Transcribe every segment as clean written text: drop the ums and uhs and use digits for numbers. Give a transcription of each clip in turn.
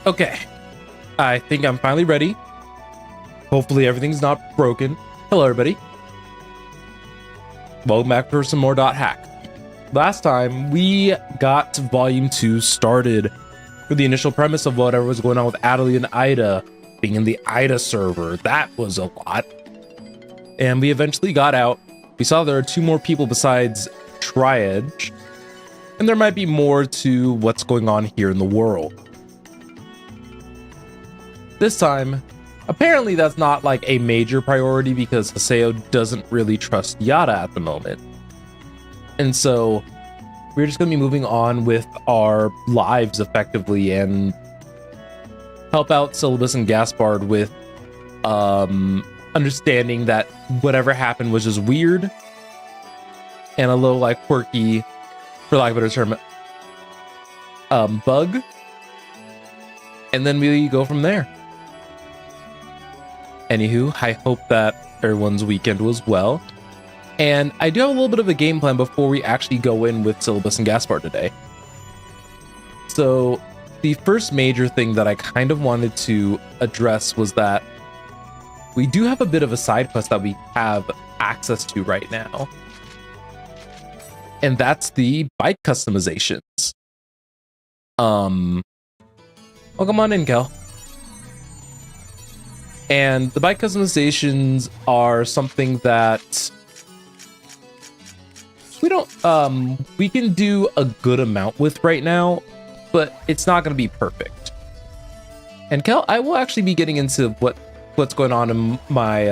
Okay, I think I'm finally ready. Hopefully everything's not broken. Hello, everybody. Welcome back for some more .hack. Last time, we got Volume 2 started with the initial premise of whatever was going on with Adelie and Ida being in the Ida server. That was a lot. And we eventually got out. We saw there are two more people besides Triage, and there might be more to what's going on here in the world. This time, apparently that's not like a major priority because Haseo doesn't really trust Yada at the moment. And so we're just going to be moving on with our lives effectively and help out Syllabus and Gaspard with understanding that whatever happened was just weird and a little like quirky, for lack of a better term, bug. And then we go from there. Anywho, I hope that everyone's weekend was well. And I do have a little bit of a game plan before we actually go in with Syllabus and Gaspard today. So the first major thing that I kind of wanted to address was that we do have a bit of a side quest that we have access to right now. And that's the bike customizations. Welcome on in, Kel. And the bike customizations are something that we don't we can do a good amount with right now, but it's not going to be perfect. And Kel, I will actually be getting into what's going on in my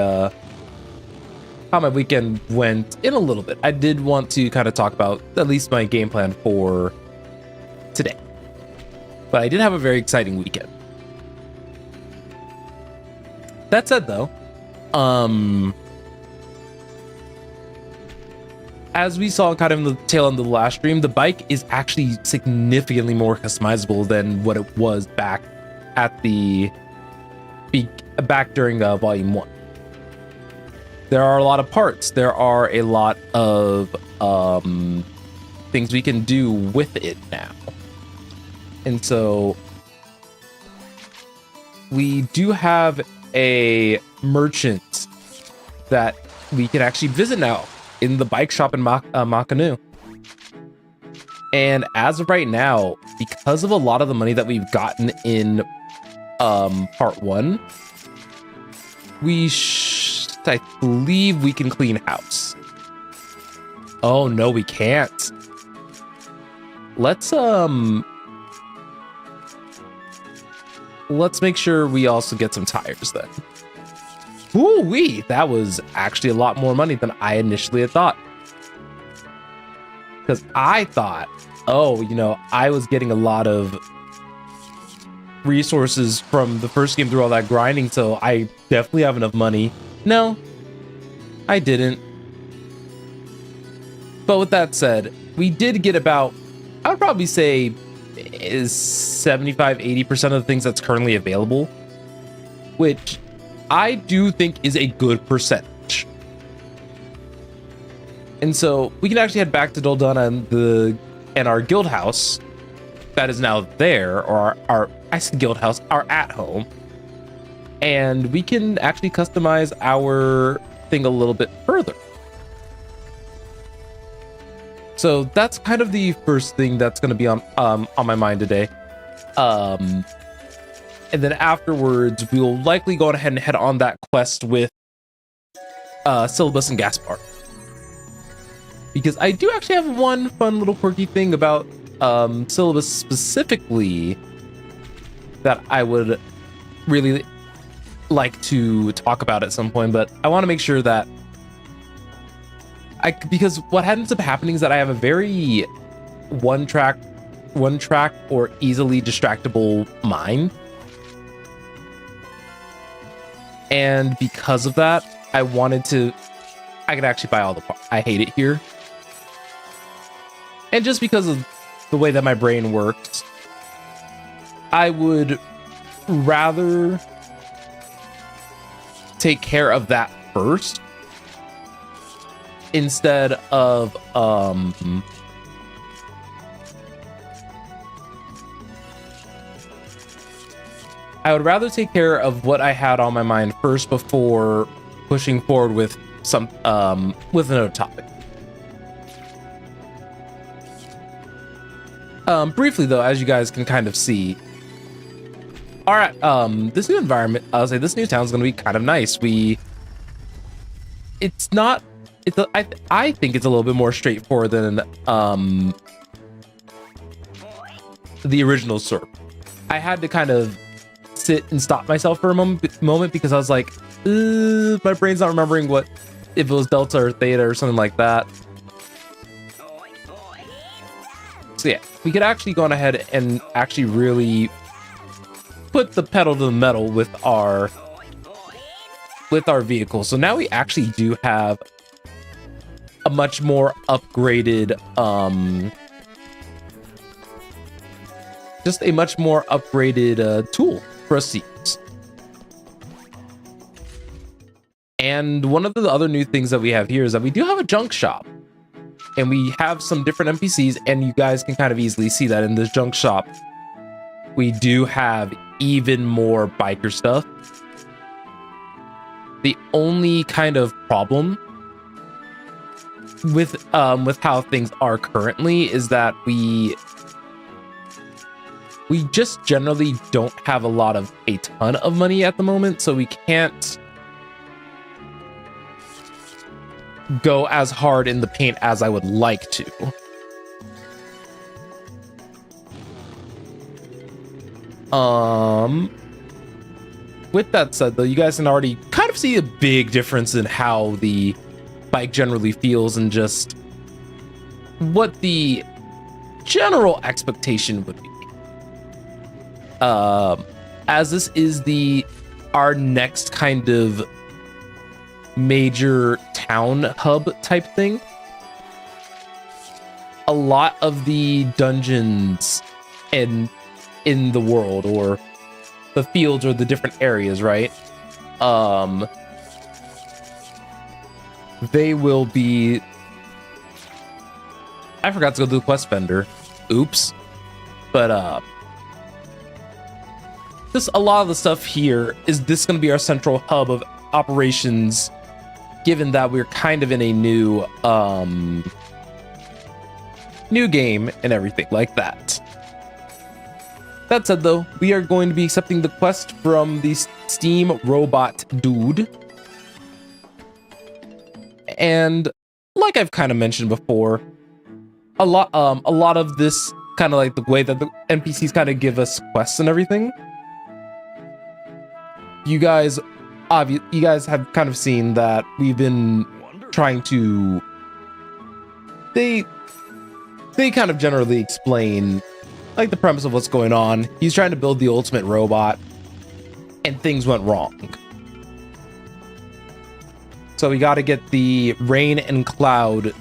how my weekend went in a little bit. I did want to kind of talk about at least my game plan for today, but I did have a very exciting weekend. That said, though, as we saw kind of in the tail end of the last stream, the bike is actually significantly more customizable than what it was back at back during Volume 1. There are a lot of parts. There are a lot of things we can do with it now. And so we do have a merchant that we can actually visit now in the bike shop in Makanu. And as of right now, because of a lot of the money that we've gotten in part 1, I believe we can clean house. Oh no, we can't. Let's make sure we also get some tires then. Ooh-wee, that was actually a lot more money than I initially had thought. Because I thought, oh, you know, I was getting a lot of resources from the first game through all that grinding, so I definitely have enough money. No, I didn't. But with that said, we did get about, I would probably say, is 75-80% of the things that's currently available, which I do think is a good percentage. And so we can actually head back to Doldana and our guild house that is now there, or our I said guild house, our at home, and we can actually customize our thing a little bit further. So that's kind of the first thing that's going to be on my mind today. And then afterwards, we will likely go ahead and head on that quest with Syllabus and Gaspard. Because I do actually have one fun little quirky thing about Syllabus specifically that I would really like to talk about at some point, but I want to make sure that because what ends up happening is that I have a very one track or easily distractible mind. And because of that, I could actually buy all the parts. I hate it here. And just because of the way that my brain works, I would rather take care of that first instead of I would rather take care of what I had on my mind first before pushing forward with with another topic. Briefly though, as you guys can kind of see, all right, this new environment, I'll say this new town is going to be kind of nice. I think it's a little bit more straightforward than the original SERP. I had to kind of sit and stop myself for a moment because I was like, my brain's not remembering what, if it was Delta or Theta or something like that. So yeah, we could actually go on ahead and actually really put the pedal to the metal with our vehicle. So now we actually do have a much more upgraded, just a much more upgraded tool for us to use. And one of the other new things that we have here is that we do have a junk shop. And we have some different NPCs, and you guys can kind of easily see that in this junk shop. We do have even more biker stuff. The only kind of problem with how things are currently is that we just generally don't have a ton of money at the moment, so we can't go as hard in the paint as I would like to. With that said though, you guys can already kind of see a big difference in how the bike generally feels and just what the general expectation would be. As this is our next kind of major town hub type thing, a lot of the dungeons in the world, or the fields, or the different areas, right, they will be, I forgot to go to the quest vendor, oops, but just a lot of the stuff here is this going to be our central hub of operations, given that we're kind of in a new game and everything like that. That said though, we are going to be accepting the quest from the Steam Robot Dude. And like I've kind of mentioned before, a lot of this kind of like the way that the NPCs kind of give us quests and everything. You guys have kind of seen that we've been trying to, they kind of generally explain like the premise of what's going on. He's trying to build the ultimate robot and things went wrong. So we got to get the Rain and Cloud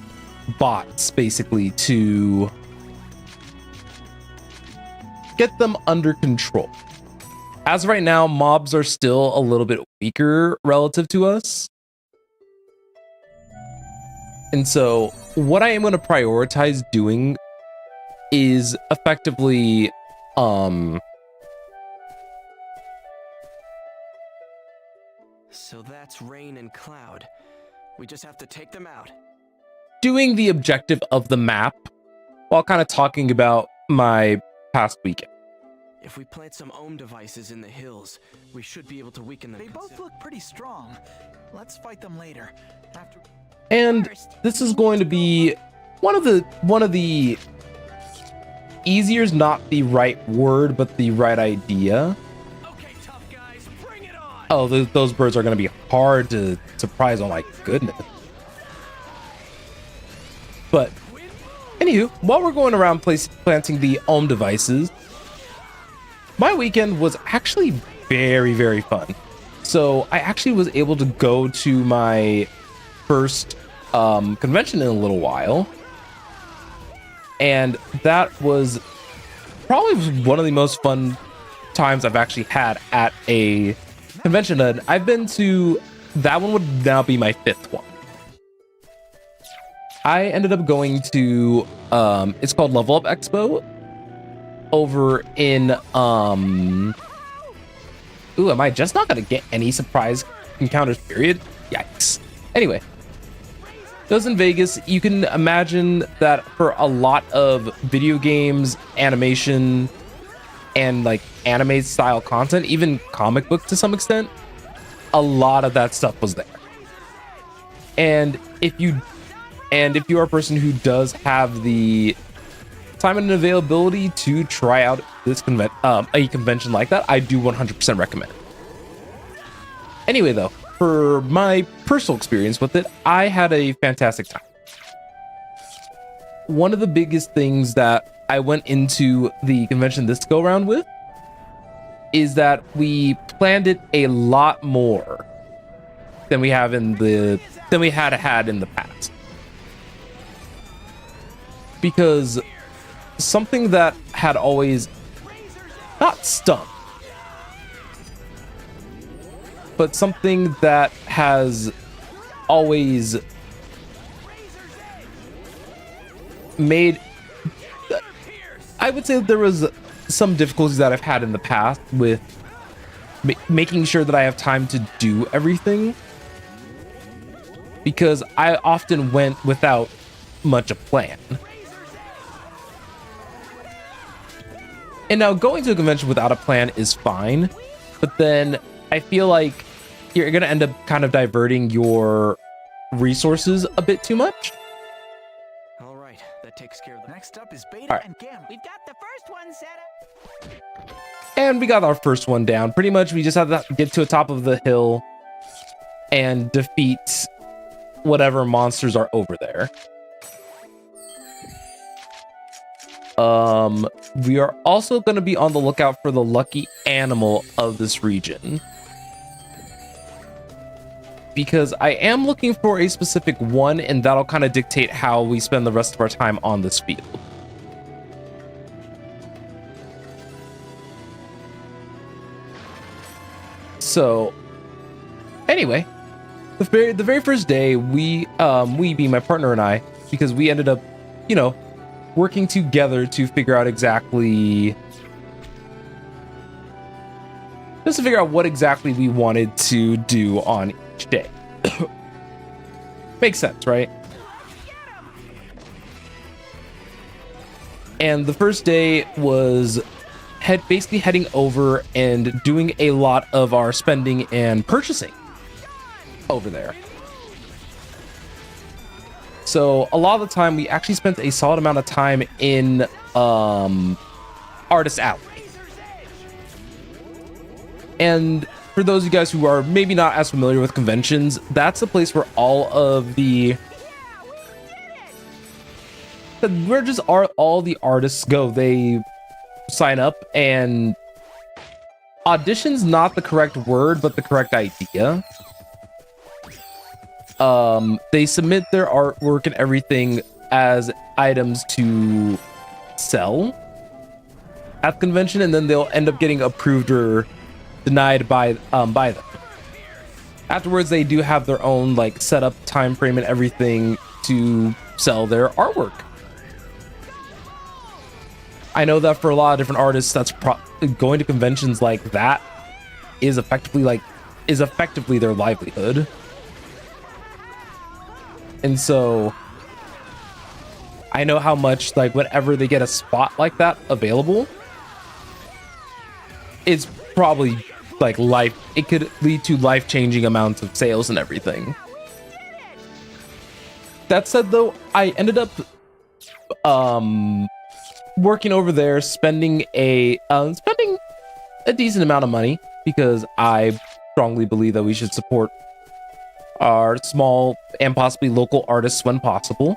bots basically to get them under control. As of right now, mobs are still a little bit weaker relative to us. And so what I am going to prioritize doing is effectively So that's Rain and Cloud. We just have to take them out. Doing the objective of the map while kind of talking about my past weekend. If we plant some ohm devices in the hills, we should be able to weaken them. They both look pretty strong. Let's fight them later. And this is going to be one of the easier is not the right word, but the right idea. Okay, tough guys, bring it on. Oh, those birds are going to be hard to surprise. Oh my goodness. But anywho, while we're going around planting the ohm devices, my weekend was actually very, very fun. So I actually was able to go to my first convention in a little while. And that was probably one of the most fun times I've actually had at a convention. And I've been to, that one would now be my 5th one. I ended up going to, it's called Level Up Expo over in Ooh, am I just not gonna get any surprise encounters, period? Yikes. Anyway, those in Vegas, you can imagine that for a lot of video games, animation, and like anime style content, even comic books to some extent, a lot of that stuff was there. And if you are a person who does have the time and availability to try out this a convention like that, I do 100% recommend it. Anyway, though, for my personal experience with it, I had a fantastic time. One of the biggest things that I went into the convention this go around with is that we planned it a lot more than we had had in the past. Because something that had always not stunk, but something that has always made, I would say there was some difficulties that I've had in the past with making sure that I have time to do everything, because I often went without much a plan. And now going to a convention without a plan is fine, but then I feel like you're going to end up kind of diverting your resources a bit too much. All right, that takes care of the Next up is Beta All right. and Gamma. We've got the first one set up. And we got our first one down. Pretty much we just have to get to the top of the hill and defeat whatever monsters are over there. We are also going to be on the lookout for the lucky animal of this region, because I am looking for a specific one, and that'll kind of dictate how we spend the rest of our time on this field. So anyway, the very first day, we being my partner and I, because we ended up, you know, working together to figure out exactly, just to figure out what exactly we wanted to do on each day. Makes sense, right? And the first day was basically heading over and doing a lot of our spending and purchasing over there. So a lot of the time we actually spent a solid amount of time in Artist Alley. And for those of you guys who are maybe not as familiar with conventions, that's the place where all the artists go. They sign up, and audition's not the correct word, but the correct idea. They submit their artwork and everything as items to sell at the convention, and then they'll end up getting approved or denied by them. Afterwards, they do have their own like setup time frame and everything to sell their artwork. I know that for a lot of different artists, that's going to conventions like that is effectively their livelihood. And so I know how much, like, whenever they get a spot like that available, it's probably like it could lead to life-changing amounts of sales and everything. That said, though, I ended up working over there, spending a decent amount of money, because I strongly believe that we should support our small and possibly local artists when possible,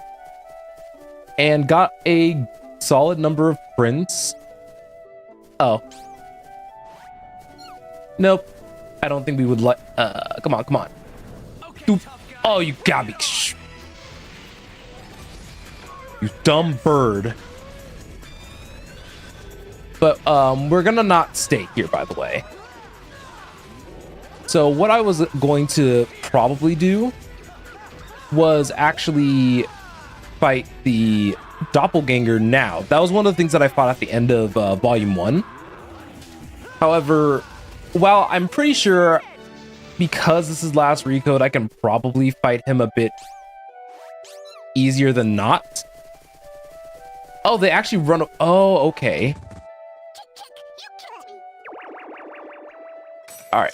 and got a solid number of prints. Oh, nope, I don't think we would like. Come on. Okay, oh, you got me. Shh. You dumb bird. But we're gonna not stay here, by the way. So what I was going to probably do was actually fight the doppelganger now. That was one of the things that I fought at the end of Volume 1. However, while I'm pretty sure because this is last Recode, I can probably fight him a bit easier than not. Oh, they actually run. Oh, okay. All right.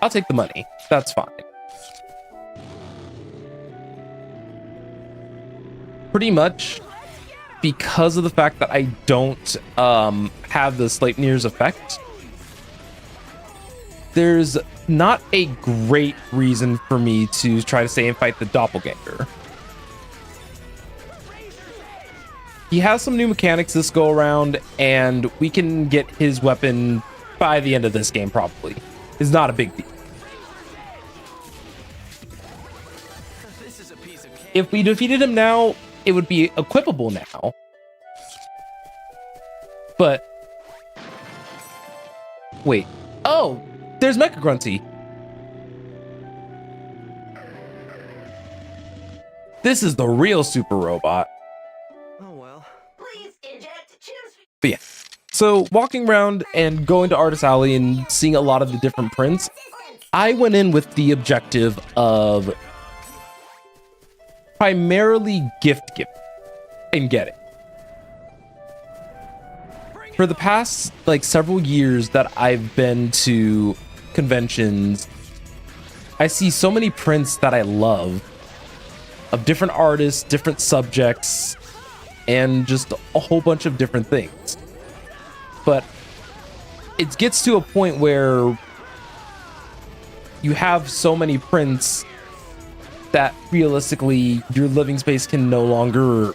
I'll take the money. That's fine. Pretty much because of the fact that I don't have the Sleipnir's effect, there's not a great reason for me to try to stay and fight the doppelganger. He has some new mechanics this go around, and we can get his weapon by the end of this game probably. It's not a big deal. This is a piece of cake. If we defeated him now, it would be equipable now. But wait. Oh, there's Mecha Grunty. This is the real super robot. Oh well. Please eject choose. But yeah. So walking around and going to Artist Alley and seeing a lot of the different prints, I went in with the objective of primarily gift giving and getting. For the past like several years that I've been to conventions, I see so many prints that I love of different artists, different subjects, and just a whole bunch of different things. But it gets to a point where you have so many prints that realistically your living space can no longer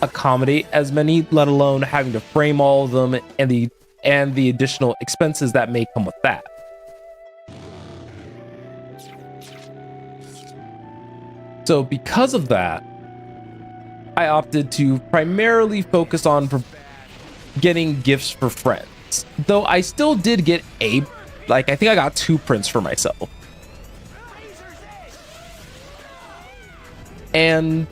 accommodate as many, let alone having to frame all of them and the additional expenses that may come with that. So because of that, I opted to primarily focus on getting gifts for friends. Though I still did get I think I got 2 prints for myself. And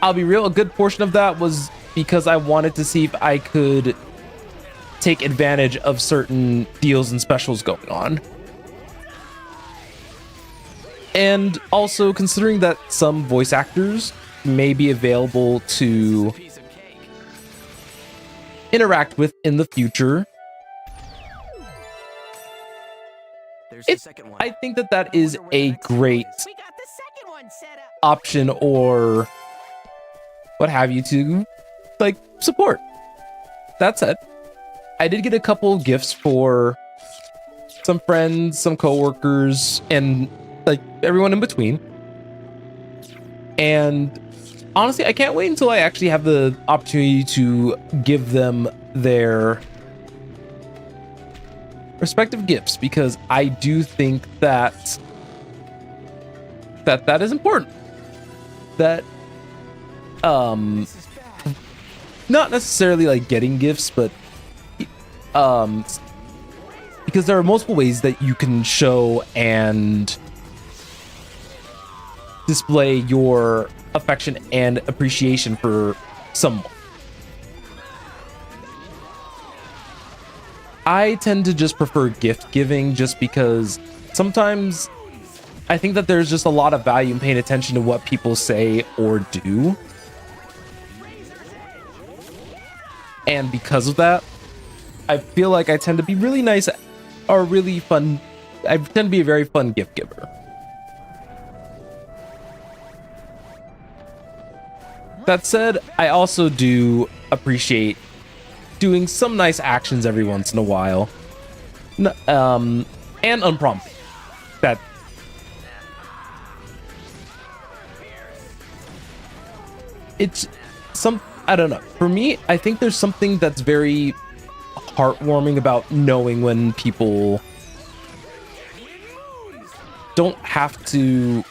I'll be real, a good portion of that was because I wanted to see if I could take advantage of certain deals and specials going on. And also considering that some voice actors may be available to Piece of cake. interact with in the future, There's the second one. I think that that is a great We got the second one set up. option or what have you to like support. That said, I did get a couple gifts for some friends, some coworkers, and like everyone in between. And honestly, I can't wait until I actually have the opportunity to give them their respective gifts, because I do think that that is important. That This is bad. not necessarily like getting gifts, but because there are multiple ways that you can show and display your affection and appreciation for someone. I tend to just prefer gift giving just because sometimes I think that there's just a lot of value in paying attention to what people say or do. And because of that, I feel like I tend to be really nice or really fun. I tend to be a very fun gift giver. That said, I also do appreciate doing some nice actions every once in a while. And unprompted. That it's some, I don't know. For me, I think there's something that's very heartwarming about knowing when people don't have to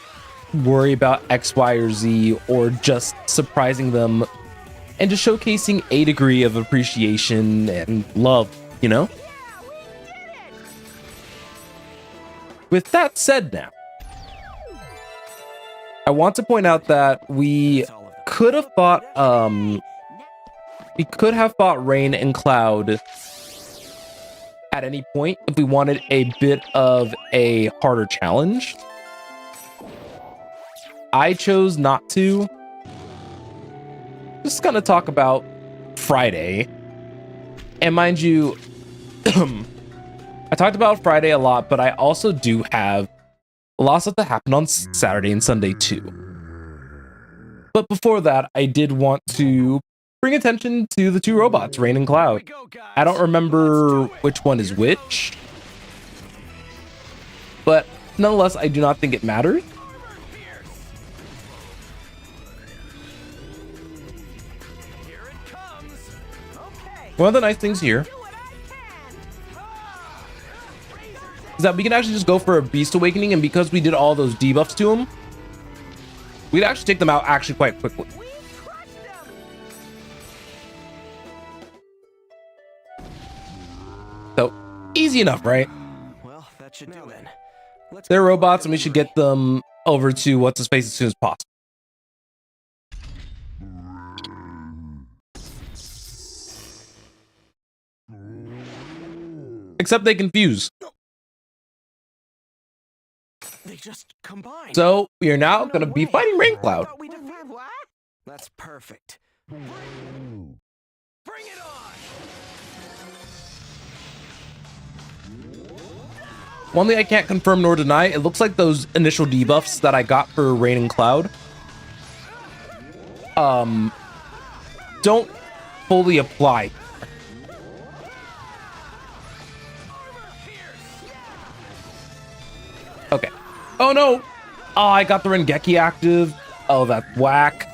worry about X, Y, or Z, or just surprising them and just showcasing a degree of appreciation and love, you know? With that said now, I want to point out that we could have fought Rain and Cloud at any point if we wanted a bit of a harder challenge. I chose not to. Just gonna talk about Friday. And mind you, I talked about Friday a lot, but I also do have a lot of stuff that happened on Saturday and Sunday too. But before that, I did want to bring attention to the two robots, Rain and Cloud. I don't remember which one is which, but nonetheless, I do not think it matters. One of the nice things here is that we can actually just go for a Beast Awakening, and because we did all those debuffs to him, we'd actually take them out actually quite quickly. So, easy enough, right? Well, that should do it. They're robots, and we should get them over to what's-his-face as soon as possible. Except they confuse. They just combined. So we are now going to be fighting Rain Cloud. What? That's perfect. Bring it on. One thing I can't confirm nor deny, it looks like those initial debuffs that I got for Rain and Cloud don't fully apply. Okay. Oh no! Oh, I got the Rengeki active. Oh, that's whack.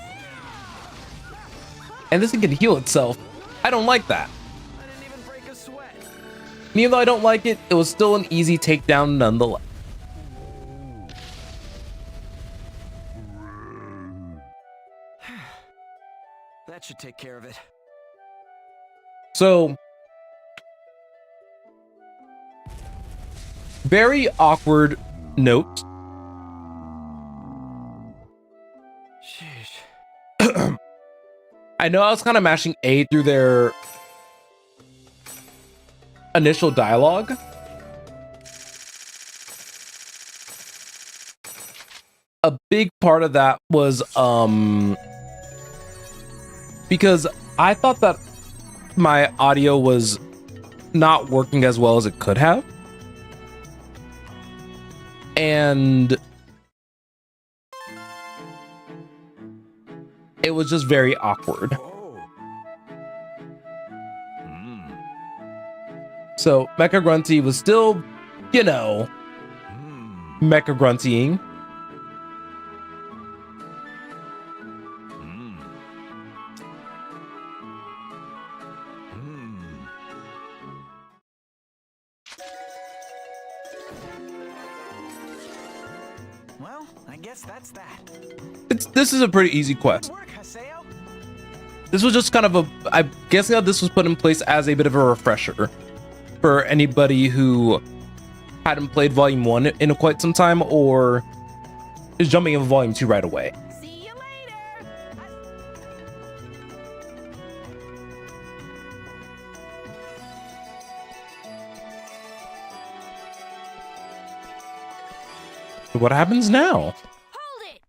And this thing can heal itself. I don't like that. I didn't even break a sweat. And even though I don't like it, it was still an easy takedown nonetheless. That should take care of it. So, very awkward note. Sheesh. I know I was kind of mashing A through their initial dialogue. A big part of that was because I thought that my audio was not working as well as it could have. And it was just very awkward. So Mecha Grunty was still, you know, Mecha Gruntying. Well, I guess that's that. This is a pretty easy quest. Work, Haseo. This was just kind of a, I'm guessing that this was put in place as a bit of a refresher for anybody who hadn't played Volume 1 in quite some time or is jumping into Volume 2 right away. See you later. What happens now? Hold it.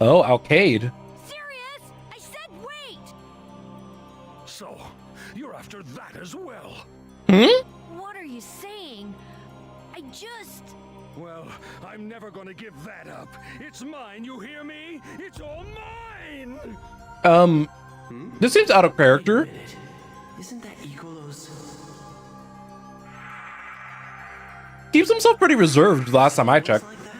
Oh, Alcade. Serious? I said wait. So, you're after that as well? Hmm? What are you saying? I just... Well, I'm never gonna give that up. It's mine, you hear me? It's all mine! This seems out of character. Isn't that Igolo's? Keeps himself pretty reserved last time I checked. Like that?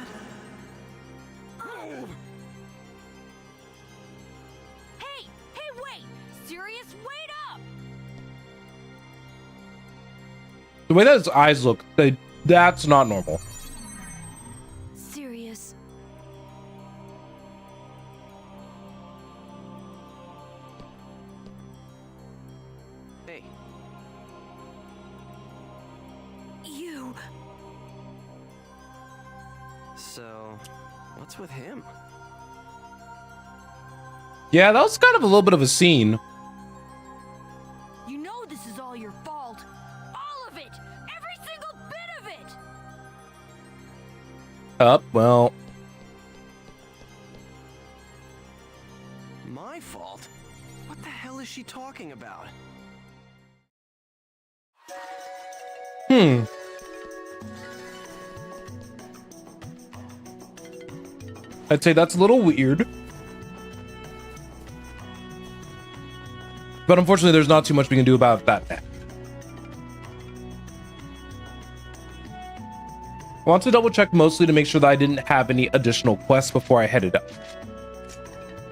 Hey, wait. Serious, wait up. The way that his eyes look, that's not normal. Serious. Hey, You... so what's with him? Yeah, that was kind of a little bit of a scene. Up, well. My fault? What the hell is she talking about? I'd say that's a little weird. But unfortunately, there's not too much we can do about that now. I want to double check mostly to make sure that I didn't have any additional quests before I headed up.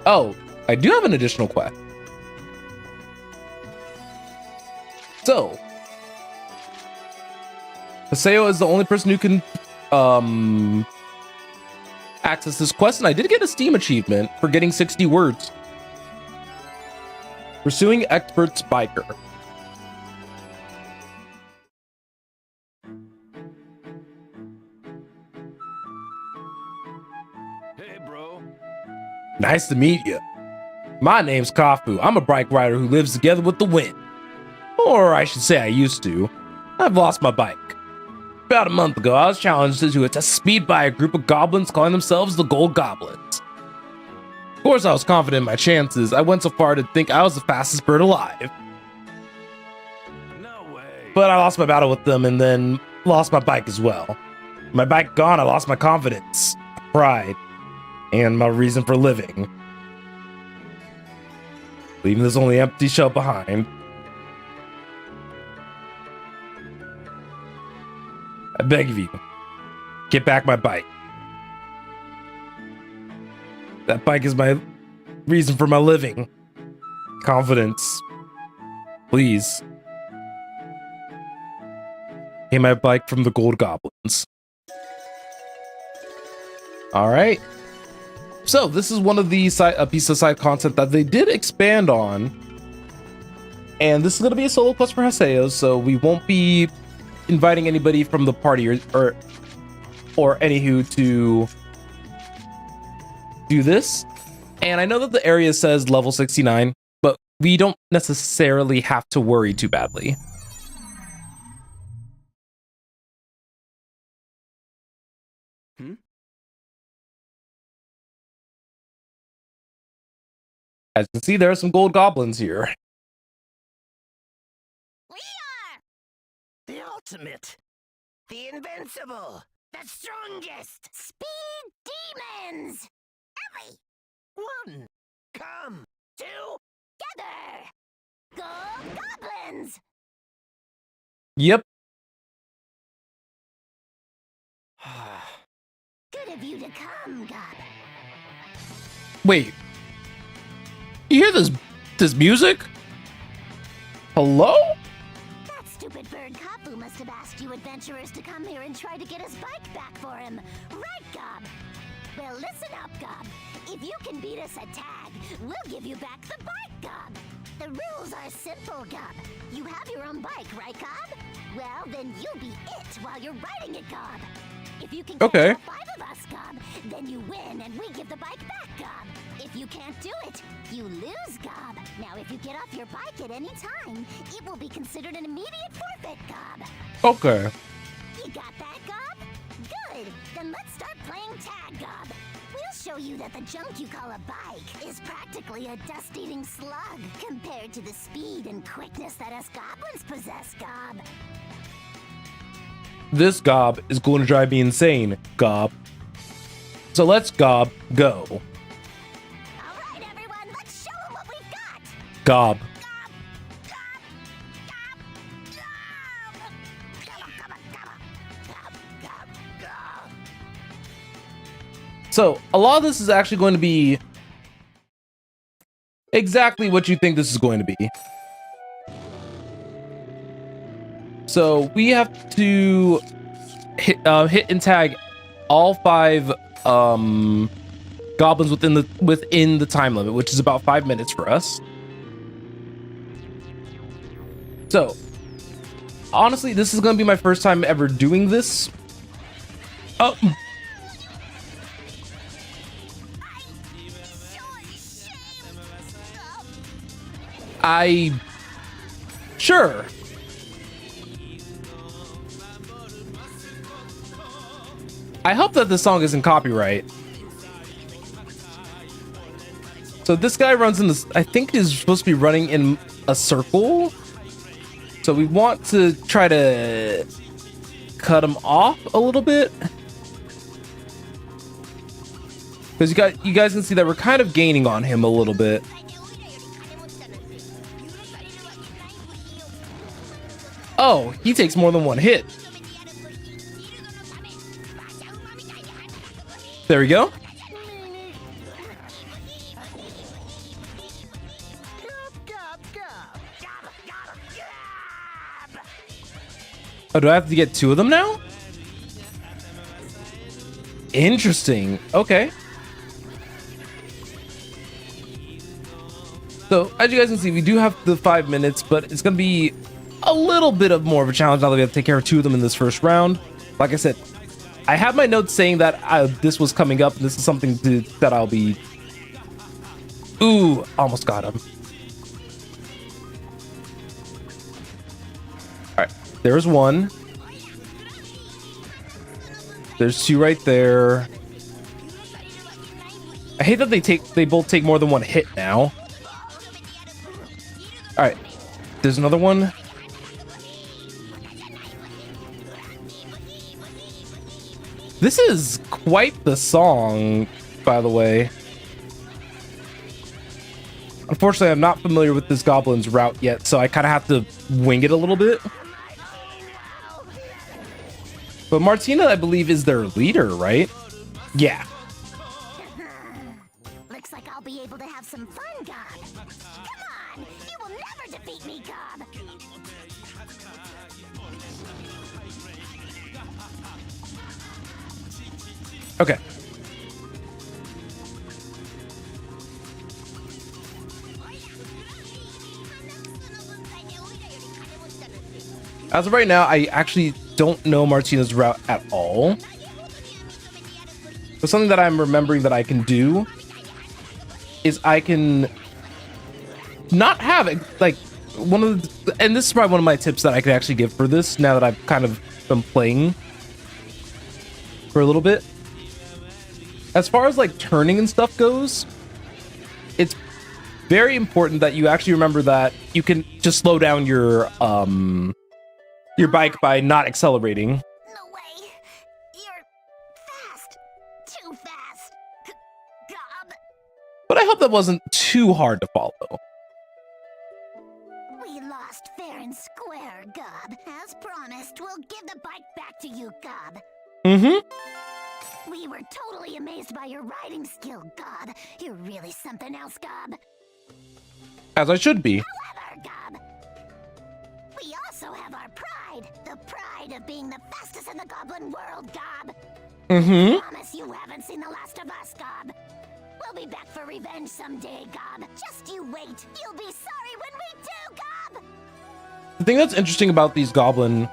Oh, I do have an additional quest. So, Haseo is the only person who can access this quest, and I did get a Steam achievement for getting 60 words. Pursuing Expert's Biker. Hey, bro. Nice to meet you. My name's Kafu. I'm a bike rider who lives together with the wind. Or I should say I used to. I've lost my bike. About a month ago, I was challenged to test speed by a group of goblins calling themselves the Gold Goblins. Of course, I was confident in my chances. I went so far to think I was the fastest bird alive. No way. But I lost my battle with them and then lost my bike as well. My bike gone, I lost my confidence, pride, and my reason for living. Leaving this only empty shell behind. I beg of you, get back my bike. That bike is my reason for my living. Confidence. Please. Get my bike from the Gold Goblins. Alright. So, this is one of the a piece of side content that they did expand on. And this is going to be a solo quest for Haseo, so we won't be inviting anybody from the party or anywho to do this. And I know that the area says level 69, but we don't necessarily have to worry too badly. As you can see, there are some gold goblins here. We are The ultimate. The invincible. the strongest speed demons. Every One. Come. Two. together. Gold goblins. Yep. Good of you to come, Gob. Wait. You hear this music? Hello? That stupid bird Kapu must have asked you adventurers to come here and try to get his bike back for him. Right, Gob? Well, listen up, Gob. If you can beat us at tag, we'll give you back the bike, Gob. The rules are simple, Gob. You have your own bike, right, Gob? Well, then you be it while you're riding it, Gob. If you can catch Okay. all 5 of us, Gob, then you win and we give the bike back, Gob. If you can't do it, you lose, Gob. Now, if you get off your bike at any time, it will be considered an immediate forfeit, Gob. Okay. You got that, Gob? Good. Then let's start playing tag, Gob. We'll show you that the junk you call a bike is practically a dust-eating slug compared to the speed and quickness that us goblins possess, Gob. This gob is going to drive me insane, gob. So let's gob go. All right, everyone, let's show them what we've got. Gob. So a lot of this is actually going to be exactly what you think this is going to be. So we have to hit and tag all 5 goblins within the time limit, which is about 5 minutes for us. So honestly, this is going to be my first time ever doing this. Oh. Sure. I hope that this song isn't copyright. So this guy runs in this, I think he's supposed to be running in a circle. So we want to try to cut him off a little bit. Because you guys can see that we're kind of gaining on him a little bit. Oh, he takes more than one hit. There we go. Oh, do I have to get 2 of them now? Interesting. Okay. So, as you guys can see, we do have the 5 minutes, but it's going to be a little bit of more of a challenge now that we have to take care of 2 of them in this first round. Like I said, I have my notes saying that this was coming up, and this is something that I'll be... Ooh, almost got him. Alright, there's 1. There's 2 right there. I hate that they both take more than 1 hit now. Alright, there's another one. This is quite the song, by the way. Unfortunately, I'm not familiar with this goblin's route yet, so I kind of have to wing it a little bit. But Martina, I believe, is their leader, right? Yeah. Looks like I'll be able to have some fun, Gob. Come on, you will never defeat me, Gob. Okay. As of right now, I actually don't know Martina's route at all. But something that I'm remembering that I can do is I can not have it, like, one of the, and this is probably one of my tips that I could actually give for this now that I've kind of been playing for a little bit. As far as like turning and stuff goes, it's very important that you actually remember that you can just slow down your bike by not accelerating. No way. You're fast. Too fast. Gob. But I hope that wasn't too hard to follow. We lost fair and square, Gob. As promised, we'll give the bike back to you, Gob. Mm-hmm. We were totally amazed by your riding skill, Gob. You're really something else, Gob. As I should be. However, Gob, we also have our pride. The pride of being the fastest in the goblin world, Gob. Mm-hmm. Promise you haven't seen the last of us, Gob. We'll be back for revenge someday, Gob. Just you wait. You'll be sorry when we do, Gob. The thing that's interesting about these goblin,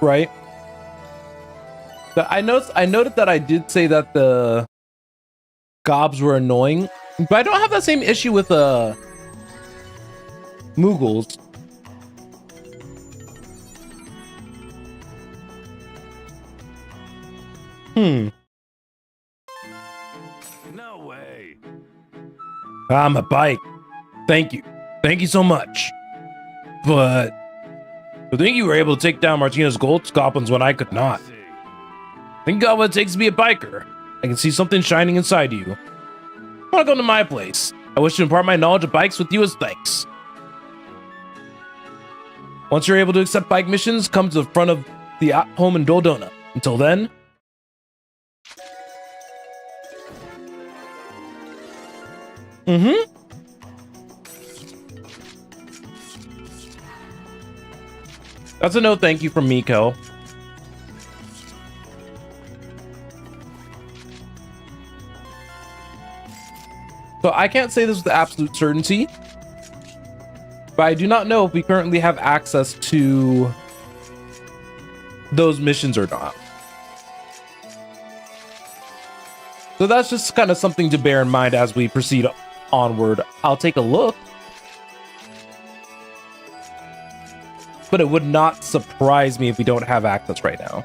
right? I noted that I did say that the gobs were annoying, but I don't have that same issue with Moogles. No way. I'm a bike. Thank you. Thank you so much. But I think you were able to take down Martina's gold goblins when I could not. Think about what it takes to be a biker. I can see something shining inside you. I want to come to my place. I wish to impart my knowledge of bikes with you as thanks. Once you're able to accept bike missions, come to the front of the home in Doldona. Until then... That's a no thank you from Miko. So I can't say this with absolute certainty, but I do not know if we currently have access to those missions or not. So that's just kind of something to bear in mind as we proceed onward. I'll take a look, but it would not surprise me if we don't have access right now.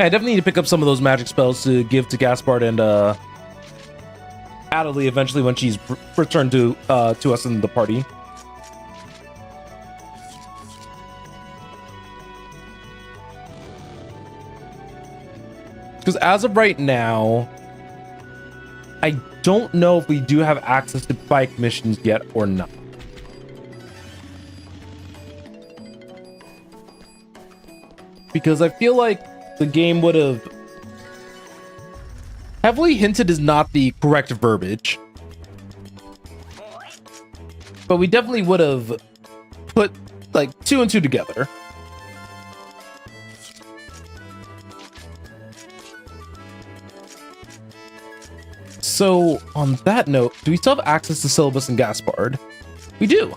I definitely need to pick up some of those magic spells to give to Gaspard and Adelie eventually when she's returned to us in the party. Because as of right now, I don't know if we do have access to bike missions yet or not. Because I feel like the game would have heavily hinted is not the correct verbiage, but we definitely would have put like 2 and 2 together. So on that note, do we still have access to Syllabus and Gaspard? We do.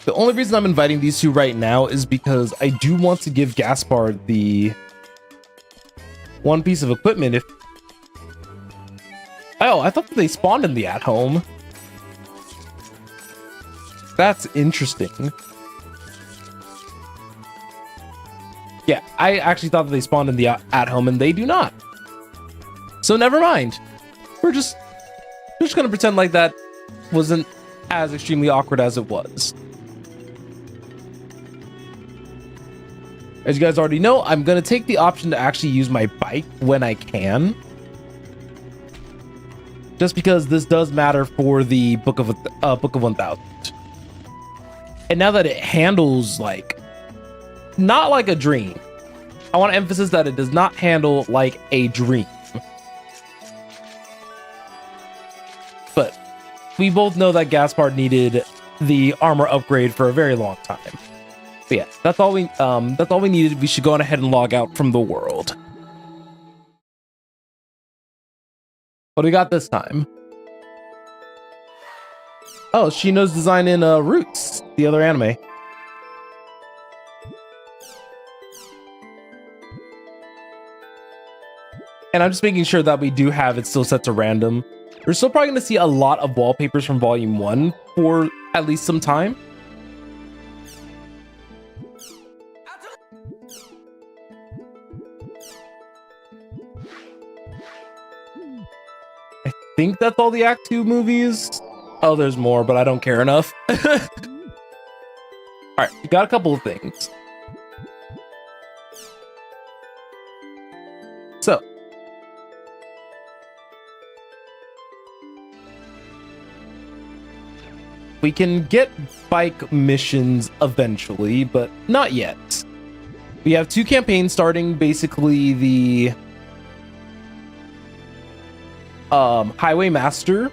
The only reason I'm inviting these two right now is because I do want to give Gaspard the one piece of equipment if... Oh, I thought that they spawned in the at-home. That's interesting. Yeah, I actually thought that they spawned in the at-home and they do not. So never mind. We're just gonna pretend like that wasn't as extremely awkward as it was. As you guys already know, I'm going to take the option to actually use my bike when I can. Just because this does matter for the Book of 1000. And now that it handles like, not like a dream. I want to emphasize that it does not handle like a dream. But we both know that Gaspard needed the armor upgrade for a very long time. But yeah, that's all we needed. We should go on ahead and log out from the world. What do we got this time? Oh, Shino's design in Roots, the other anime. And I'm just making sure that we do have it still set to random. We're still probably going to see a lot of wallpapers from Volume 1 for at least some time. I think that's all the Act 2 movies. Oh, there's more, but I don't care enough. All right, we got a couple of things. So, we can get bike missions eventually, but not yet. We have 2 campaigns starting, basically the Highway Master.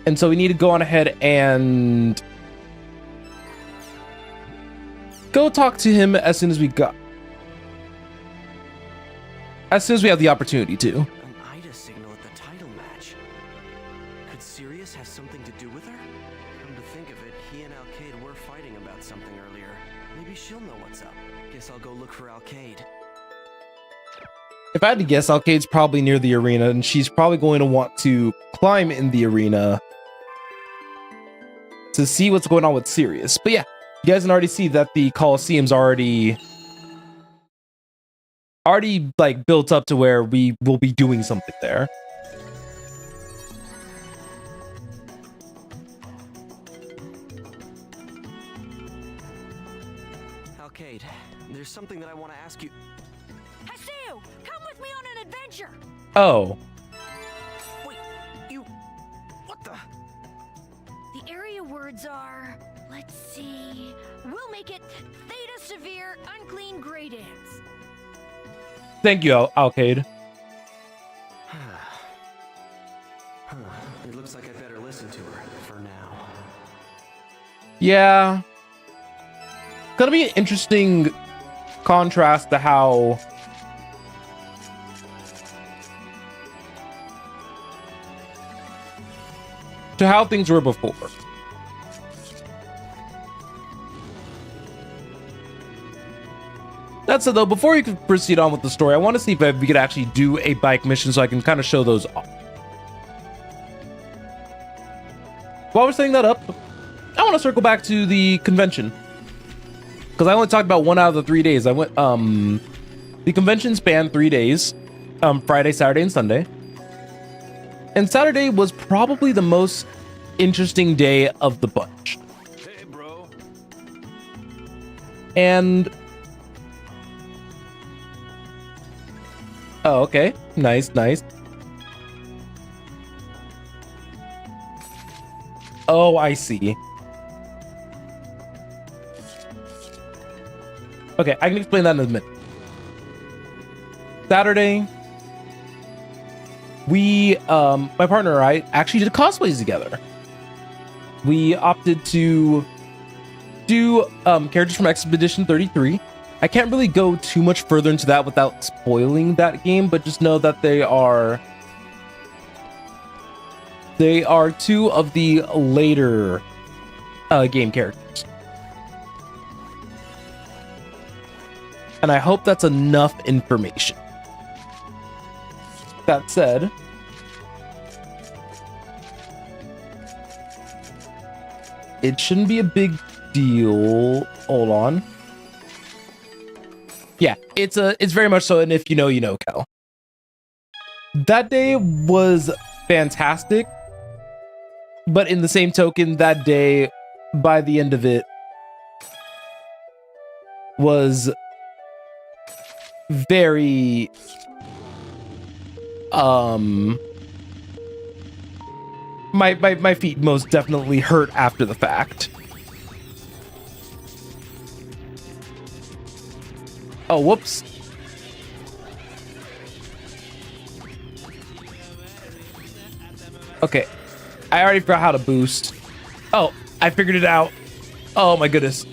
And so we need to go on ahead and go talk to him as soon as we have the opportunity to. An Ida signal at the title match. Could Sirius have something to do with her? Come to think of it, he and Alcade were fighting about something earlier. Maybe she'll know what's up. Guess I'll go look for Alcade. If I had to guess, Alcade's probably near the arena, and she's probably going to want to climb in the arena to see what's going on with Sirius. But yeah, you guys can already see that the Colosseum's already like built up to where we will be doing something there. Alcade, there's something that I want to ask you. Haseo, come with me on an adventure. Oh. Wait, you... What the... The area words are, let's see, we'll make it Theta Severe Unclean Grey Dance. Thank you, Alcade. It looks like I better listen to her for now. Yeah. Gonna be an interesting contrast to how things were before. That said, though, before we can proceed on with the story, I want to see if we could actually do a bike mission so I can kind of show those off. While we're setting that up, I want want to circle back to the convention because I only talked about 1 out of the 3 days. I went. The convention spanned 3 days, Friday, Saturday, and Sunday. And Saturday was probably the most interesting day of the bunch. Hey, bro. And oh, okay, nice. Oh, I see. Okay, I can explain that in a minute. Saturday, we, my partner and I actually did cosplays together. We opted to do characters from Expedition 33. I can't really go too much further into that without spoiling that game, but just know that they are two of the later game characters. And I hope that's enough information. That said, it shouldn't be a big deal. Hold on. Yeah, it's very much so, and if you know, you know, Kel. That day was fantastic, but in the same token, that day, by the end of it, was very my feet most definitely hurt after the fact. Oh, whoops. Okay, I already forgot how to boost. Oh, I figured it out. Oh my goodness.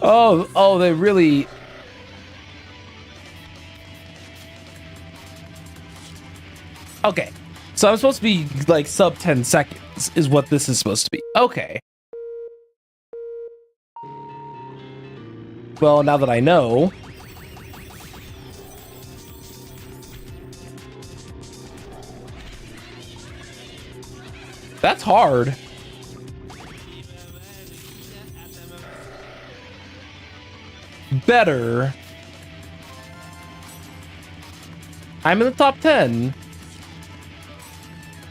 Oh, they really... Okay, so I'm supposed to be like sub 10 seconds is what this is supposed to be. Okay. Well, now that I know. That's hard. Better. I'm in the top 10.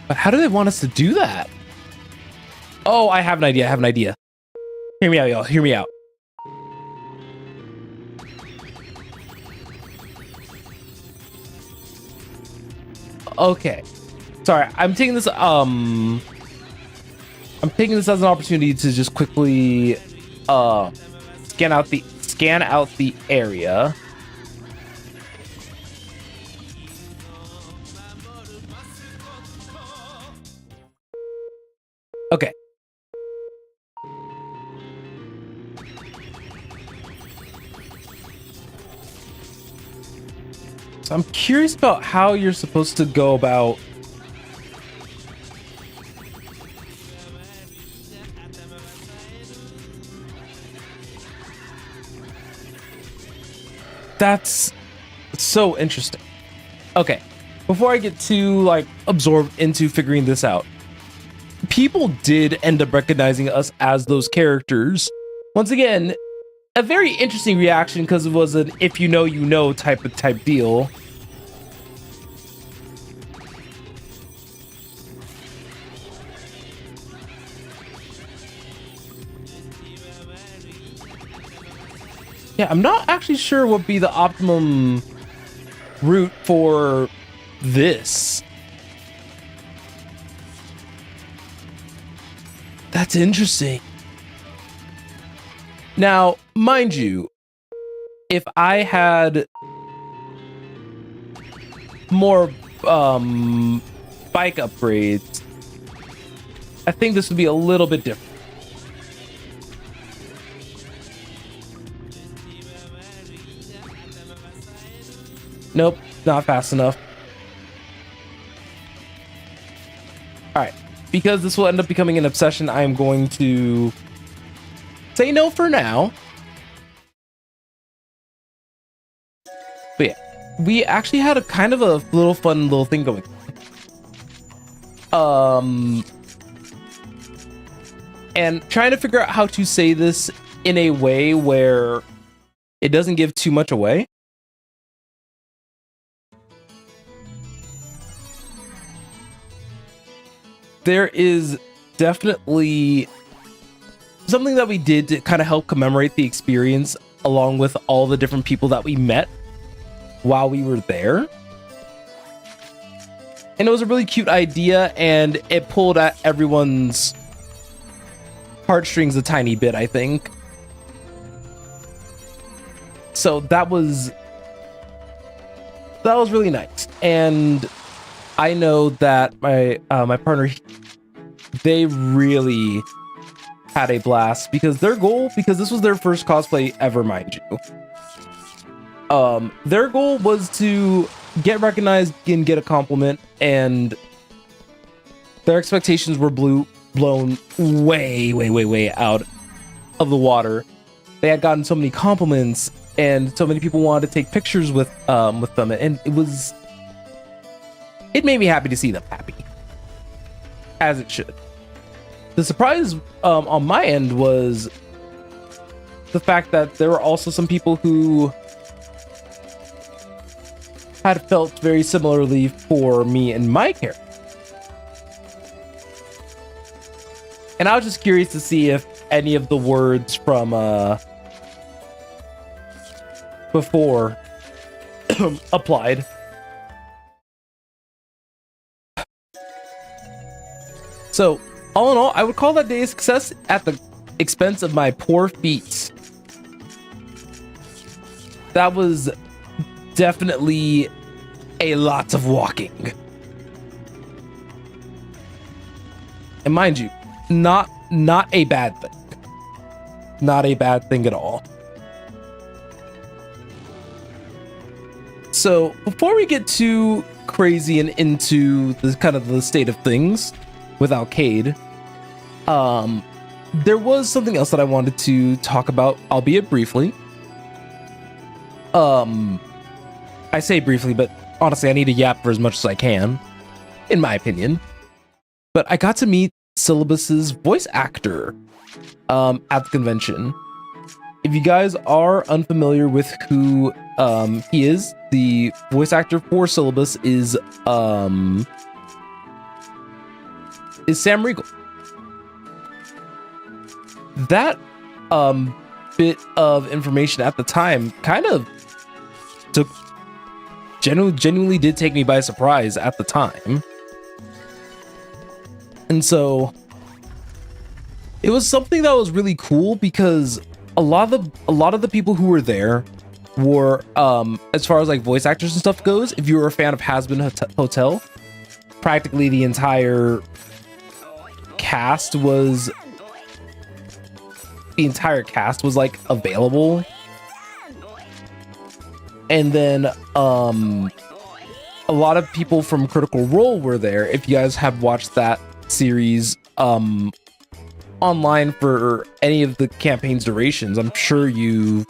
But how do they want us to do that? Oh, I have an idea. Hear me out, y'all. Hear me out. Okay. Sorry, I'm taking this as an opportunity to just quickly scan out the area. Okay. So I'm curious about how you're supposed to go about that's so interesting. Okay, before I get too like absorbed into figuring this out, people did end up recognizing us as those characters. Once again, a very interesting reaction because it was an if you know you know type deal. Yeah, I'm not actually sure what would be the optimum route for this. That's interesting. Now, mind you, if I had more bike upgrades, I think this would be a little bit different. Nope, not fast enough. All right, because this will end up becoming an obsession, I am going to say no for now. But yeah, we actually had a kind of a little fun little thing going. And trying to figure out how to say this in a way where it doesn't give too much away. There is definitely something that we did to kind of help commemorate the experience, along with all the different people that we met while we were there. And it was a really cute idea, and it pulled at everyone's heartstrings a tiny bit, I think. So that was really nice. And I know that my partner, they really had a blast, because their goal, because this was their first cosplay ever, mind you. Their goal was to get recognized and get a compliment, and their expectations were blown way out of the water. They had gotten so many compliments, and so many people wanted to take pictures with them, and it made me happy to see them happy, as it should. The surprise on my end was the fact that there were also some people who had felt very similarly for me and my character. And I was just curious to see if any of the words from before applied. So, all in all, I would call that day a success at the expense of my poor feet. That was definitely a lot of walking. And mind you, not a bad thing. Not a bad thing at all. So, before we get too crazy and into the kind of the state of things with Alcade, there was something else that I wanted to talk about, albeit briefly. I say briefly, but honestly, I need to yap for as much as I can, in my opinion. But I got to meet Syllabus's voice actor at the convention. If you guys are unfamiliar with who he is, the voice actor for Syllabus is Sam Riegel. That bit of information at the time kind of genuinely did take me by surprise at the time. And so it was something that was really cool, because a lot of the people who were there were, as far as like voice actors and stuff goes, if you were a fan of Hazbin Hotel, practically the entire cast was like available. And then a lot of people from Critical Role were there. If you guys have watched that series online for any of the campaign's durations, I'm sure you've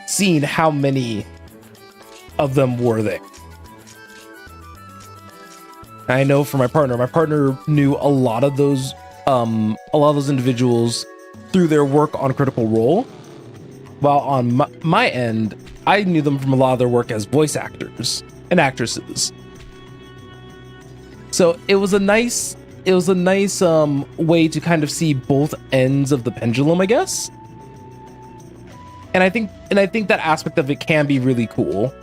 seen how many of them were there. I know for my partner knew a lot of those individuals through their work on Critical Role, while on my end, I knew them from a lot of their work as voice actors and actresses. So it was a nice way to kind of see both ends of the pendulum, I guess. And I think that aspect of it can be really cool. All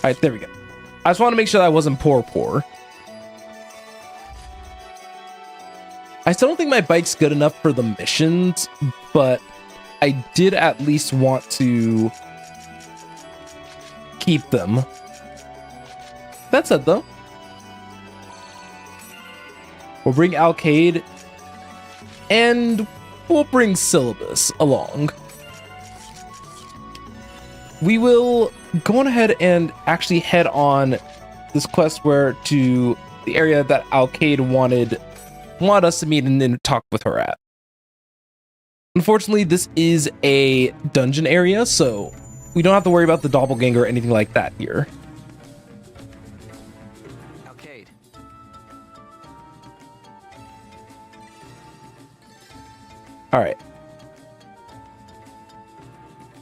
right, there we go. I just want to make sure that I wasn't poor. I still don't think my bike's good enough for the missions, but I did at least want to keep them. That said, though, we'll bring Alcade and we'll bring Syllabus along. We will go on ahead and actually head on this quest to the area that Alcade wanted us to meet and then talk with her at. Unfortunately, this is a dungeon area, so we don't have to worry about the doppelganger or anything like that here. All right.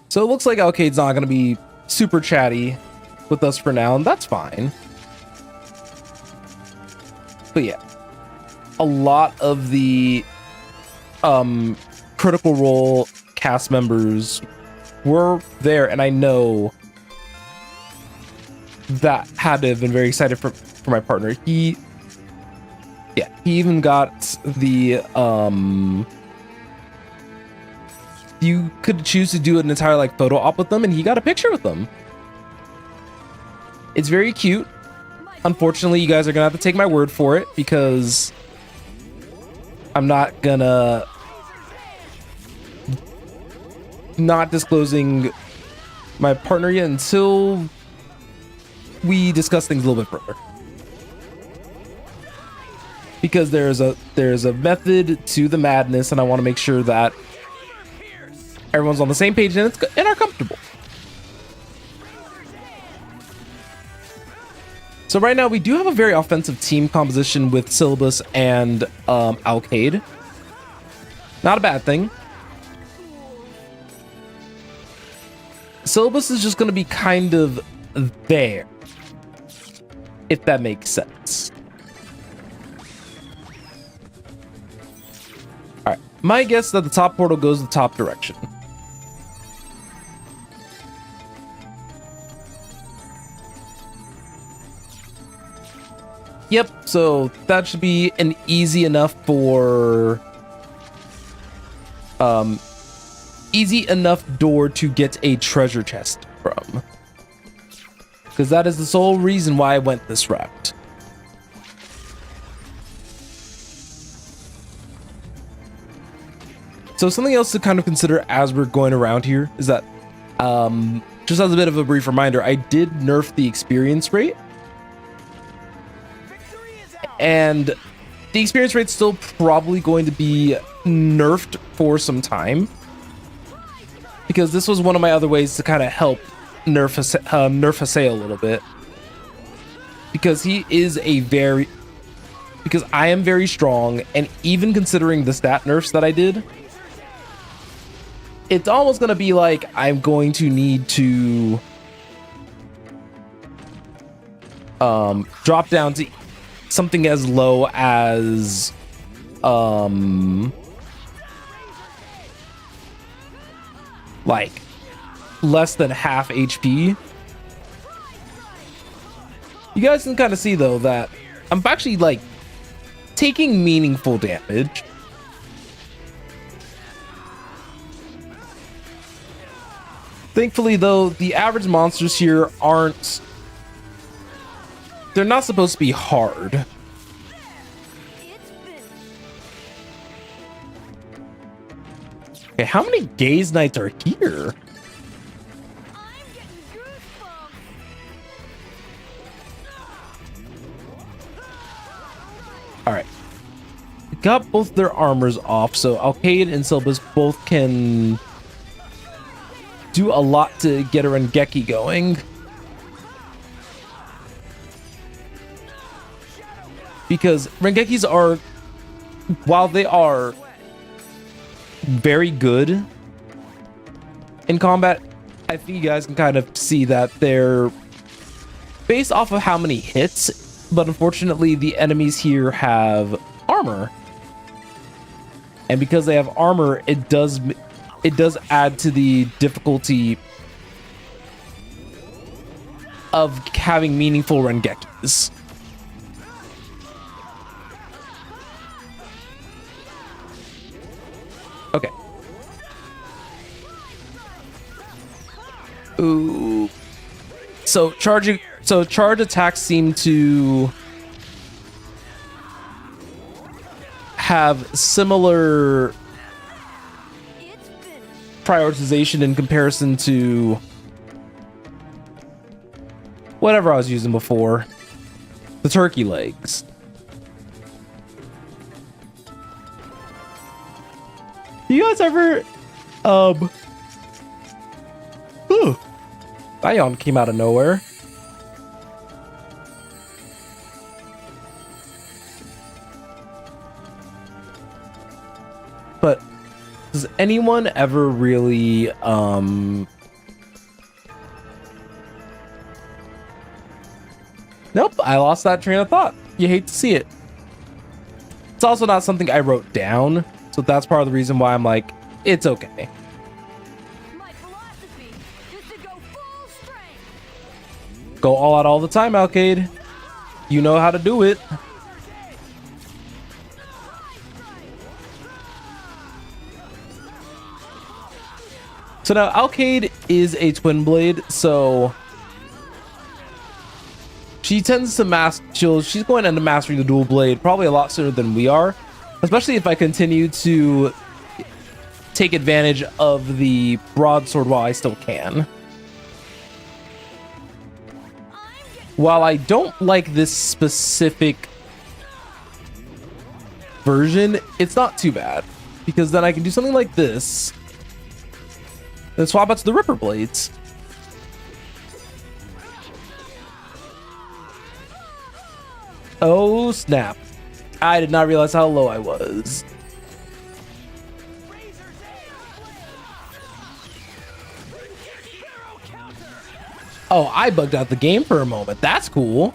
So it looks like Alcade's not going to be super chatty with us for now, and that's fine. But yeah, a lot of the Critical Role cast members were there, and I know that had to have been very excited for my partner. He even got the you could choose to do an entire like photo op with them, and he got a picture with them. It's very cute. Unfortunately, you guys are gonna have to take my word for it, because I'm not gonna not disclosing my partner yet until we discuss things a little bit further, because there's a method to the madness, and I want to make sure that everyone's on the same page and are comfortable. So right now we do have a very offensive team composition with Syllabus and Alcade. Not a bad thing. Syllabus is just going to be kind of there, if that makes sense. All right, my guess is that the top portal goes the top direction. Yep, so that should be an easy enough door to get a treasure chest from, because that is the sole reason why I went this route. So something else to kind of consider as we're going around here is that, just as a bit of a brief reminder, I did nerf the experience rate. And the experience rate's still probably going to be nerfed for some time, because this was one of my other ways to kind of help nerf Haseo a little bit, because because I am very strong, and even considering the stat nerfs that I did, it's almost going to be like I'm going to need to drop down to something as low as like less than half HP. You guys can kind of see though that I'm actually like taking meaningful damage. Thankfully though, the average monsters here they're not supposed to be hard. Okay, how many gaze knights are here? All right, got both their armors off, so Alcade and Syllabus both can do a lot to get a Rengeki going. Because Rengekis are, while they are very good in combat, I think you guys can kind of see that they're based off of how many hits, but unfortunately the enemies here have armor. And because they have armor, it does add to the difficulty of having meaningful Rengekis. Okay. Ooh. So charge attacks seem to have similar prioritization in comparison to whatever I was using before. The turkey legs. You guys ever that yawn came out of nowhere. But Does anyone ever really Nope, I lost that train of thought. You hate to see it. It's also not something I wrote down, so that's part of the reason why I'm like, it's okay. My philosophy is to go full strength. Go all out all the time, Alcade. You know how to do it. So now Alcade is a twin blade, so she tends to she's going into mastering the dual blade probably a lot sooner than we are, especially if I continue to take advantage of the broadsword while I still can. While I don't like this specific version, it's not too bad, because then I can do something like this, then swap out to the Ripper blades. Oh snap. I did not realize how low I was. Oh, I bugged out the game for a moment. That's cool.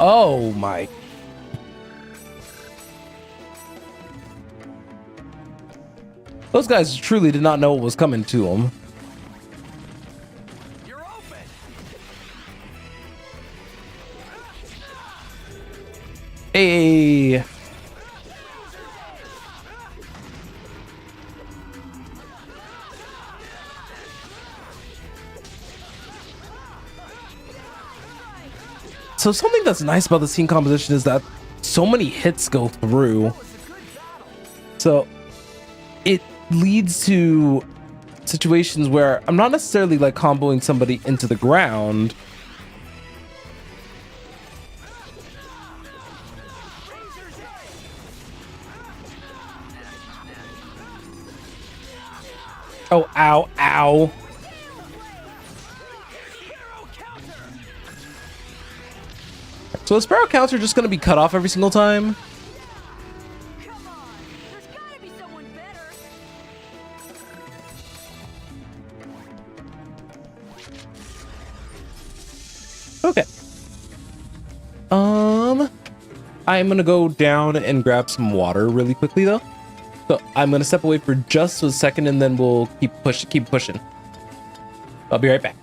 Oh my. Those guys truly did not know what was coming to them. Hey. So something that's nice about the scene composition is that so many hits go through. So it leads to situations where I'm not necessarily like comboing somebody into the ground. Oh, ow, ow. So is Sparrow counter just going to be cut off every single time? Come on, there's gotta be someone better. Okay. I'm going to go down and grab some water really quickly though. So I'm going to step away for just a second and then we'll keep pushing. I'll be right back.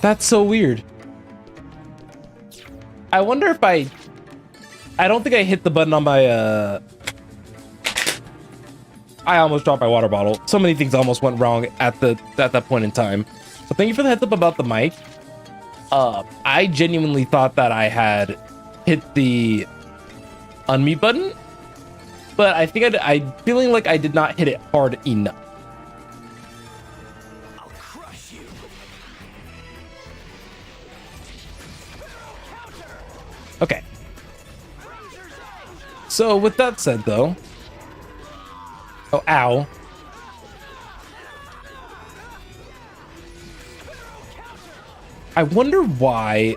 That's so weird. I wonder if I don't think I hit the button on my I almost dropped my water bottle. So many things almost went wrong at that point in time. So thank you for the heads up about the mic. I genuinely thought that I had hit the unmute button, but I think I'm feeling like I did not hit it hard enough. I'll crush you. Okay. So with that said, though, oh, ow. I wonder why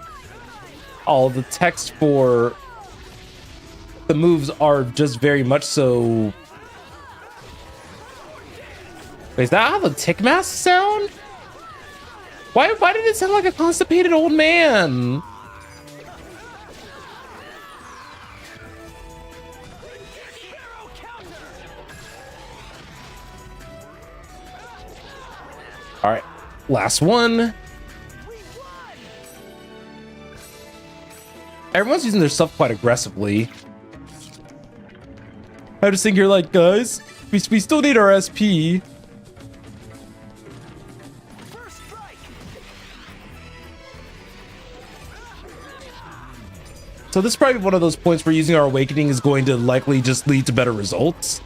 all the text for the moves are just very much so. Wait, is that how the tick masks sound? Why did it sound like a constipated old man? All right, last one. Everyone's using their stuff quite aggressively. I just think you're like, guys, we still need our SP. So this is probably one of those points where using our awakening is going to likely just lead to better results.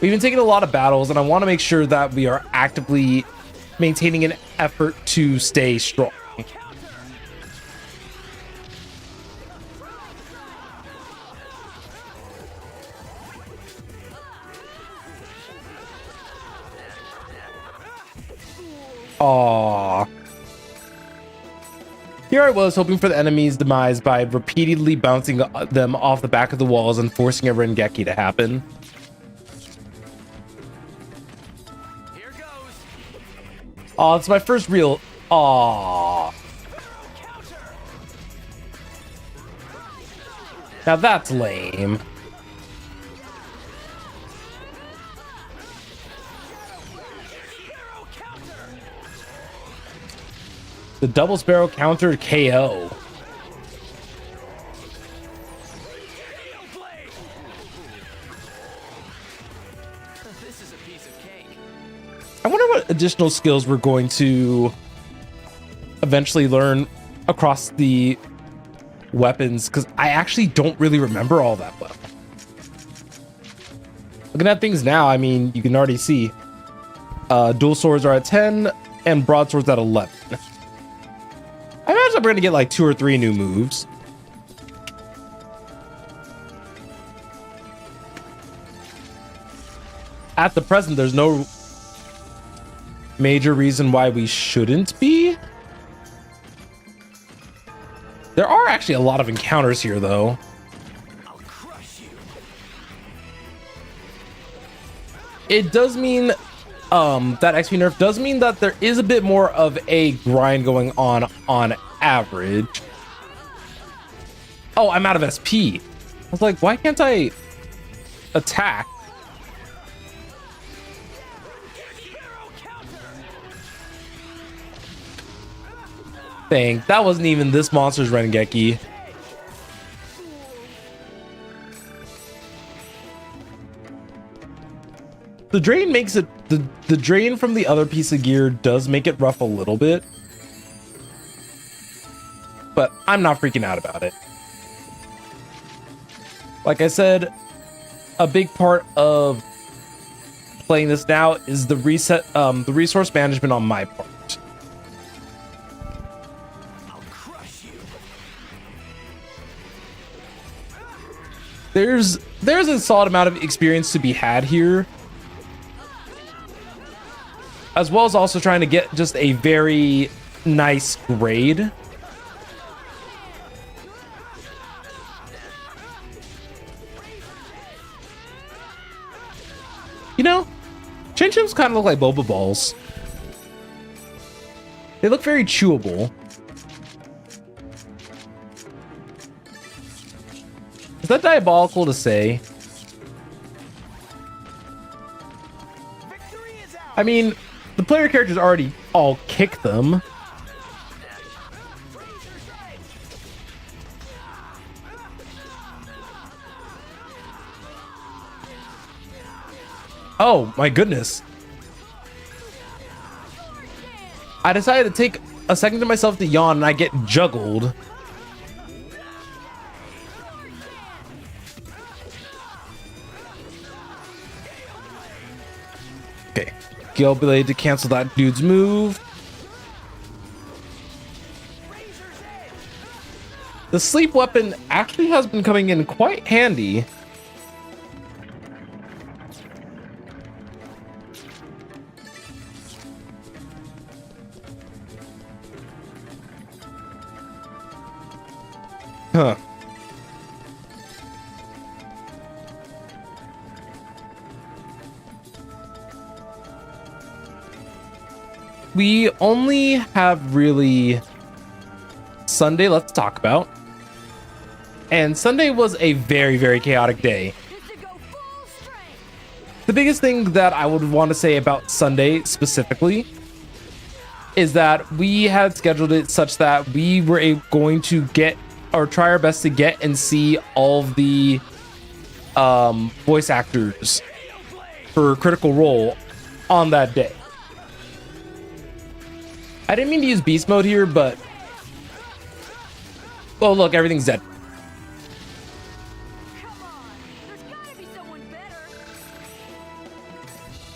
We've been taking a lot of battles, and I want to make sure that we are actively maintaining an effort to stay strong. Aww. Here I was hoping for the enemy's demise by repeatedly bouncing them off the back of the walls and forcing a Rengeki to happen. Here goes. Oh, it's my first real. Aww. Now that's lame. The double sparrow counter KO. This is a piece of cake. I wonder what additional skills we're going to eventually learn across the weapons, because I actually don't really remember all that well. Looking at things now, I mean, you can already see dual swords are at 10 and broadswords at 11. I imagine we're gonna get like 2 or 3 new moves. At the present, there's no major reason why we shouldn't be. There are actually a lot of encounters here, though. I'll crush you. It does mean that XP nerf does mean that there is a bit more of a grind going on average. Oh, I'm out of SP. I was like, why can't I attack? Dang, that wasn't even this monster's Rengeki. The drain makes it, the drain from the other piece of gear does make it rough a little bit, but I'm not freaking out about it. Like I said, a big part of playing this now is the resource management on my part. I'll crush you. There's a solid amount of experience to be had here, as well as also trying to get just a very nice grade. You know, Chin Chims kind of look like boba balls. They look very chewable. Is that diabolical to say? I mean, the player characters already all kick them. Oh my goodness. I decided to take a second to myself to yawn and I get juggled. Okay. Gale Blade to cancel that dude's move. The sleep weapon actually has been coming in quite handy. Huh. We only have really Sunday left to talk about. And Sunday was a very, very chaotic day. The biggest thing that I would want to say about Sunday specifically is that we had scheduled it such that we were going to get or try our best to get and see all of the voice actors for Critical Role on that day. I didn't mean to use beast mode here, but oh look, everything's dead.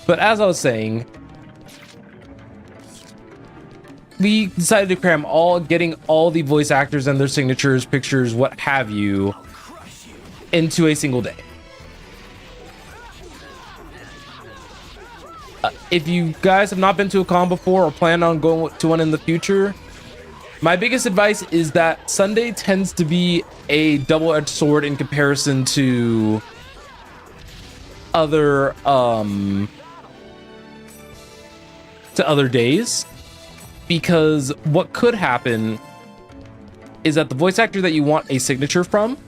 But as I was saying, we decided to cram getting all the voice actors and their signatures, pictures, what have you, into a single day. If you guys have not been to a con before or plan on going to one in the future, my biggest advice is that Sunday tends to be a double-edged sword in comparison to other days. Because what could happen is that the voice actor that you want a signature from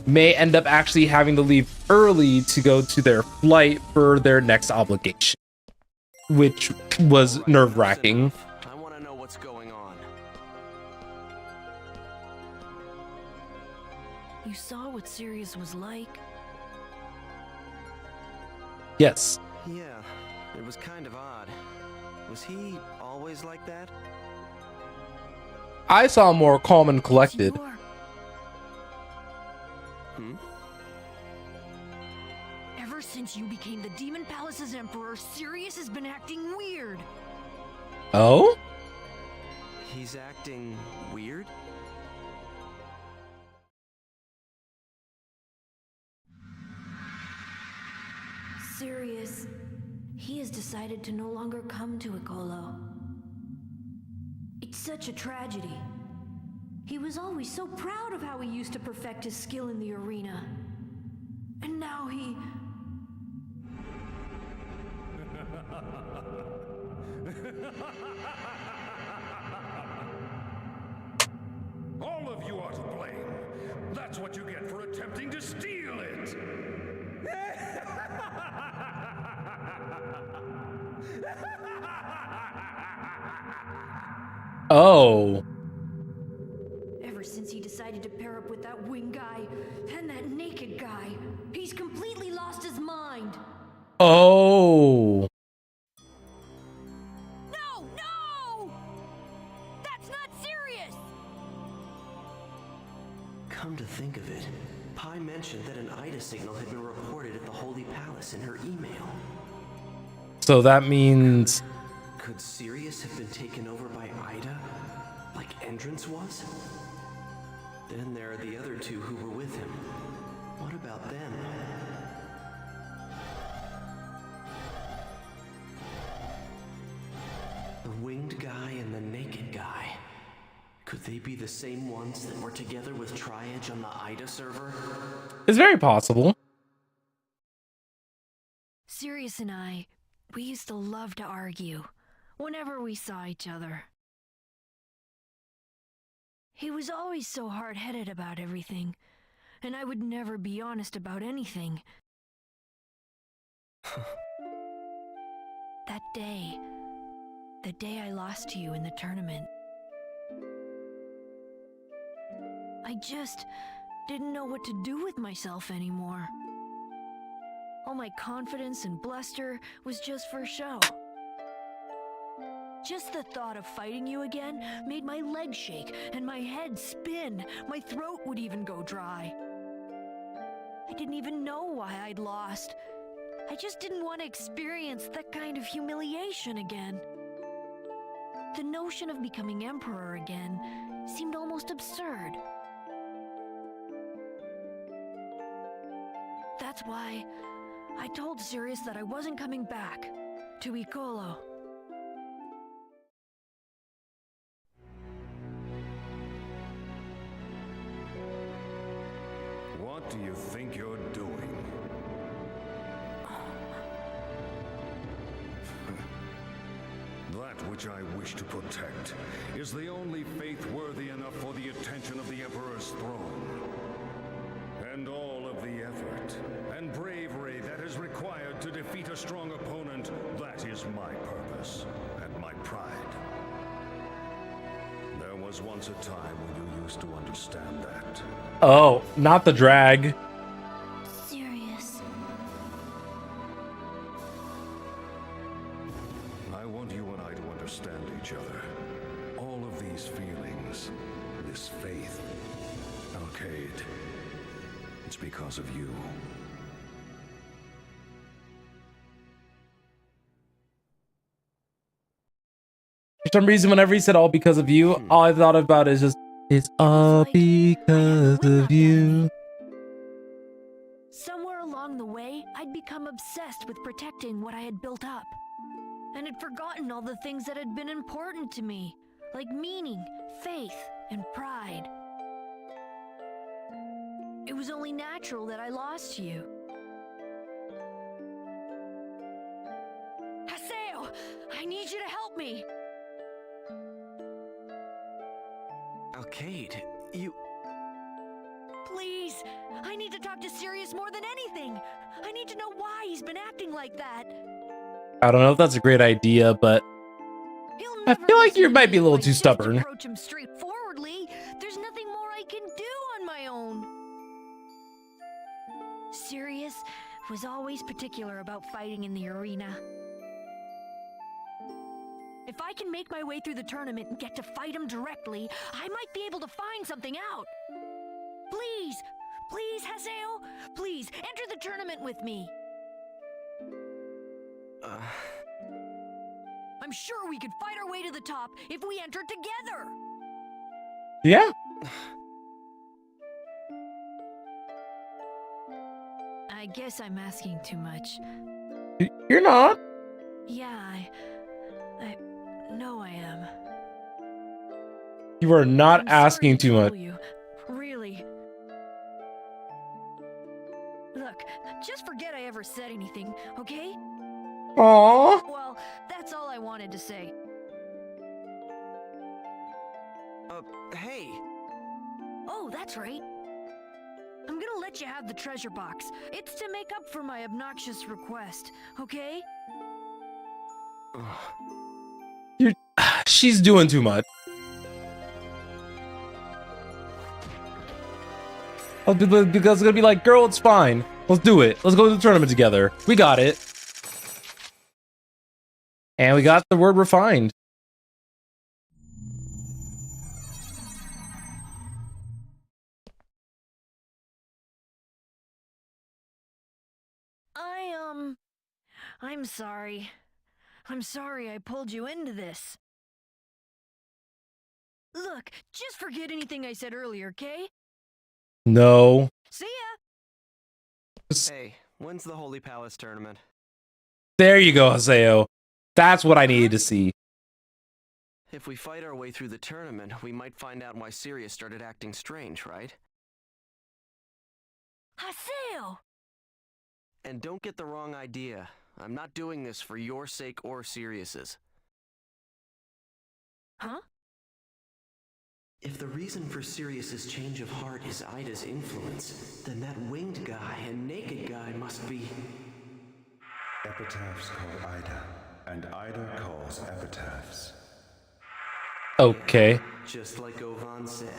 may end up actually having to leave early to go to their flight for their next obligation, which was nerve-wracking. I want to know what's going on. You saw what Sirius was like? Yes. Yeah, it was kind of odd. Was he always like that? I saw him more calm and collected. Ever since you became the Demon Palace's emperor, Sirius has been acting weird. Oh? He's acting weird? Sirius, he has decided to no longer come to Icolo. It's such a tragedy. He was always so proud of how he used to perfect his skill in the arena. And now he... All of you are to blame. That's what you get for attempting to steal it. Oh. Ever since he decided to pair up with that wing guy and that naked guy, he's completely lost his mind. Oh. No, no! That's not serious! Come to think of it, Pi mentioned that an Ida signal had been reported at the Holy Palace in her email. So that means... Could Sirius have been taken over by Ida, like Entrance was? Then there are the other two who were with him. What about them? The winged guy and the naked guy. Could they be the same ones that were together with Tri-Edge on the Ida server? It's very possible. Sirius and I, we used to love to argue whenever we saw each other. He was always so hard-headed about everything, and I would never be honest about anything. That day. The day I lost to you in the tournament. I just didn't know what to do with myself anymore. All my confidence and bluster was just for show. Just the thought of fighting you again made my legs shake and my head spin. My throat would even go dry. I didn't even know why I'd lost. I just didn't want to experience that kind of humiliation again. The notion of becoming emperor again seemed almost absurd. That's why I told Sirius that I wasn't coming back to Icolo. What do you think you're doing? That which I wish to protect is the only faith worthy enough for the attention of the Emperor's throne. And all of the effort and bravery that is required to defeat a strong opponent, that is my purpose and my pride. There was once a time when you used to understand that. Oh, not the drag. Sirius. I want you and I to understand each other. All of these feelings, this faith, Alkaid, it's because of you. For some reason, whenever he said all because of you, all I thought about is just, it's all because of you. Somewhere along the way, I'd become obsessed with protecting what I had built up. And had forgotten all the things that had been important to me, like meaning, faith, and pride. It was only natural that I lost you. Haseo! I need you to help me! Alkaid, you... Please! I need to talk to Sirius more than anything! I need to know why he's been acting like that! I don't know if that's a great idea, but I feel like you might be a little too stubborn. Approach him straightforwardly. There's nothing more I can do on my own. Sirius was always particular about fighting in the arena. If I can make my way through the tournament and get to fight him directly, I might be able to find something out. Please, please, Haseo, please enter the tournament with me. I'm sure we could fight our way to the top if we entered together. Yeah. I guess I'm asking too much. You're not. Yeah, I know I am. You are not I'm sorry asking to too much. trouble you. Really. Look, just forget I ever said anything, okay? Aww. Well, that's all I wanted to say. Hey! Oh, that's right. I'm gonna let you have the treasure box. It's to make up for my obnoxious request, okay? She's doing too much. Because it's gonna be like, girl, it's fine. Let's do it. Let's go to the tournament together. We got it. And we got the word refined. I'm sorry. I'm sorry I pulled you into this. Look, just forget anything I said earlier, okay? No. See ya! Hey, when's the Holy Palace tournament? There you go, Haseo. That's what I needed to see. If we fight our way through the tournament, we might find out why Sirius started acting strange, right? Haseo! And don't get the wrong idea. I'm not doing this for your sake or Sirius's. Huh? If the reason for Sirius's change of heart is Ida's influence, then that winged guy and naked guy must be... Epitaphs call Ida and Ida calls epitaphs. Okay. Just like Ovan said.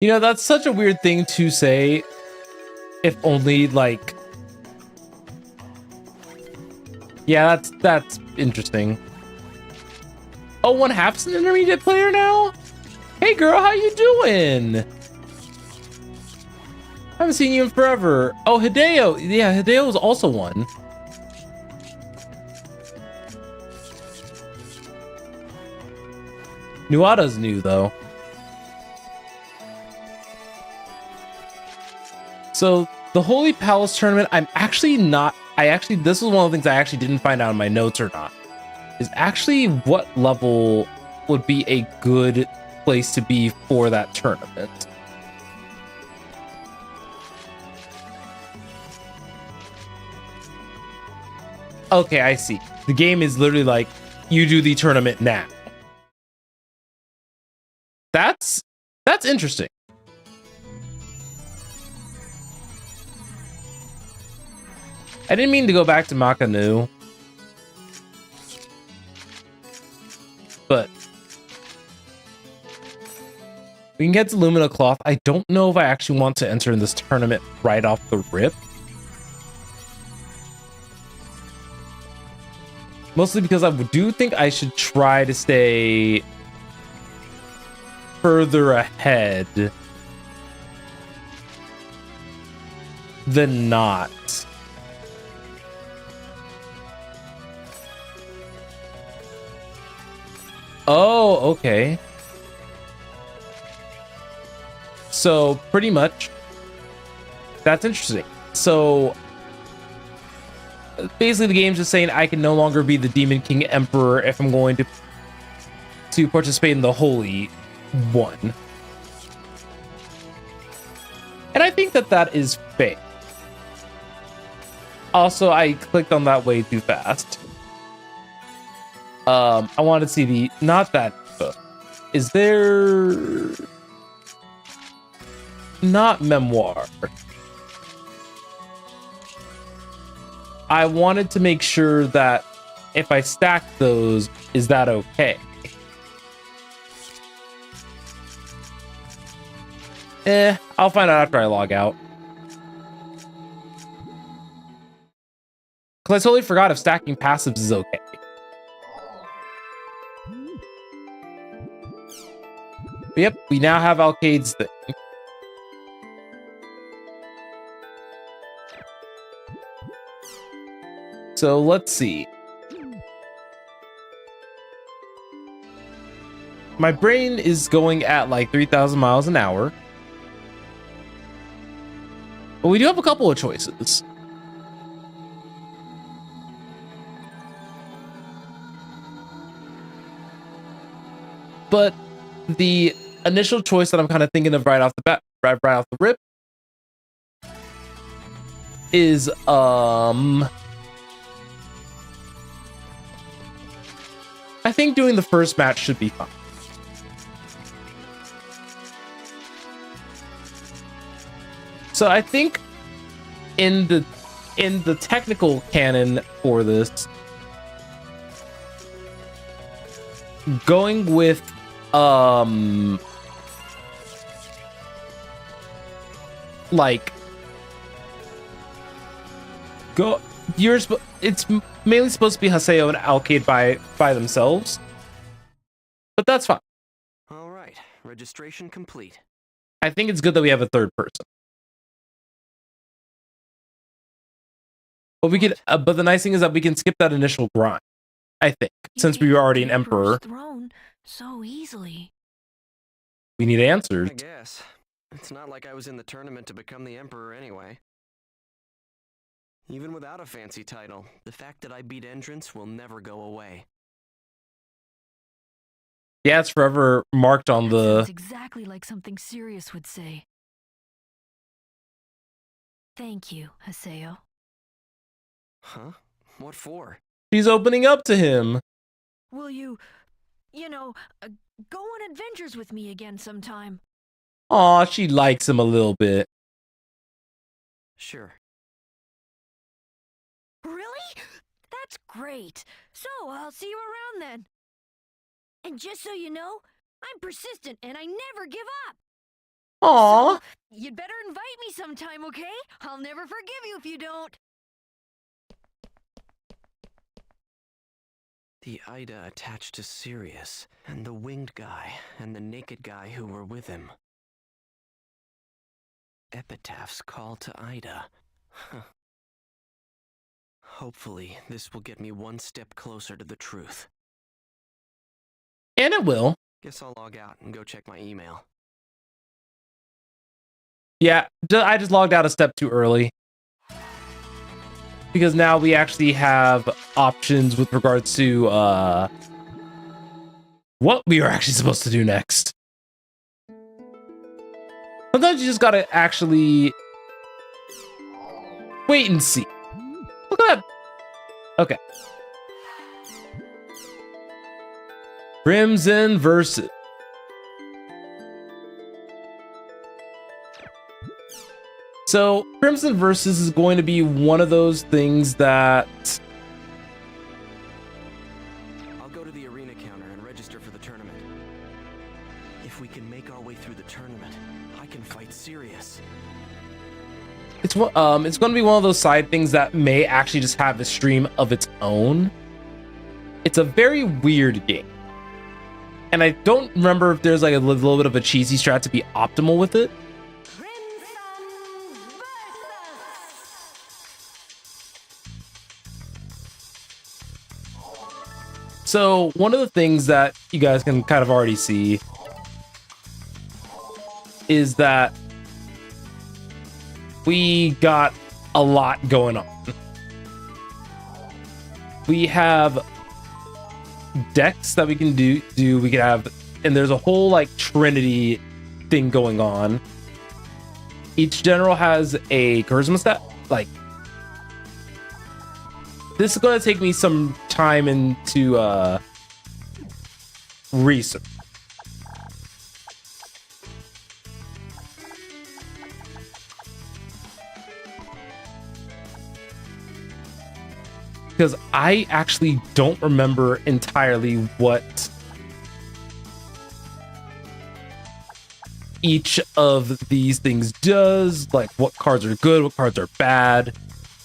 You know, that's such a weird thing to say. If only, like... Yeah, that's interesting. Oh, 1/2's an intermediate player now? Hey girl, how you doing? Haven't seen you in forever. Oh, Hideo. Yeah, Hideo was also one. Nuada's new, though. So, the Holy Palace tournament, I'm actually not... this was one of the things I actually didn't find out in my notes or not. Is actually what level would be a good place to be for that tournament. Okay, I see. The game is literally like, you do the tournament now. That's interesting. I didn't mean to go back to Makanu. But we can get to Lumina Cloth. I don't know if I actually want to enter in this tournament right off the rip. Mostly because I do think I should try to stay further ahead than not. Oh, okay. So pretty much that's interesting. So basically the game's just saying I can no longer be the Demon King Emperor if I'm going to participate in the Holy One. And I think that is fair. Also, I clicked on that way too fast. I wanted to see the... Not that book. Is there... Not memoir. I wanted to make sure that if I stack those, is that okay? I'll find out after I log out. Because I totally forgot if stacking passives is okay. But yep, we now have Alcade's thing. So let's see. My brain is going at like 3,000 miles an hour. But we do have a couple of choices. But the initial choice that I'm kind of thinking of right off the bat, right off the rip, is I think doing the first match should be fine. So I think in the technical canon for this, going with like it's mainly supposed to be Haseo and Alcade by themselves, but that's fine. All right, registration complete. I think it's good that we have a third person. But we could, but the nice thing is that we can skip that initial grind. I think, since we were already an emperor, throne so easily. We need answers. I guess it's not like I was in the tournament to become the emperor anyway. Even without a fancy title, the fact that I beat Entrance will never go away. Yeah, it's forever marked on the... Sounds exactly like something Sirius would say. Thank you, Haseo. Huh? What for? She's opening up to him. Will you know, go on adventures with me again sometime? Aw, she likes him a little bit. Sure. That's great. So, I'll see you around then. And just so you know, I'm persistent and I never give up. Aw. So, you'd better invite me sometime, okay? I'll never forgive you if you don't. The Ida attached to Sirius, and the winged guy, and the naked guy who were with him. Epitaph's call to Ida. Huh. Hopefully, this will get me one step closer to the truth. And it will. Guess I'll log out and go check my email. Yeah, I just logged out a step too early. Because now we actually have options with regards to what we are actually supposed to do next. Sometimes you just gotta actually wait and see. Look at that. Okay. Crimson versus. So, Crimson Versus is going to be one of those things that... I'll go to the arena counter and register for the tournament. If we can make our way through the tournament, I can fight Sirius. It's going to be one of those side things that may actually just have a stream of its own. It's a very weird game. And I don't remember if there's like a little bit of a cheesy strat to be optimal with it. So one of the things that you guys can kind of already see is that we got a lot going on. We have decks that we can do. We can have, and there's a whole like Trinity thing going on. Each general has a charisma stat. Like, this is going to take me some time into research. Because I actually don't remember entirely what each of these things does, like what cards are good, what cards are bad.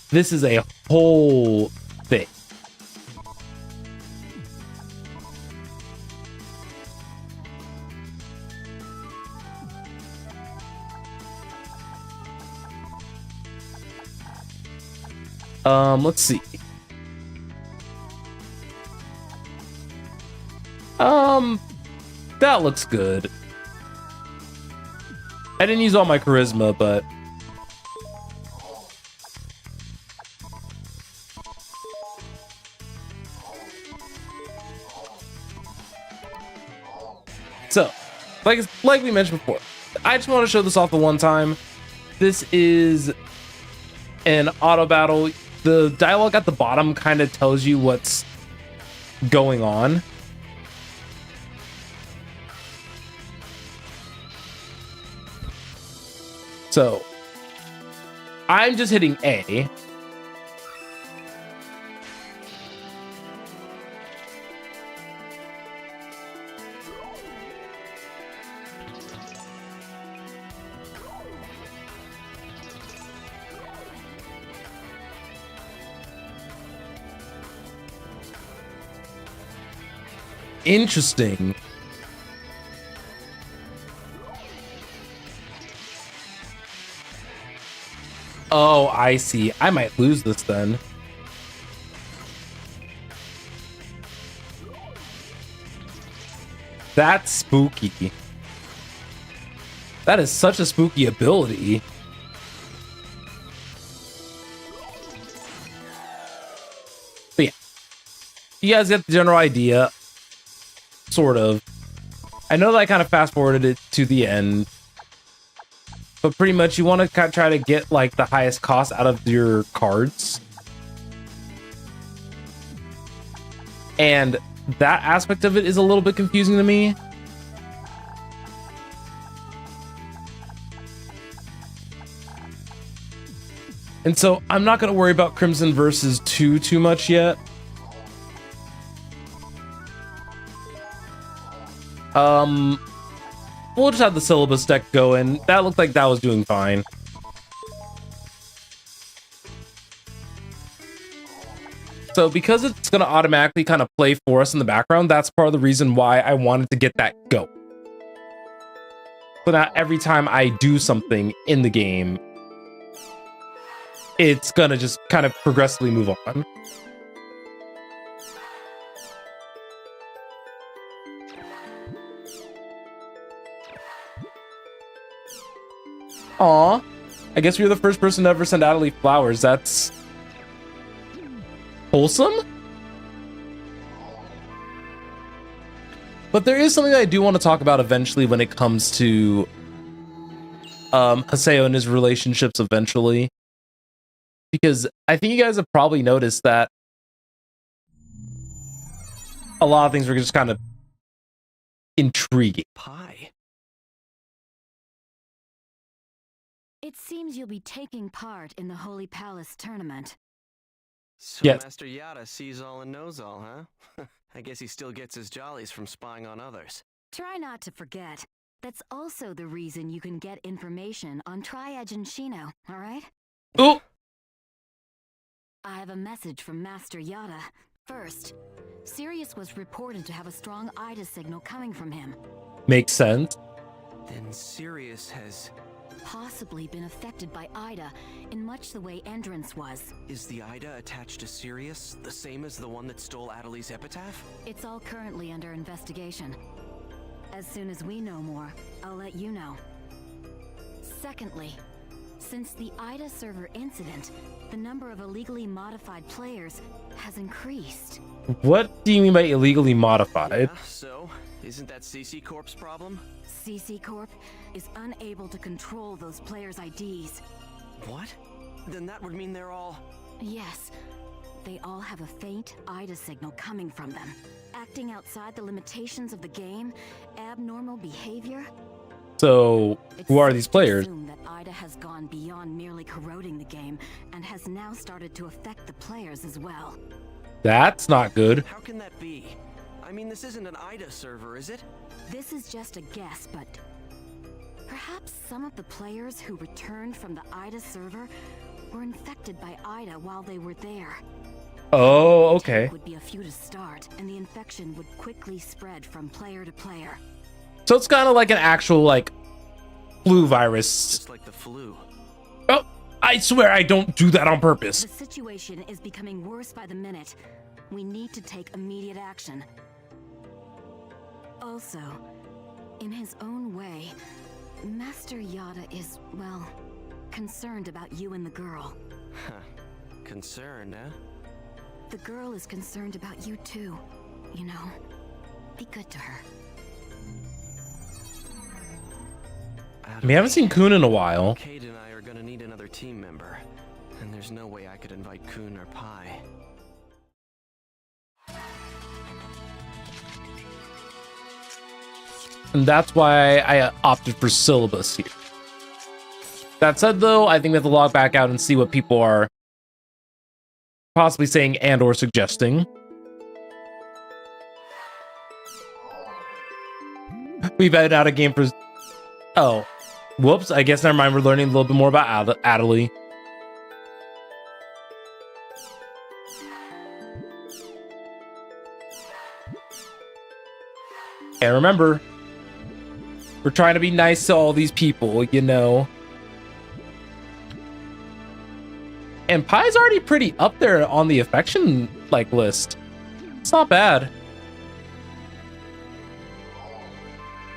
This is a whole thing. Let's see. That looks good. I didn't use all my charisma, but so, like we mentioned before, I just want to show this off the one time. This is an auto battle. The dialogue at the bottom kind of tells you what's going on. So, I'm just hitting A. Interesting. Oh, I see. I might lose this then. That's spooky. That is such a spooky ability. But yeah, you guys get the general idea. Sort of. I know that I kind of fast forwarded it to the end. But pretty much you want to try to get like the highest cost out of your cards. And that aspect of it is a little bit confusing to me. And so I'm not going to worry about Crimson Versus 2 too much yet. We'll just have the syllabus deck going. That looked like that was doing fine. So because it's going to automatically kind of play for us in the background, that's part of the reason why I wanted to get that go. So now every time I do something in the game, it's going to just kind of progressively move on. Aw, I guess you're the first person to ever send Adelie flowers. That's wholesome. But there is something that I do want to talk about eventually when it comes to Haseo and his relationships eventually. Because I think you guys have probably noticed that a lot of things were just kind of intriguing. Pie. It seems you'll be taking part in the Holy Palace tournament. So Yes. Master Yada sees all and knows all, huh? I guess he still gets his jollies from spying on others. Try not to forget. That's also the reason you can get information on Triage and Shino, alright? Oh, I have a message from Master Yada. First, Sirius was reported to have a strong Ida signal coming from him. makes sense. Then Sirius has... Possibly been affected by Ida in much the way Endurance was. Is the Ida attached to Sirius, the same as the one that stole Adelie's epitaph? It's all currently under investigation. As soon as we know more, I'll let you know. Secondly, since the Ida server incident, the number of illegally modified players has increased. What do you mean by illegally modified? Yeah, so, isn't that CC Corp's problem? CC Corp is unable to control those players' IDs. What? Then that would mean they're all... Yes, they all have a faint Ida signal coming from them. Acting outside the limitations of the game, abnormal behavior. So, who are these It's safe to players? assume that Ida has gone beyond merely corroding the game and has now started to affect the players as well. That's not good. How can that be? I mean, this isn't an Ida server, is it? This is just a guess, but perhaps some of the players who returned from the Ida server were infected by Ida while they were there. Oh, okay. It would be a few to start, and the infection would quickly spread from player to player. So it's kind of like an actual, like, flu virus. Just like the flu. Oh, I swear I don't do that on purpose. The situation is becoming worse by the minute. We need to take immediate action. Also, in his own way, Master Yada is, well, concerned about you and the girl. Huh. Concerned, huh? The girl is concerned about you too, you know. Be good to her. We haven't seen Kun in a while. Cade and I are gonna need another team member. And there's no way I could invite Kun or Pi. And that's why I opted for syllabus here. That said, though, I think we have to log back out and see what people are possibly saying and or suggesting. We've been out of game for... Oh. Whoops. I guess never mind. We're learning a little bit more about Adelie. And remember, we're trying to be nice to all these people, you know. And Pie's already pretty up there on the affection list. It's not bad.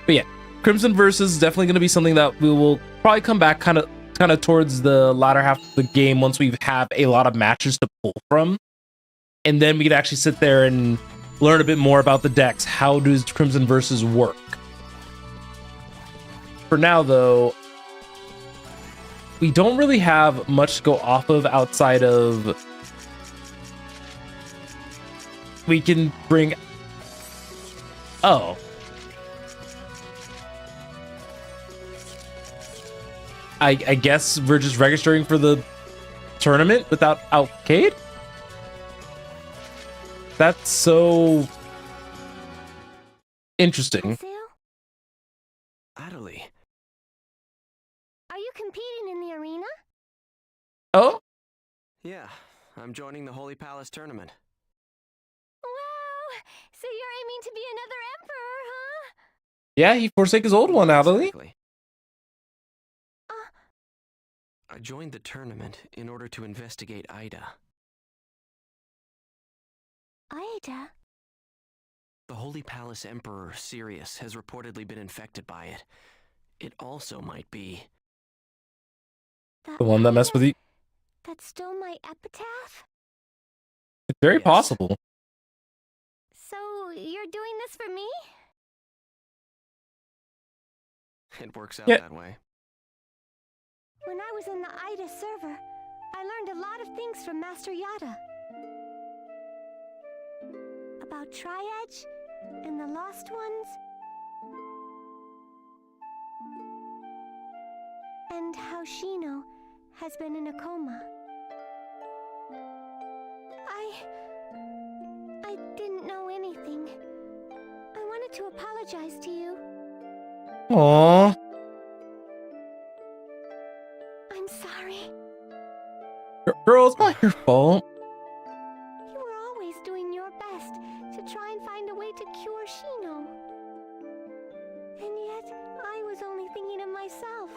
But yeah, Crimson Versus is definitely going to be something that we will probably come back kind of towards the latter half of the game once we have a lot of matches to pull from. And then we could actually sit there and learn a bit more about the decks. How does Crimson Versus work? For now, though, we don't really have much to go off of outside of... We can bring... Oh. I guess we're just registering for the tournament without Arcade? That's so... interesting. Haseo? competing in the arena? Oh, Yeah, I'm joining the Holy Palace tournament. Wow! So you're aiming to be another emperor, huh? yeah, he forsake his old one, Natalie. Exactly. I joined the tournament in order to investigate Ida. Ida? The Holy Palace Emperor, Sirius, has reportedly been infected by it. It also might be... The one that messed with you. That stole my epitaph? It's very Yes. possible. So, you're doing this for me? It works out Yeah. that way. When I was in the Ida server, I learned a lot of things from Master Yada. About Tri-Edge and the Lost Ones. And how Shino has been in a coma. I didn't know anything. I wanted to apologize to you. Aww. I'm sorry. Girl, it's not your fault. You were always doing your best to try and find a way to cure Shino. And yet, I was only thinking of myself.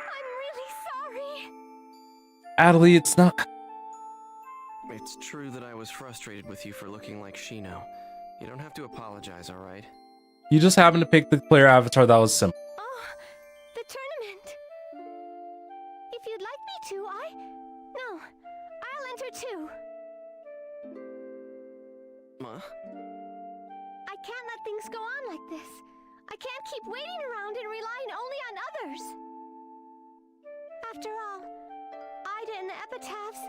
I'm really sorry. Natalie, it's not. It's true that I was frustrated with you for looking like Shino. You don't have to apologize, alright? You just happened to pick the player avatar that was simple. Oh, the tournament. If you'd like me to, No, I'll enter too. Huh? I can't let things go on like this. I can't keep waiting around and relying only on others. After all, Ida and the epitaphs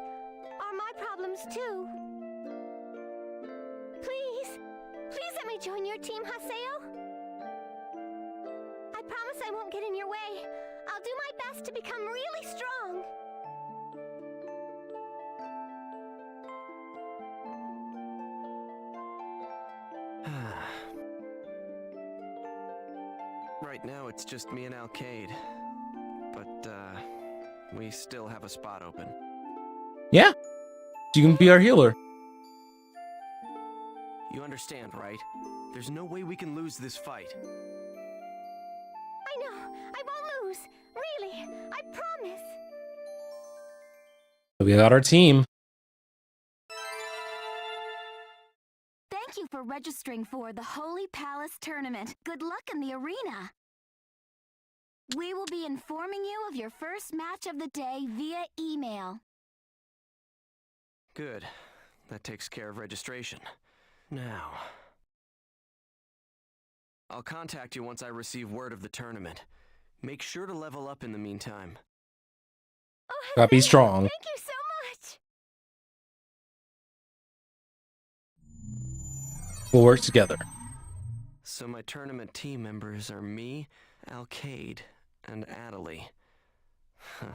are my problems too. Please let me join your team, Haseo. I promise I won't get in your way. I'll do my best to become really strong. Right now, it's just me and Alcade. But, we still have a spot open. Yeah. You can be our healer. You understand, right? There's no way we can lose this fight. I know. I won't lose. Really. I promise. We got our team. Thank you for registering for the Holy Palace Tournament. Good luck in the arena. We will be informing you of your first match of the day via email. Good. That takes care of registration. Now... I'll contact you once I receive word of the tournament. Make sure to level up in the meantime. Oh, Gotta be Haseo, strong. Thank you so much. We'll work together. So my tournament team members are me, Alcade, and Adelie. Huh.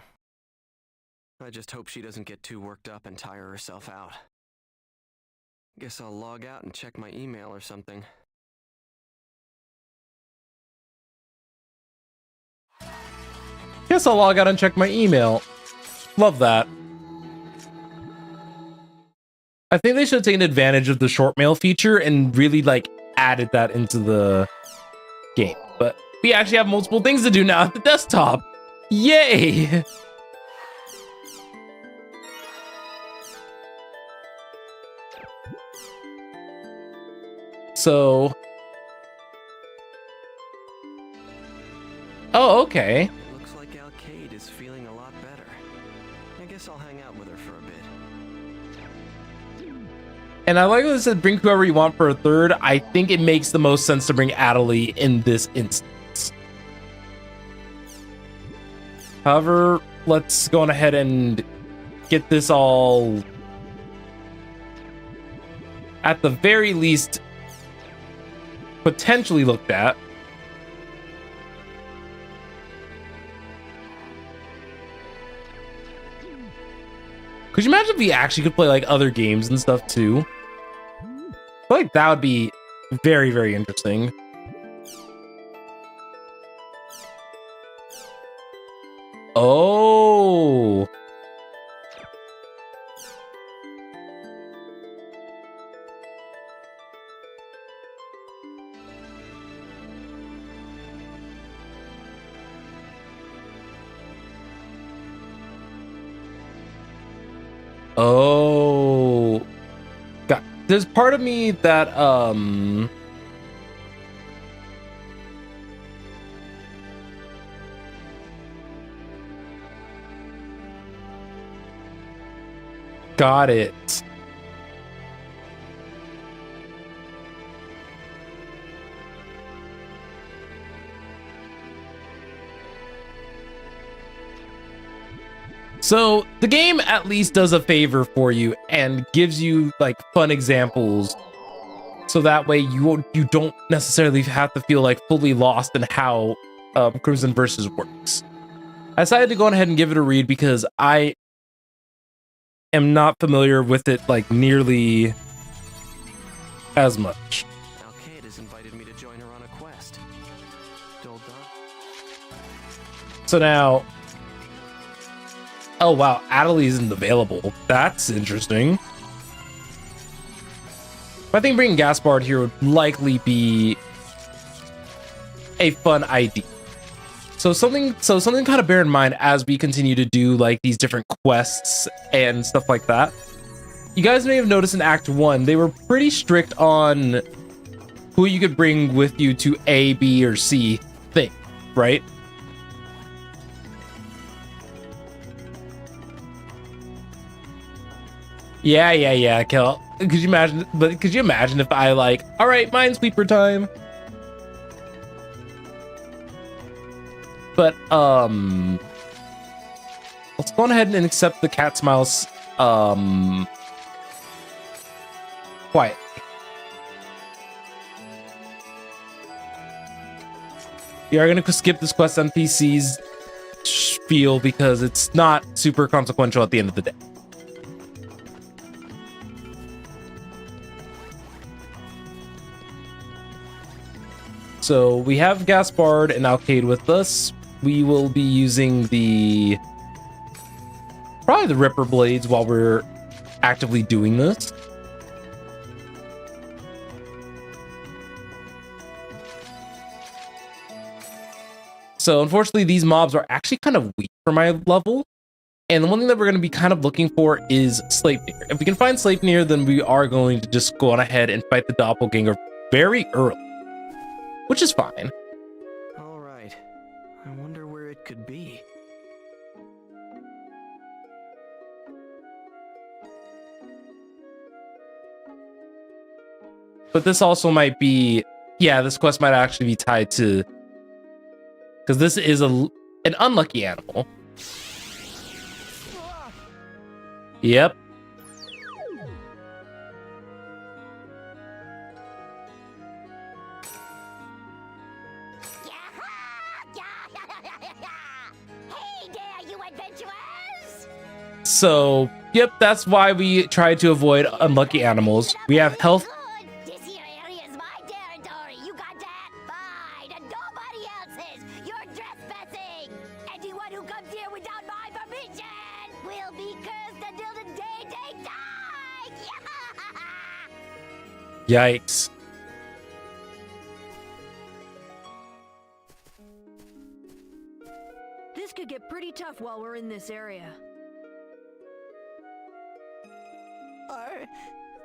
I just hope she doesn't get too worked up and tire herself out. Guess I'll log out and check my email or something. Guess I'll log out and check my email. Love that. I think they should have taken advantage of the short mail feature and really like added that into the game. But we actually have multiple things to do now at the desktop. Yay! So... Oh, okay. It looks like Alcade is feeling a lot better. I guess I'll hang out with her for a bit. And I like what it said, bring whoever you want for a third. I think it makes the most sense to bring Adelie in this instance. However, let's go on ahead and get this all, at the very least, potentially looked at. Could you imagine if we actually could play like other games and stuff too? I feel like that would be very, very interesting. Oh. Oh. God. There's part of me that got it. So the game at least does a favor for you and gives you like fun examples, so that way you don't necessarily have to feel like fully lost in how Crimson Versus works. I decided to go ahead and give it a read because I am not familiar with it like nearly as much. Alkaid has invited me to join her on a quest. Dull dog. So now, oh wow, Adelie isn't available. That's interesting. I think bringing Gaspard here would likely be a fun idea. So something kind of bear in mind as we continue to do like these different quests and stuff like that. You guys may have noticed in Act 1, they were pretty strict on who you could bring with you to A, B, or C thing, right? Yeah, Kel. Could you imagine if I like, all right, Minesweeper time. But let's go ahead and accept the cat smiles quietly. We are gonna skip this quest on PC's spiel because it's not super consequential at the end of the day. So we have Gaspard and Alkaid with us. We will be using probably the Ripper Blades while we're actively doing this. So unfortunately, these mobs are actually kind of weak for my level. And the one thing that we're going to be kind of looking for is Sleipnir. If we can find Sleipnir, then we are going to just go on ahead and fight the doppelganger very early, which is fine. All right. I wonder where it could be. But this also might be, yeah, this quest might actually be tied to, because this is an unlucky animal. Yep. Hey there, you adventurers! So, yep, that's why we try to avoid unlucky animals. We have health. Good. This here area is my territory. You got that? Fine. And nobody else's. You're trespassing. Anyone who comes here without my permission will be cursed until the day they die. Yikes. This could get pretty tough while we're in this area.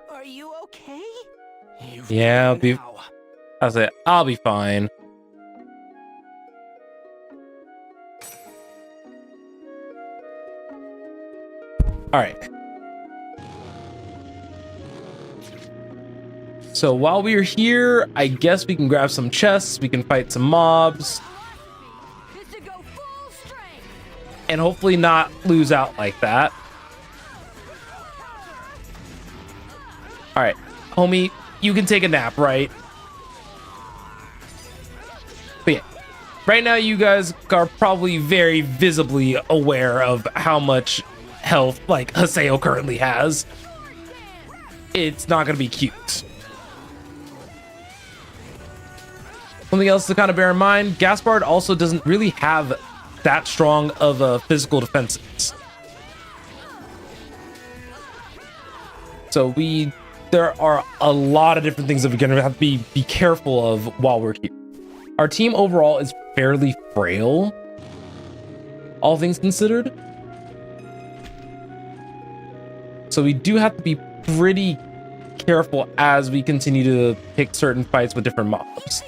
Are you okay? Yeah, I'll be fine. All right. So while we're here, I guess we can grab some chests, we can fight some mobs, Is to go full strength. and hopefully not lose out like that. All right, homie, you can take a nap, right? But yeah, right now you guys are probably very visibly aware of how much health like Haseo currently has. It's not gonna be cute. Something else to kind of bear in mind, Gaspard also doesn't really have that strong of a physical defenses. So there are a lot of different things that we're gonna have to be careful of while we're here. Our team overall is fairly frail, all things considered. So we do have to be pretty careful as we continue to pick certain fights with different mobs.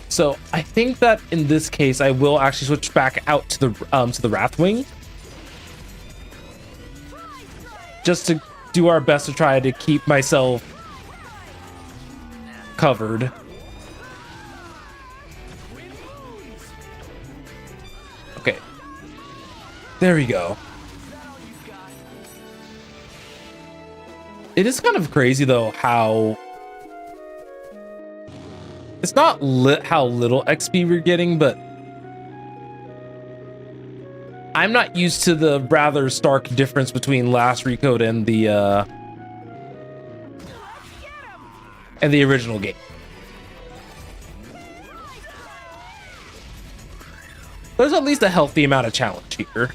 So I think that in this case, I will actually switch back out to the Wrathwing, just to do our best to try to keep myself covered. Okay, there we go. It is kind of crazy though how it's not how little XP we're getting, but I'm not used to the rather stark difference between last Recode and the original game. There's at least a healthy amount of challenge here.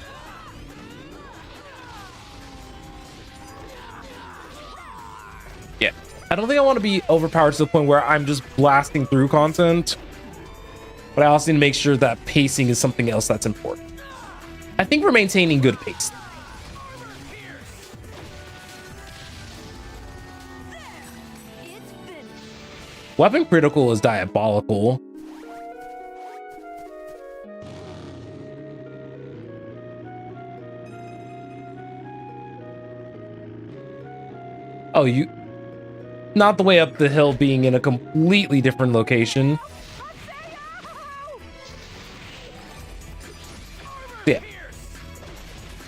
Yeah, I don't think I want to be overpowered to the point where I'm just blasting through content, but I also need to make sure that pacing is something else that's important. I think we're maintaining good pace. Weapon critical is diabolical. Oh, not the way up the hill being in a completely different location. Yeah.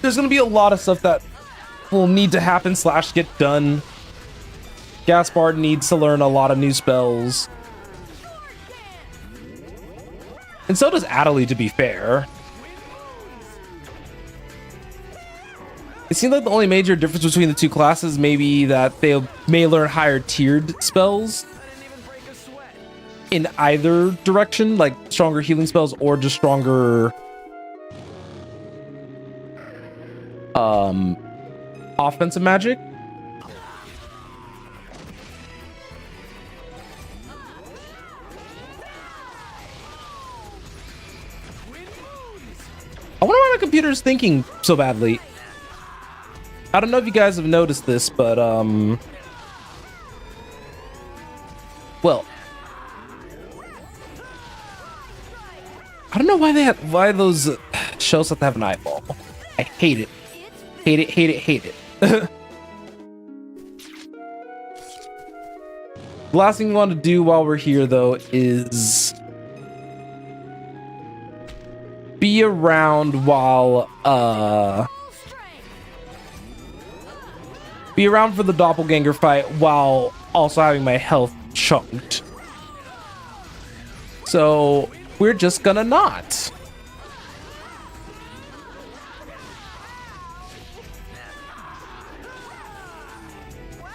There's gonna be a lot of stuff that will need to happen / get done. Gaspard needs to learn a lot of new spells. And so does Adelie, to be fair. It seems like the only major difference between the two classes may be that they may learn higher tiered spells in either direction, like stronger healing spells or just stronger offensive magic. I wonder why my computer's thinking so badly. I don't know if you guys have noticed this, but well, I don't know why those shells have to have an eyeball. I hate it. Hate it, hate it, hate it. The last thing we want to do while we're here, though, is be around while be around for the doppelganger fight while also having my health chunked. So we're just gonna not.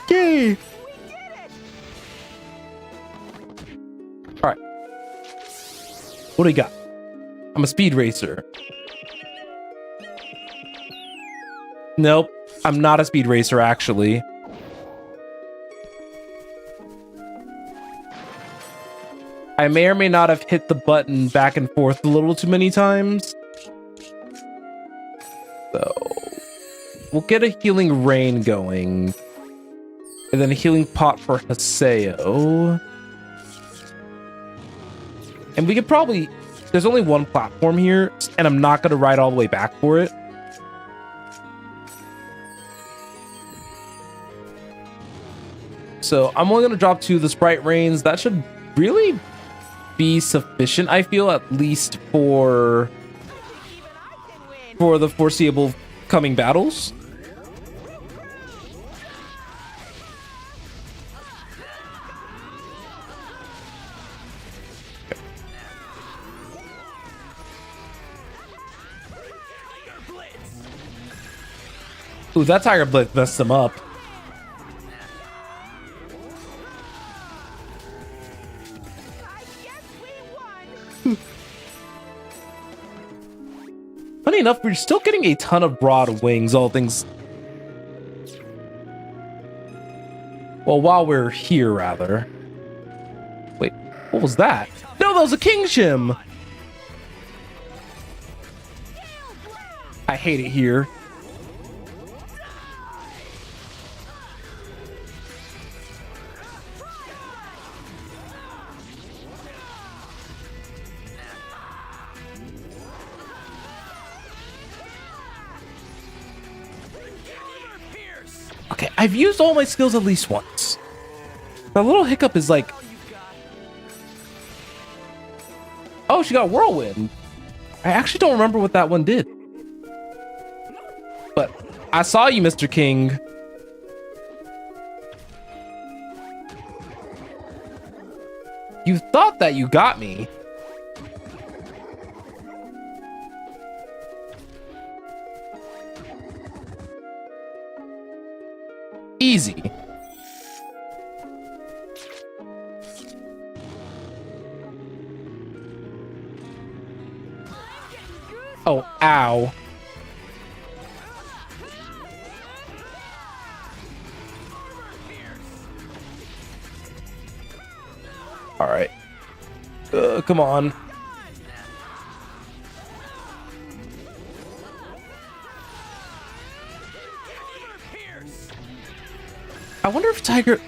Yay! All right. What do we got? I'm a speed racer. Nope, I'm not a speed racer, actually. I may or may not have hit the button back and forth a little too many times. So we'll get a healing rain going. And then a healing pot for Haseo. And we could probably... There's only one platform here, and I'm not going to ride all the way back for it. So I'm only going to drop 2 of the Sprite Rains. That should really be sufficient, I feel, at least for the foreseeable coming battles. Ooh, that Tiger Blitz messed him up. enough, we're still getting a ton of broad wings, all things. Well, while we're here, rather. Wait, what was that? No, that was a king shim! I hate it here. Okay, I've used all my skills at least once. That little hiccup is like... Oh, she got Whirlwind. I actually don't remember what that one did. But I saw you, Mr. King. You thought that you got me. Easy. Oh, ow. All right. Come on. I wonder if Tiger...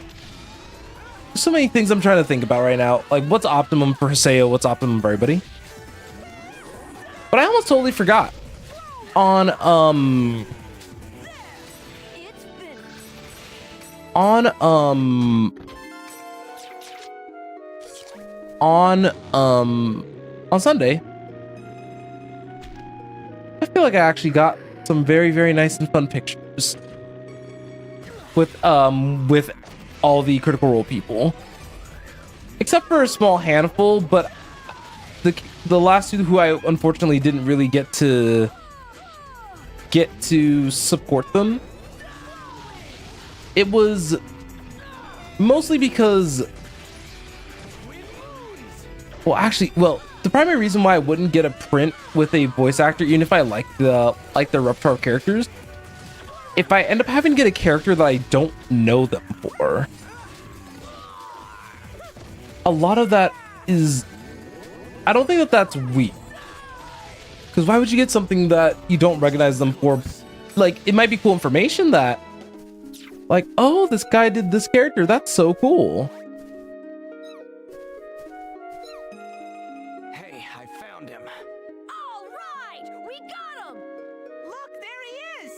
There's so many things I'm trying to think about right now. Like, what's optimum for Haseo? What's optimum for everybody? But I almost totally forgot. On, on Sunday, I feel like I actually got some very, very nice and fun pictures with all the Critical Role people, except for a small handful. But the last two who I unfortunately didn't really get to support them, it was mostly because, well, the primary reason why I wouldn't get a print with a voice actor, even if I like the repertoire of characters, if I end up having to get a character that I don't know them for, a lot of that is, I don't think that that's weak. Because why would you get something that you don't recognize them for? Like, it might be cool information that, like, oh, this guy did this character. That's so cool. Hey, I found him. All right, we got him. Look, there he is.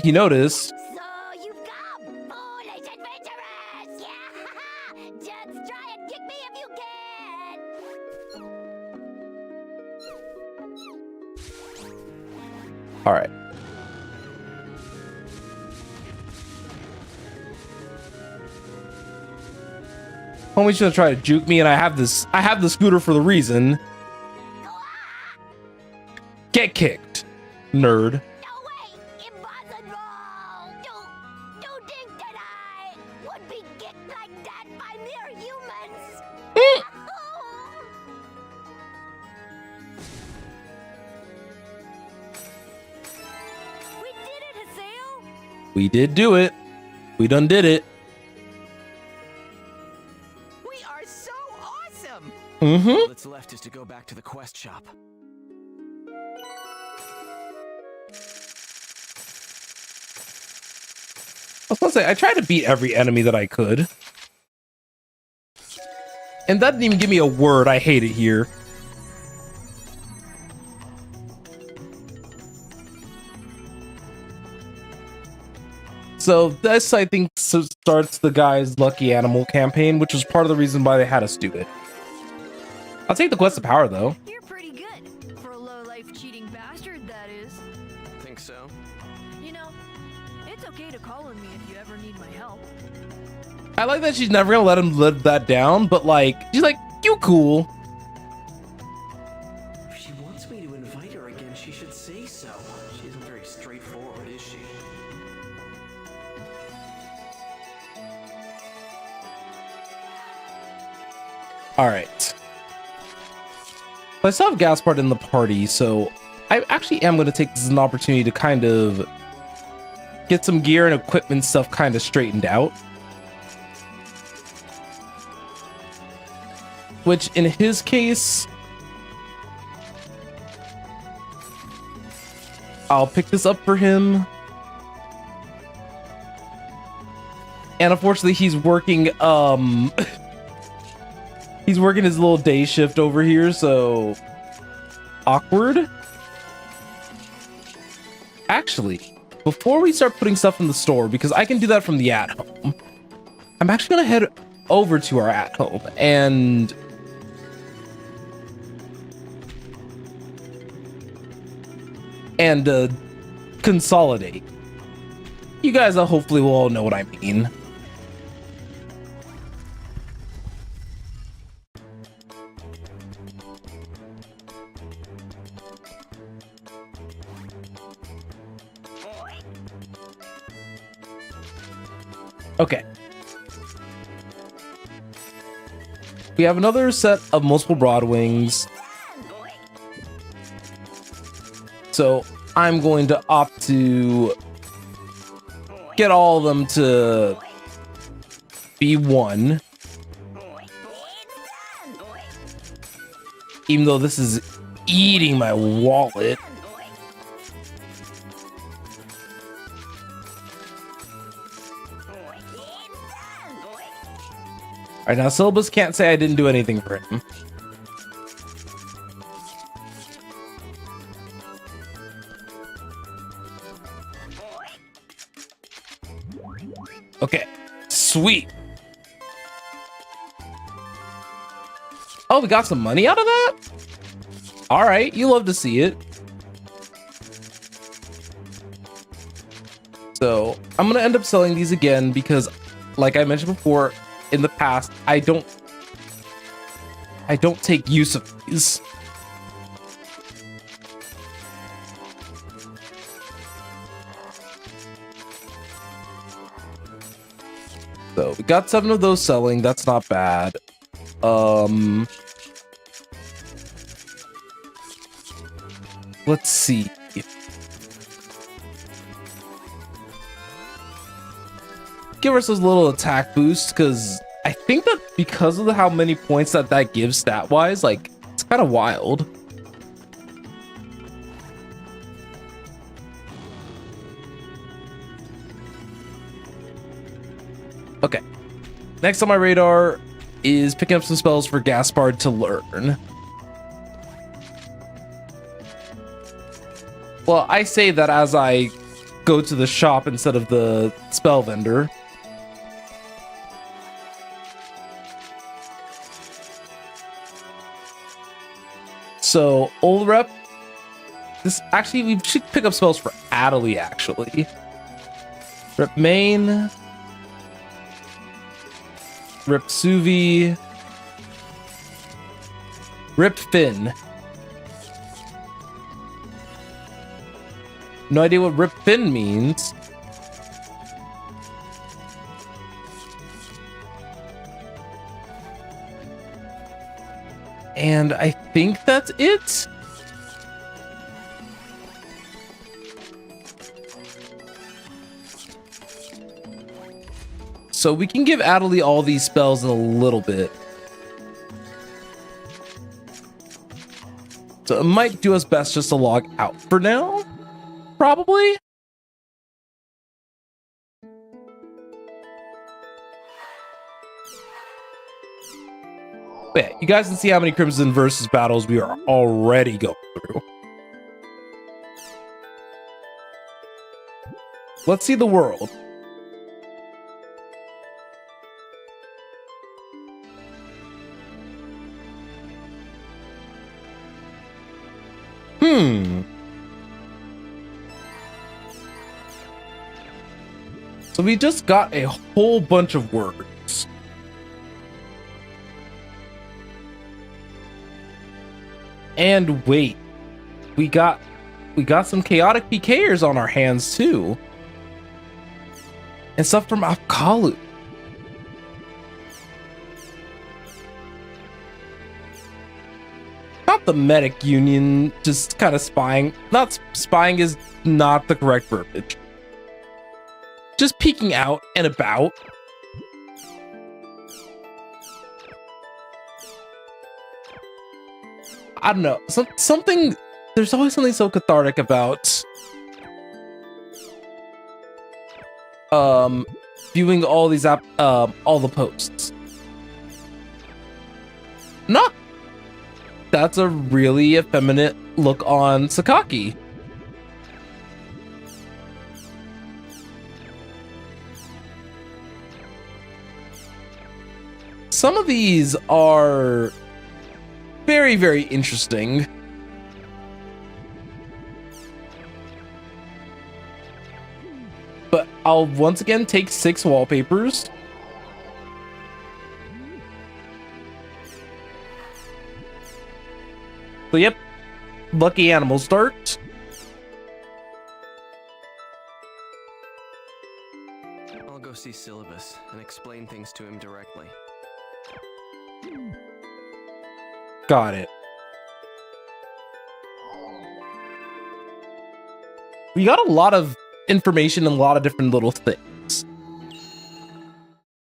You notice. So you've got foolish adventurers! Yeah! Just try and kick me if you can! All right. Homie's gonna try to juke me, and I have the scooter for the reason. Get kicked, nerd. No way! Impossible! Don't think that I would be kicked like that by mere humans! We did it, Haseo. We did do it. We done did it. We are so awesome! Mm-hmm. All that's left is to go back to the quest shop. I was gonna say, I tried to beat every enemy that I could. And that didn't even give me a word. I hate it here. So this, I think, starts the guy's Lucky Animal campaign, which was part of the reason why they had us do it. I'll take the Quest of Power, though. You're pretty good for a low-life cheating bastard, that is. Think so? You know, it's okay to call on me if you ever need my help. I like that she's never gonna let him live that down, but like, she's like, you cool. If she wants me to invite her again, she should say so. She isn't very straightforward, is she? All right. I still have Gaspard in the party, so I actually am going to take this as an opportunity to kind of get some gear and equipment stuff kind of straightened out. Which, in his case, I'll pick this up for him. And unfortunately, he's working, he's working his little day shift over here, so awkward. Actually, before we start putting stuff in the store, because I can do that from the at-home, I'm actually gonna head over to our at-home and consolidate. You guys hopefully will all know what I mean. Okay. We have another set of multiple broad wings. So I'm going to opt to get all of them to be one. Even though this is eating my wallet. Alright, now Syllabus can't say I didn't do anything for him. Okay, sweet. Oh, we got some money out of that? Alright, you love to see it. So, I'm gonna end up selling these again because, like I mentioned before, in the past, I don't take use of these. So we got 7 of those selling. That's not bad. Let's see. Give ourselves a little attack boost because I think that because of how many points that gives stat wise, like it's kind of wild. Okay, next on my radar is picking up some spells for Gaspard to learn. Well, I say that as I go to the shop instead of the spell vendor. So, old rep, this actually, we should pick up spells for Adelie, actually. Rep main. Rip Suvi. Rip Finn. No idea what Rip Finn means. And I think that's it. So we can give Adelie all these spells in a little bit. So it might do us best just to log out for now, probably. But yeah, you guys can see how many Crimson versus battles we are already going through. Let's see the world. So we just got a whole bunch of words. And wait, we got some chaotic PKers on our hands too. And stuff from Afkalu. Not the medic union just kind of spying. Not spying is not the correct verbiage. Just peeking out and about. I don't know. Something. There's always something so cathartic about viewing all these all the posts. Not. That's a really effeminate look on Sakaki. Some of these are very, very interesting. But I'll once again take 6 wallpapers. So yep, lucky animal start. I'll go see Syllabus and explain things to him directly. Got it. We got a lot of information and a lot of different little things.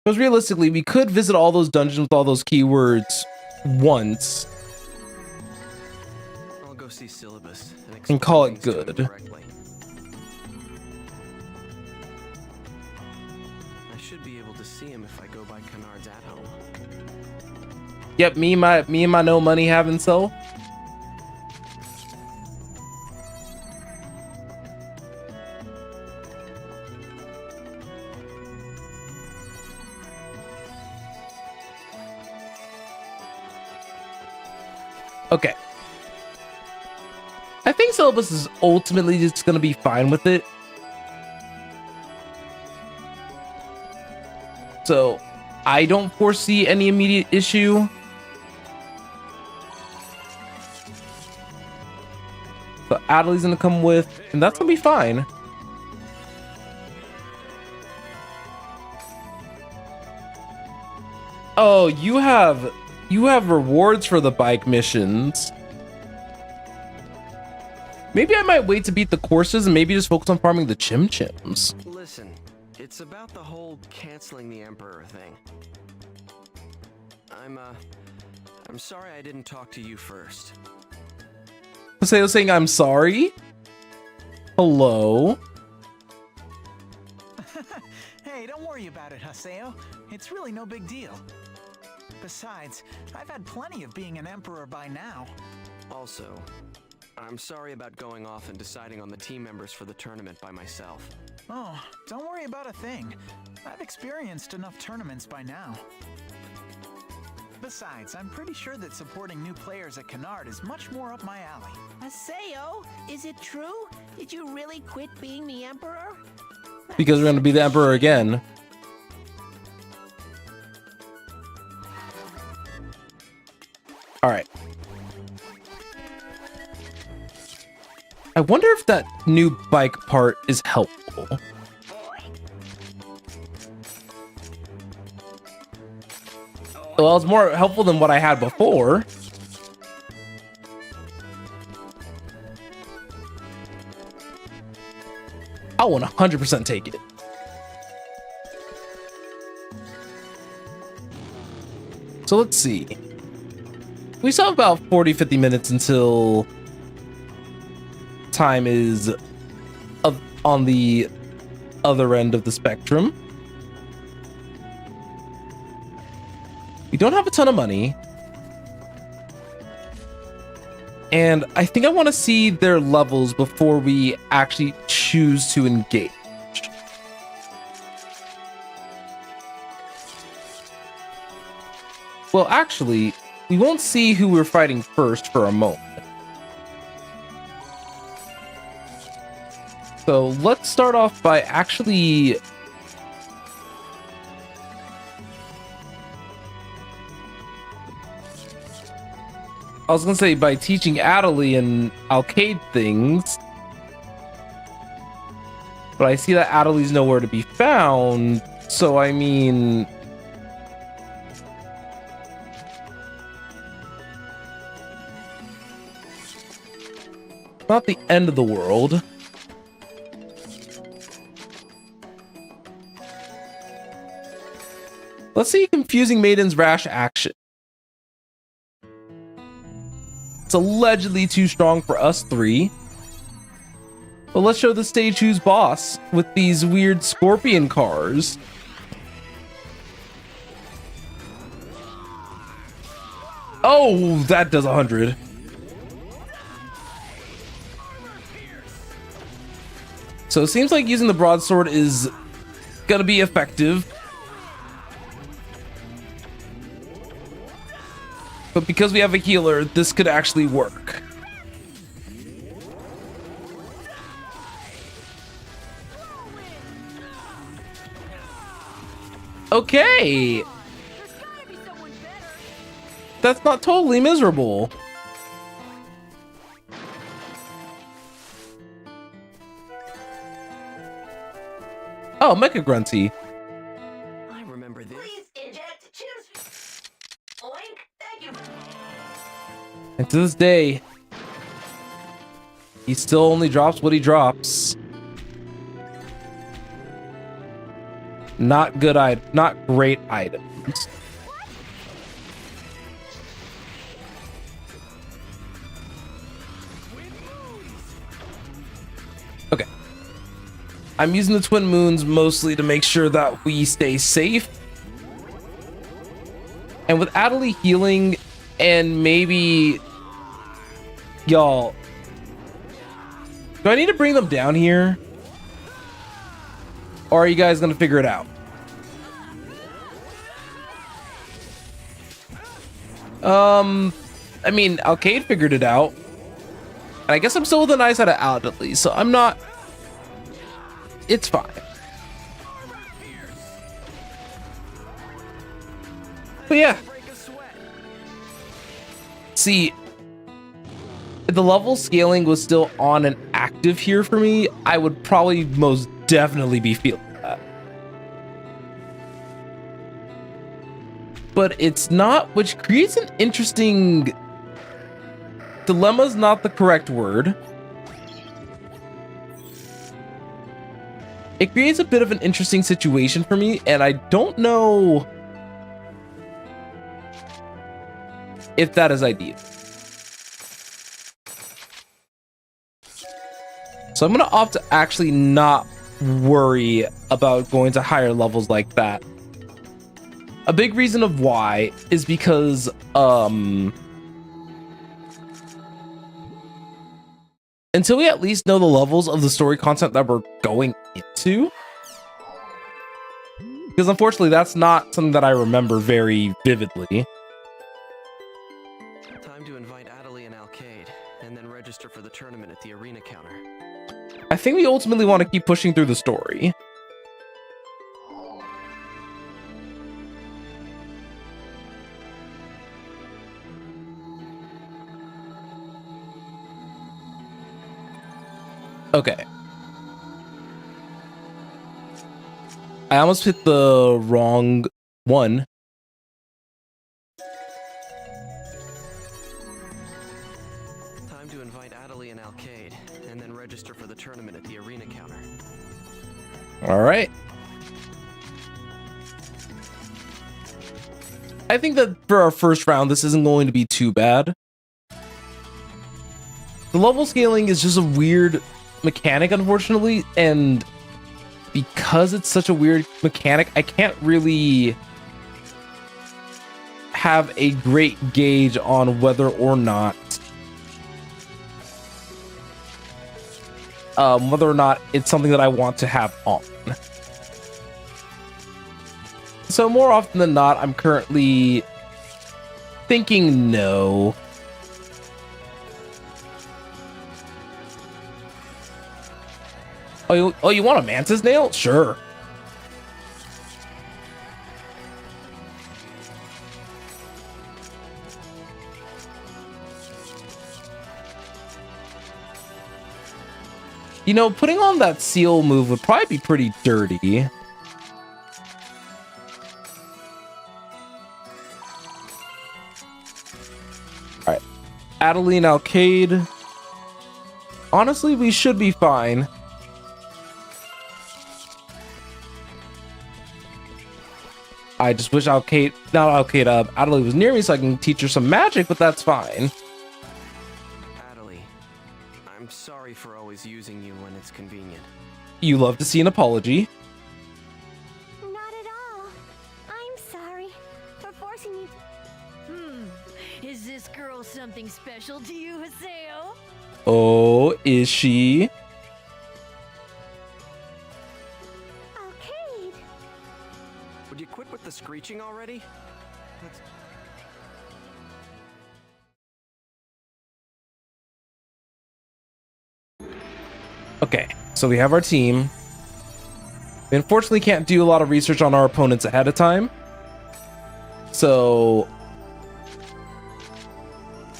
Because realistically, we could visit all those dungeons with all those keywords once. I'll go see Syllabus And call it things to him good. directly. I should be able to see him if I go by Kennard's at home. Yep, me and my no money having self. Okay. I think Syllabus is ultimately just gonna be fine with it. So I don't foresee any immediate issue. But Adelie's gonna come with, and that's gonna be fine. Oh, you have rewards for the bike missions. Maybe I might wait to beat the courses and maybe just focus on farming the Chim Chims. Listen, it's about the whole canceling the Emperor thing. I'm sorry I didn't talk to you first. Haseo saying I'm sorry. Hello. Hey, don't worry about it, Haseo. It's really no big deal. Besides, I've had plenty of being an emperor by now. Also, I'm sorry about going off and deciding on the team members for the tournament by myself. Oh, don't worry about a thing. I've experienced enough tournaments by now. Besides, I'm pretty sure that supporting new players at Kennard is much more up my alley. Haseo, is it true? Did you really quit being the Emperor? Because we're gonna be the Emperor again. Alright. I wonder if that new bike part is helpful. Well, it's more helpful than what I had before. I'll 100% take it. So let's see. We still have about 40-50 minutes until time is on the other end of the spectrum. We don't have a ton of money. And I think I want to see their levels before we actually choose to engage. Well, actually, we won't see who we're fighting first for a moment. So let's start off by actually... I was gonna say by teaching Adelie and Alcade things. But I see that Adelie's nowhere to be found. So I mean... Not the end of the world. Let's see Confusing Maiden's rash action. It's allegedly too strong for us three. But let's show the stage who's boss with these weird scorpion cars. Oh, that does 100. So it seems like using the broadsword is gonna be effective. But because we have a healer, this could actually work. Okay. That's not totally miserable. Oh, Mecha Grunty. I remember this. And to this day, he still only drops what he drops. Not good not great items. Okay. I'm using the Twin Moons mostly to make sure that we stay safe. And with Adelie healing and maybe... Y'all, do I need to bring them down here? Or are you guys gonna figure it out? I mean, Alcade figured it out. And I guess I'm still with an eye side of out at least, so I'm not... It's fine. But yeah. See, if the level scaling was still on and active here for me, I would probably most definitely be feeling that. But it's not, which creates an interesting... Dilemma is not the correct word. It creates a bit of an interesting situation for me, and I don't know if that is ideal. So I'm gonna opt to actually not worry about going to higher levels like that. A big reason of why is because until we at least know the levels of the story content that we're going into, because unfortunately that's not something that I remember very vividly. Time to invite Adelie and Alcade, and then register for the tournament at the arena counter. I think we ultimately want to keep pushing through the story. Okay. I almost hit the wrong one. Time to invite Adelie and Alcade, and then register for the tournament at the arena counter. All right. I think that for our first round, this isn't going to be too bad. The level scaling is just a weird mechanic, unfortunately, and because it's such a weird mechanic, I can't really have a great gauge on whether or not it's something that I want to have on. So more often than not, I'm currently thinking no. Oh, you want a mantis nail? Sure. You know, putting on that seal move would probably be pretty dirty. Alright. Adelie and Alcade. honestly, we should be fine. I just wish Adelaide was near me so I can teach her some magic, but that's fine. Adelaide, I'm sorry for always using you when it's convenient. You love to see an apology. Not at all. I'm sorry for forcing you to... Is this girl something special to you, Haseo? Oh, is she? Arcade. Would you quit with the screeching already? Let's... Okay, so we have our team. We unfortunately can't do a lot of research on our opponents ahead of time. So...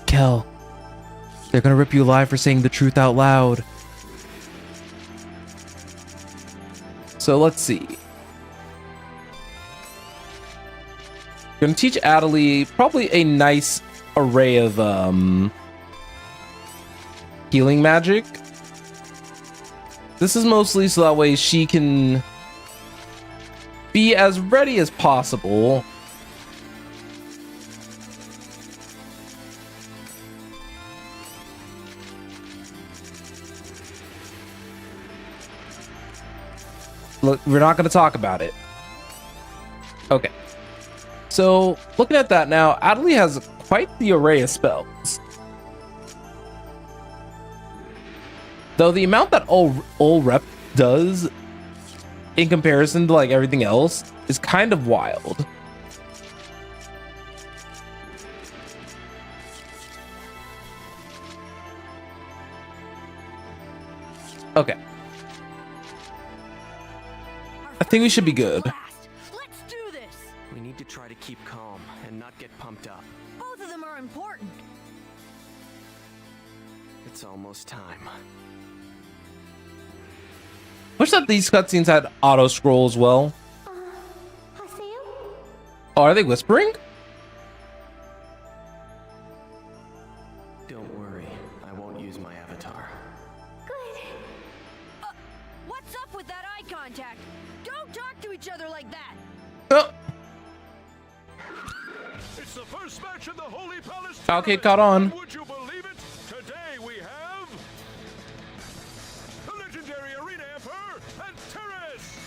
Kel, they're gonna rip you alive for saying the truth out loud. So let's see. Gonna teach Adelaide probably a nice array of healing magic. This is mostly so that way she can be as ready as possible. Look, we're not going to talk about it. Okay. So, looking at that now, Adelaide has quite the array of spells. Though the amount that all rep does in comparison to like everything else is kind of wild. Okay. I think we should be good. Let's do this. We need to try to keep calm and not get pumped up. Both of them are important. It's almost time. Wish that these cutscenes had auto scroll as well. Haseo? Oh, are they whispering? Don't worry, I won't use my avatar. Good. What's up with that eye contact? Don't talk to each other like that. Oh, It's the first match in the Holy Palace. okay, caught on. Would you believe it? Today we have the legendary Arena Emperor and Terrace.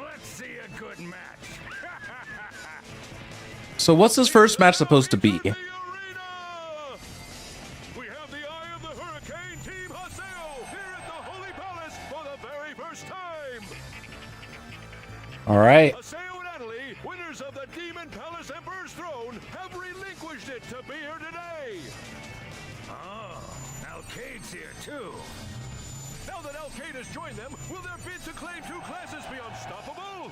Let's see a good match. So what's this first match supposed to be? The arena. We have the Eye of the Hurricane Team Haseo here at the Holy Palace for the very first time. All right. Haseo and Adelaide, winners of the Demon Palace Emperor's Throne, have relinquished it to be here today. Oh, Alcade's here too. Now that Alcade has joined them, will their bid to claim 2 classes be unstoppable?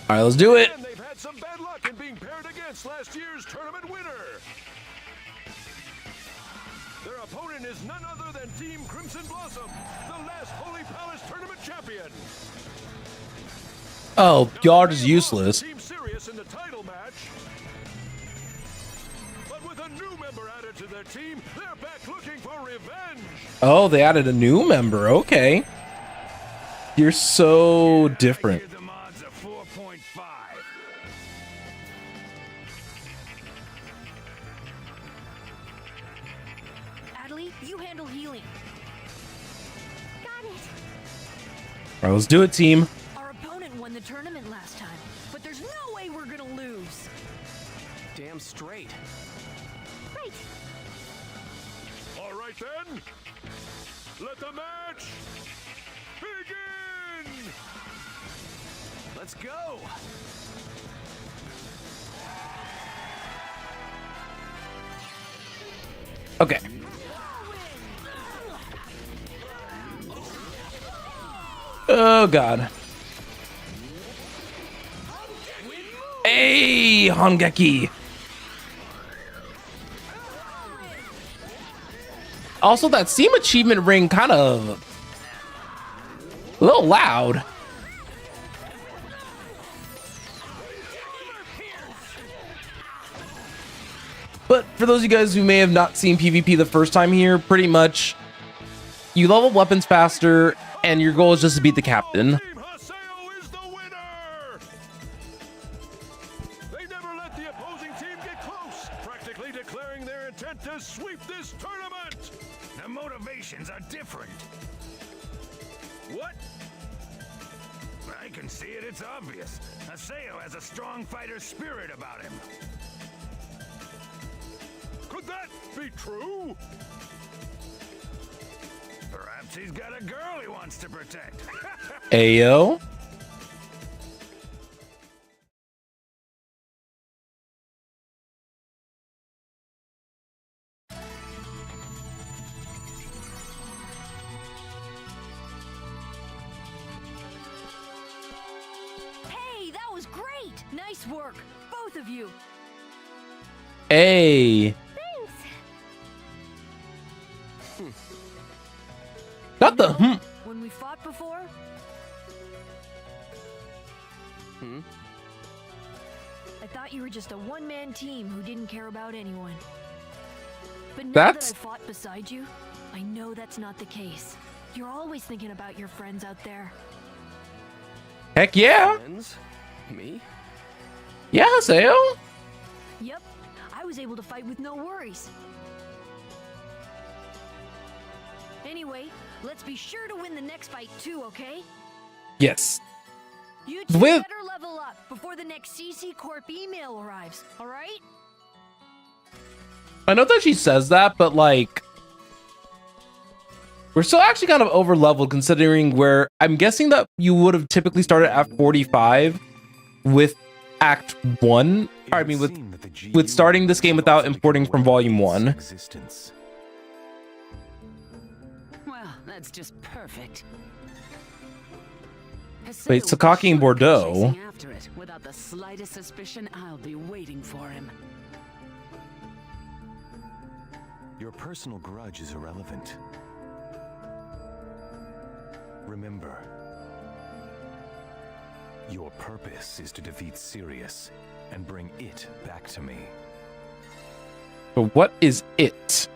All right, let's do it. And they've had some bad luck in being paired against last year's tournament winner. Their opponent is none other than Team Crimson Blossom, the last Holy Palace tournament champion. Oh, God is useless. Team Sirius in the title match. But with a new member added to their team, they're back looking for revenge. Oh, they added a new member. Okay. You're so different. I give them odds of 4.5. Adley, you handle healing. Got it. All right, let's do it, team. Our opponent won the tournament last time, but there's no way we're gonna lose. Damn straight. Right. All right then. Let the match begin. Let's go. Okay. Oh, God. Hey, Hongeki. Also, that Steam achievement ring kind of a little loud. But for those of you guys who may have not seen PvP the first time here, pretty much you level weapons faster and your goal is just to beat the captain. Team Haseo is the winner! They never let the opposing team get close, practically declaring their intent to sweep this tournament! The motivations are different. What? I can see it, it's obvious. Haseo has a strong fighter spirit about him. Could that be true? Perhaps he's got a girl he wants to protect. Ayo. Hey, that was great! Nice work, both of you. Hey. Not the When we fought before, I thought you were just a one-man team who didn't care about anyone. But now That's- that I fought beside you, I know that's not the case. You're always thinking about your friends out there. Heck yeah. Friends? Me? Yeah, Haseo. Yep, I was able to fight with no worries. Anyway, let's be sure to win the next fight too, okay? Yes. You two With- better level up before the next CC Corp email arrives, alright? I know that she says that, but like we're still actually kind of over leveled considering where I'm guessing that you would have typically started at 45 with Act 1. I mean with starting this game without importing from Volume 1. Well, that's just perfect. Wait, Haseo Sakaki and will be Bordeaux. chasing after it. Without the slightest suspicion, I'll be waiting for him. Your personal grudge is irrelevant. Remember, your purpose is to defeat Sirius and bring it back to me. But what is it?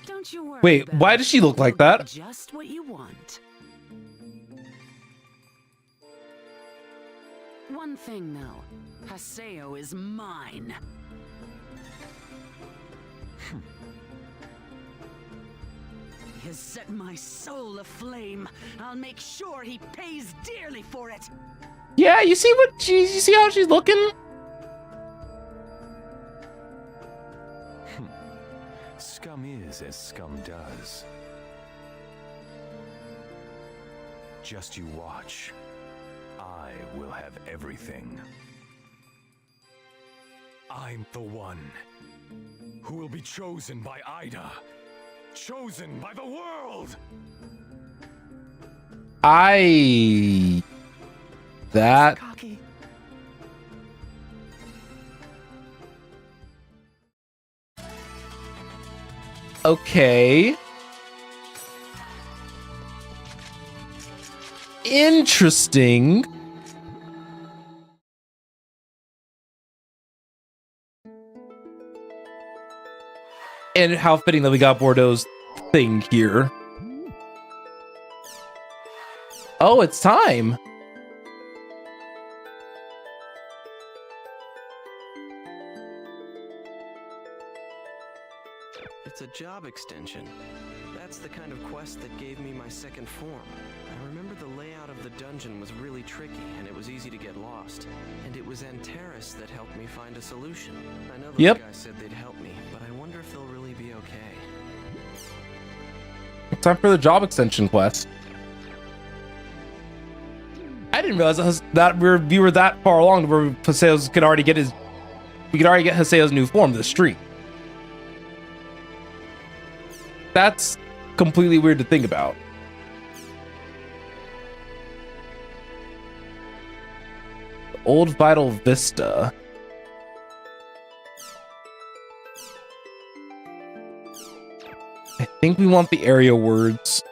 Don't you worry. Wait, about why it. does she look like It'll be that? Just what you want. One thing though, Haseo is mine. He has set my soul aflame. I'll make sure he pays dearly for it. Yeah, you see you see how she's looking? Scum is as scum does. Just you watch. I will have everything. I'm the one who will be chosen by Ida. Chosen by the world! That Cocky. okay. Interesting. And how fitting that we got Bordeaux's thing here. Oh, it's time. It's a job extension. That's the kind of quest that gave me my second form. I remember the layout of the dungeon was really tricky, and it was easy to get lost. And it was Antares that helped me find a solution. I know those guys said they'd help me, but I wonder if they'll really be okay. Time for the job extension quest. I didn't realize that we were that far along where Haseo could already get Haseo's new form, the street. That's completely weird to think about. Old Vital Vista. I think we want the area words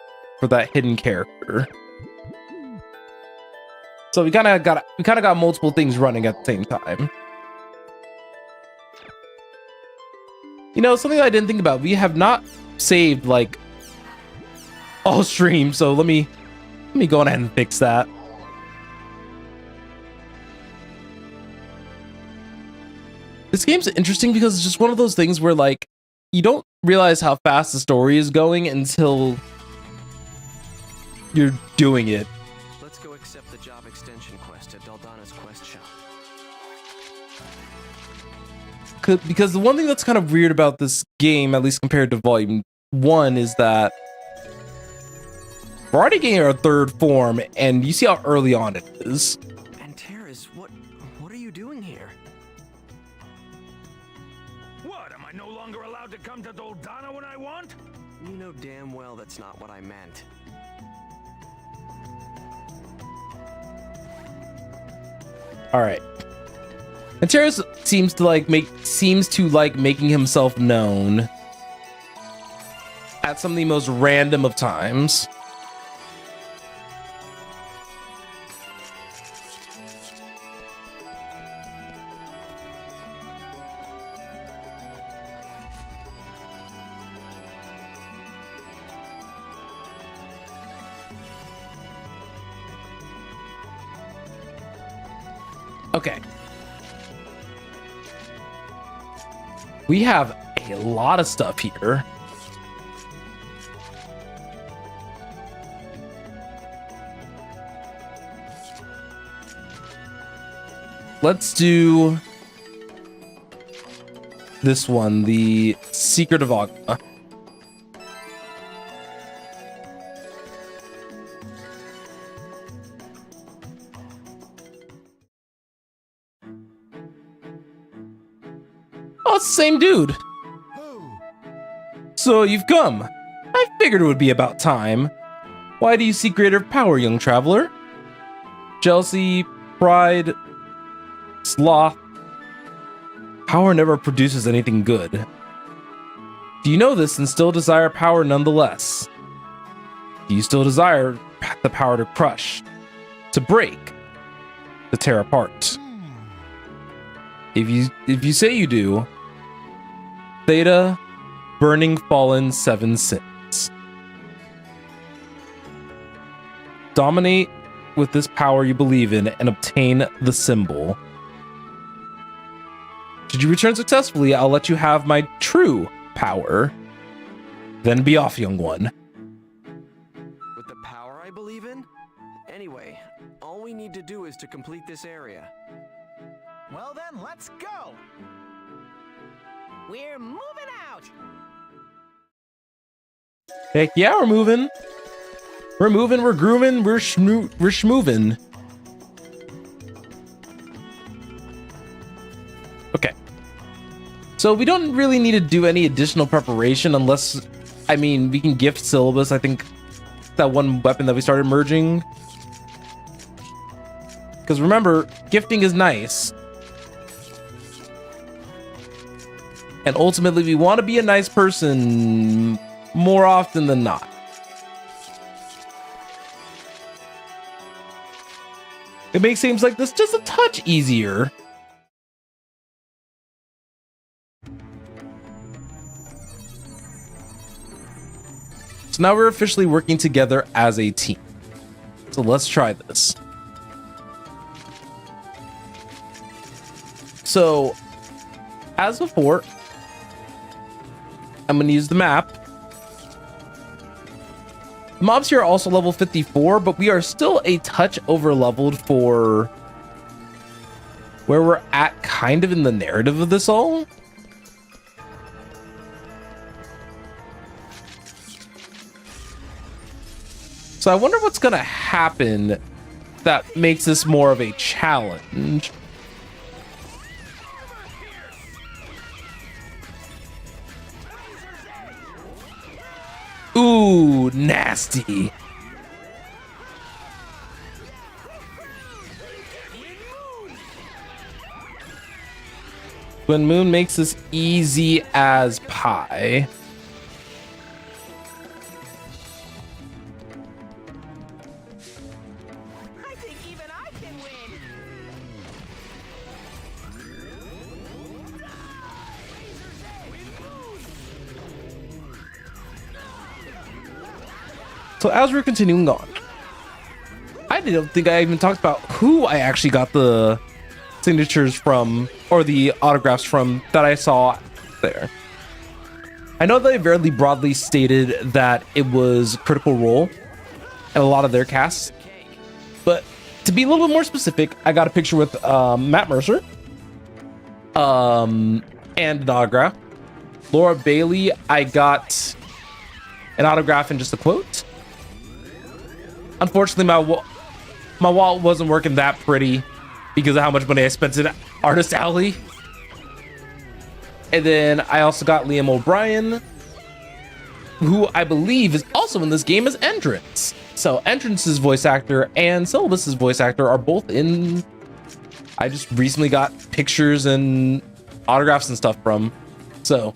for that hidden character. So we kind of got multiple things running at the same time. You know, something I didn't think about. We have not saved like all streams, so let me go on ahead and fix that. This game's interesting because it's just one of those things where like you don't realize how fast the story is going until you're doing it. Let's go accept the job extension quest at Daldana's quest shop. Because the one thing that's kind of weird about this game, at least compared to Volume 1, is that we're already getting our third form, and you see how early on it is. And Terrace, what are you doing here? What? Am I no longer allowed to come to Daldana when I want? You know damn well that's not what I meant. All right. And Terrace seems to like making himself known at some of the most random of times. Okay. We have a lot of stuff here. Let's do this one, the Secret of Agma. Oh, it's the same dude. So you've come. I figured it would be about time. Why do you seek greater power, young traveler? Jealousy, pride, sloth. Power never produces anything good. Do you know this and still desire power nonetheless? Do you still desire the power to crush, to break, to tear apart? If you say you do, Theta, Burning Fallen 7 Sins. Dominate with this power you believe in and obtain the symbol. Should you return successfully, I'll let you have my true power. Then be off, young one. With the power I believe in? Anyway, all we need to do is to complete this area. Well then, let's go! We're moving out! Heck yeah, we're moving. We're moving, we're grooving, we're schmoovin'. Okay. So we don't really need to do any additional preparation unless, I mean, we can gift syllabus. I think that one weapon that we started merging. Because remember, gifting is nice. And ultimately, we want to be a nice person more often than not. It makes things like this just a touch easier. So now we're officially working together as a team. So let's try this. So, as before, I'm going to use the map. The mobs here are also level 54, but we are still a touch over leveled for where we're at kind of in the narrative of this all. So I wonder what's going to happen that makes this more of a challenge. Ooh, nasty. When Moon makes this easy as pie. I think even I can win! So as we're continuing on, I didn't think I even talked about who I actually got the signatures from, or the autographs from, that I saw there. I know they very broadly stated that it was Critical Role and a lot of their casts, but to be a little bit more specific, I got a picture with Matt Mercer, and an autograph. Laura Bailey, I got an autograph and just a quote. Unfortunately, my wallet wasn't working that pretty because of how much money I spent in Artist Alley. And then I also got Liam O'Brien, who I believe is also in this game as Entrance. So Entrance's voice actor and Syllabus's voice actor are both in. I just recently got pictures and autographs and stuff from. So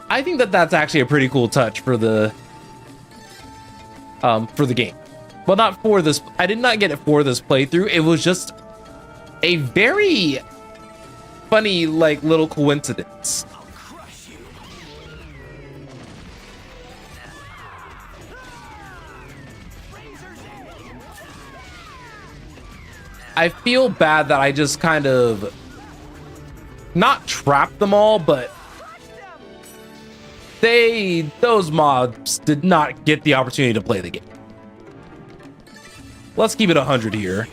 I think that that's actually a pretty cool touch for the game. Well, not for this. I did not get it for this playthrough. It was just a very funny, like, little coincidence. I feel bad that I just kind of not trapped them all, but those mobs did not get the opportunity to play the game. Let's keep it 100 here.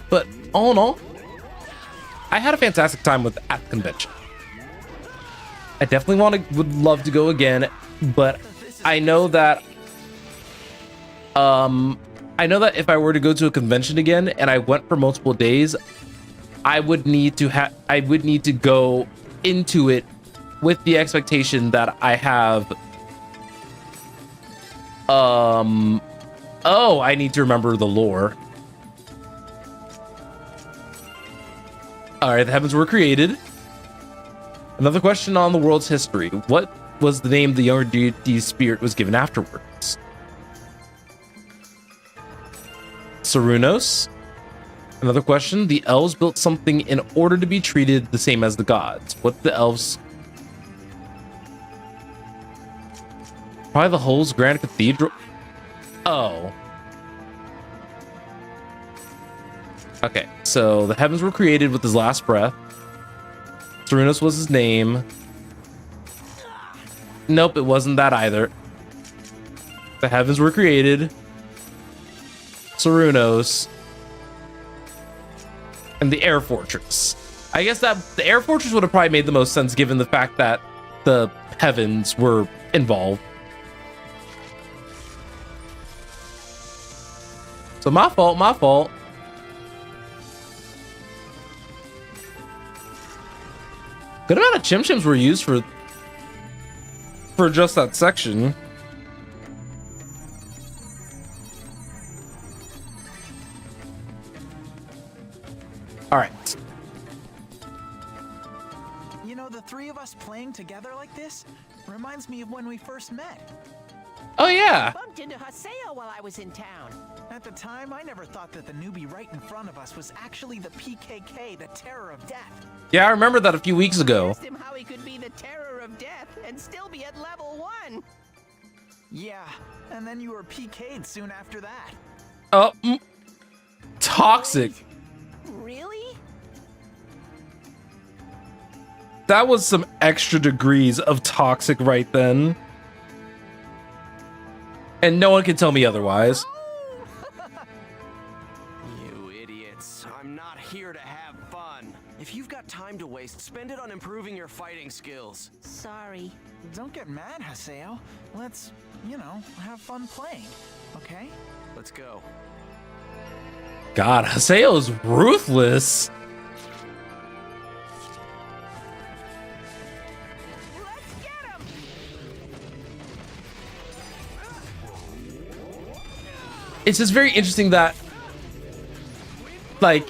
But all in all, I had a fantastic time at the convention. I definitely would love to go again, but I know that if I were to go to a convention again and I went for multiple days, I would need to go into it with the expectation that I have I need to remember the lore. All right, the heavens were created. Another question on the world's history. What was the name the younger deity's spirit was given afterwards? Cernunnos. Another question. The elves built something in order to be treated the same as the gods. What the elves? Probably the Hull's Grand Cathedral. Oh. Okay, so the heavens were created with his last breath. Cernunnos was his name. Nope, it wasn't that either. The heavens were created. Cernunnos. And the Air Fortress. I guess that the Air Fortress would have probably made the most sense given the fact that the heavens were involved. So my fault. Good amount of Chim Chims were used for just that section. All right. You know, the three of us playing together like this reminds me of when we first met. Oh yeah. Bumped into Haseo while I was in town. At the time, I never thought that the newbie right in front of us was actually the PKK, the Terror of Death. Yeah, I remember that a few weeks ago. Asked him how he could be the Terror of Death and still be at level 1. Yeah, and then you were PK'd soon after that. Oh, toxic. Really? That was some extra degrees of toxic right then. And no one can tell me otherwise. You idiots. I'm not here to have fun. If you've got time to waste, spend it on improving your fighting skills. Sorry. Don't get mad, Haseo. Let's, have fun playing, okay? Let's go. God, Haseo's ruthless. Let's get him! It's just very interesting that, like,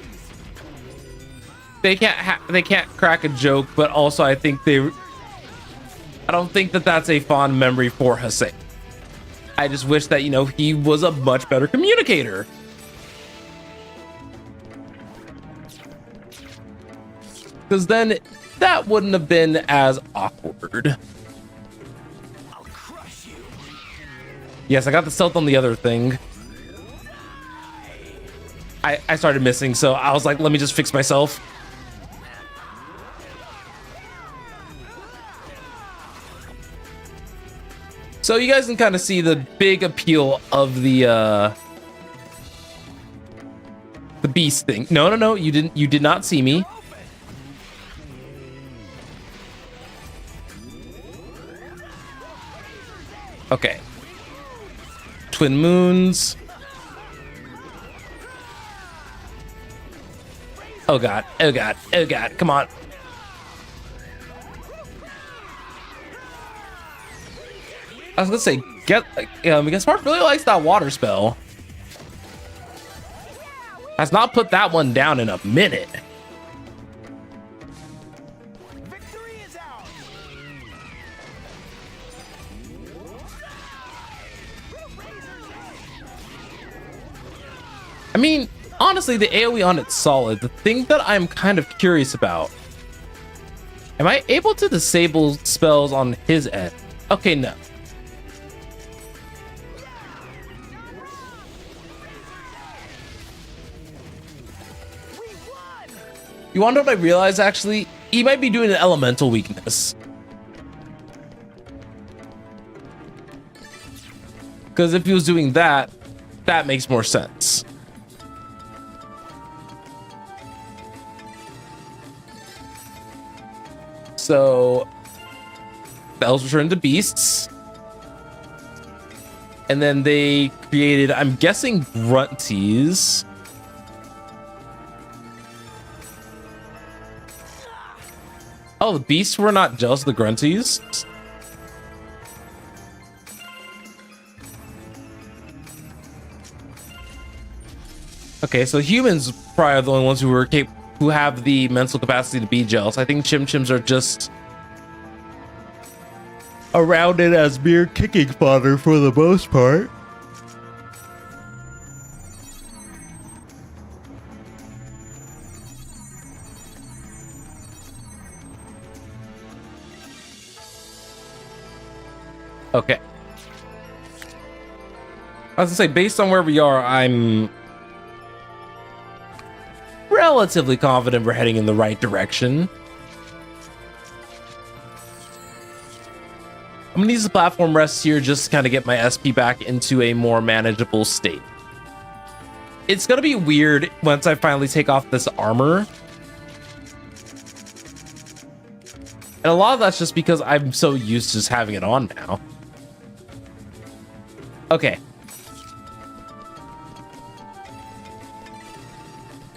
they can't crack a joke, but also I don't think that that's a fond memory for Haseo. I just wish that, you know, he was a much better communicator. Because then that wouldn't have been as awkward. I'll crush you. Yes, I got the stealth on the other thing. I started missing, so I was like, let me just fix myself. So you guys can kind of see the big appeal of the beast thing. No, you did not see me. Okay. Twin moons. Oh god, oh god, oh god, come on. I was gonna say, because Mark really likes that water spell. Has not put that one down in a minute. Victory is ours. I mean, honestly, the AoE on it's solid. The thing that I'm kind of curious about, am I able to disable spells on his end? Okay, no. You want to know what I realized, actually? He might be doing an elemental weakness. Because if he was doing that, that makes more sense. So, spells return to beasts. And then they created, I'm guessing, grunties. Oh, the beasts were not jealous of the grunties? Okay, so humans probably are the only ones who have the mental capacity to be jealous. I think Chim Chims are just around it as mere kicking fodder for the most part. Okay. I was gonna say, based on where we are, I'm relatively confident we're heading in the right direction. I'm gonna use the platform rest here just to kind of get my SP back into a more manageable state. It's gonna be weird once I finally take off this armor. And a lot of that's just because I'm so used to just having it on now. Okay.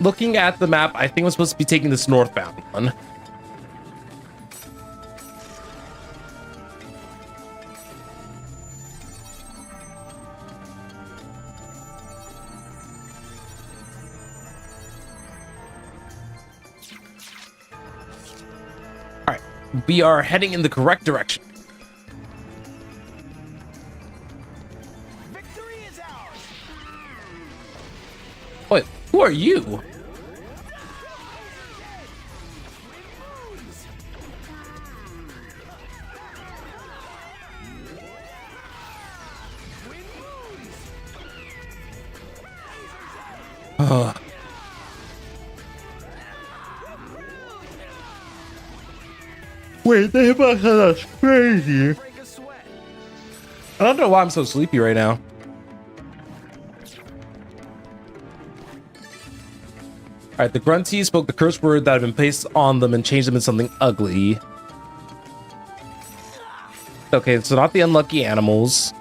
Looking at the map, I think I'm supposed to be taking this northbound one. All right, we are heading in the correct direction. Wait, who are you? Wait, the hitbox that's crazy. I don't know why I'm so sleepy right now. Alright, the grunties spoke the curse word that had been placed on them and changed them into something ugly. Okay, so not the unlucky animals.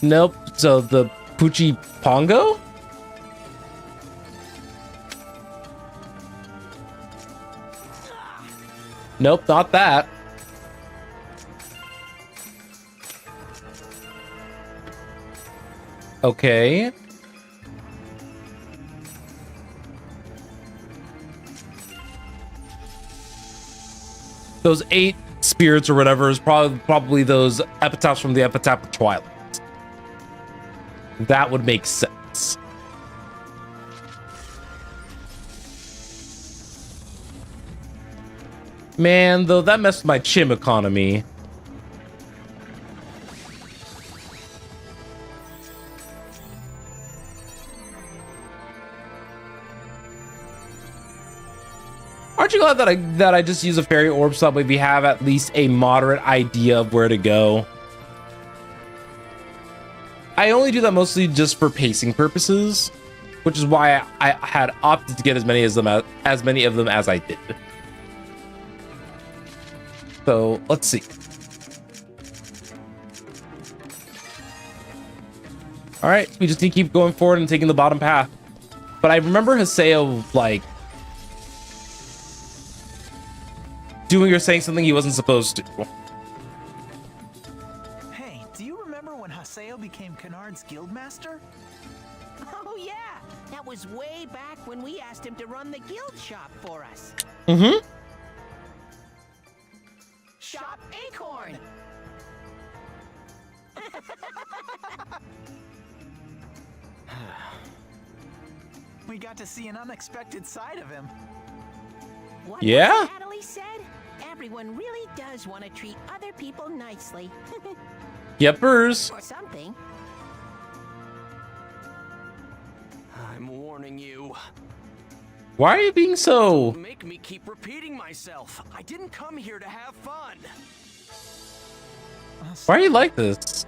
Nope, so the Poochie Pongo? Nope, not that. Okay. Those 8 spirits or whatever is probably those epitaphs from the Epitaph of Twilight. That would make sense. Man, though, that messed with my chim economy. Aren't you glad that I just use a fairy orb so that way we have at least a moderate idea of where to go? I only do that mostly just for pacing purposes, which is why I had opted to get as many of them as I did. So let's see. All right, we just need to keep going forward and taking the bottom path. But I remember Haseo like doing or saying something he wasn't supposed to. Hey, do you remember when Haseo became Kennard's guildmaster? Oh, yeah. That was way back when we asked him to run the guild shop for us. Mm-hmm. Shop Acorn. We got to see an unexpected side of him. What Yeah? Natalie said? Everyone really does want to treat other people nicely. Yepers. Or something. I'm warning you. Why are you being so... Make me keep repeating myself. I didn't come here to have fun. Why are you like this?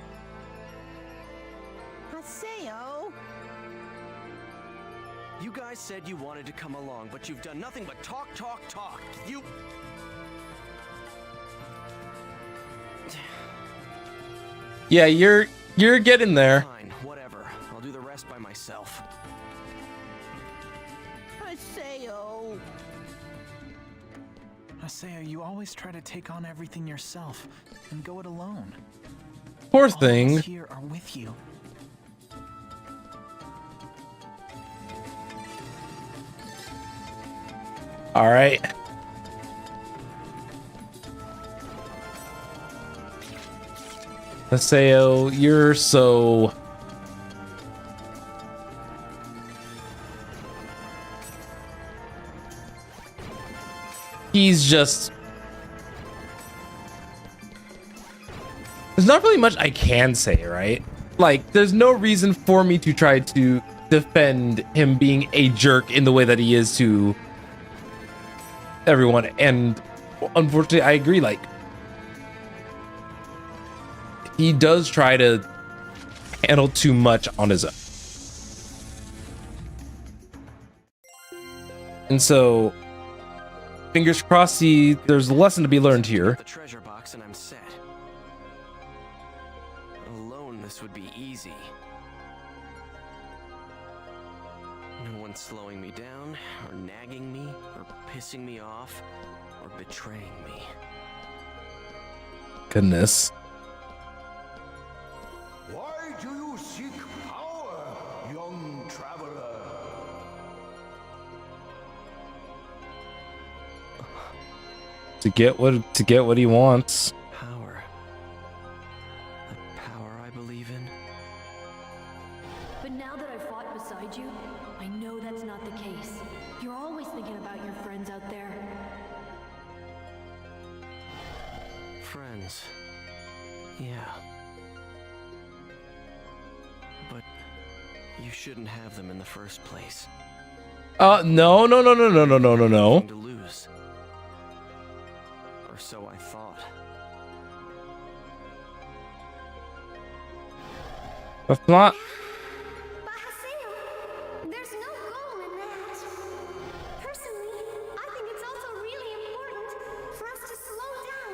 Haseo. You guys said you wanted to come along, but you've done nothing but talk, talk, talk. You... Yeah, you're getting there. Fine, whatever. I'll do the rest by myself. Haseo. Haseo, you always try to take on everything yourself and go it alone. Poor All of thing. us here are with you. All right. Haseo, you're so... He's just... There's not really much I can say, right? Like, there's no reason for me to try to defend him being a jerk in the way that he is to everyone. And unfortunately, I agree, like, he does try to handle too much on his own. And so, fingers crossed, there's a lesson to be learned here. The treasure box and I'm set. Alone, this would be easy. No one's slowing me down, or nagging me, or pissing me off, or betraying me. Goodness. Why do you seek power, young traveler? To get what he wants. Power. The power I believe in. But now that I've fought beside you, I know that's not the case. You're always thinking about your friends out there. Friends. Yeah. But you shouldn't have them in the first place. No. Nothing to lose. Or so I thought. That's not... But Haseo, there's no goal in that. Personally, I think it's also really important for us to slow down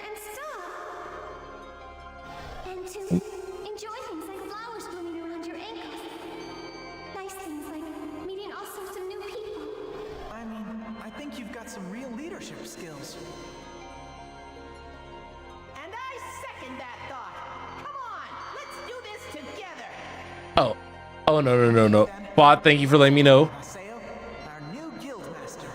and stop. And to enjoy things like flowers blooming around your ankles. Nice things like meeting all sorts of new people. I mean, I think you've got some real leadership skills. And I second that thought. Come on, let's do this together. Oh, no. Bot, thank you for letting me know. Haseo, our new guildmaster.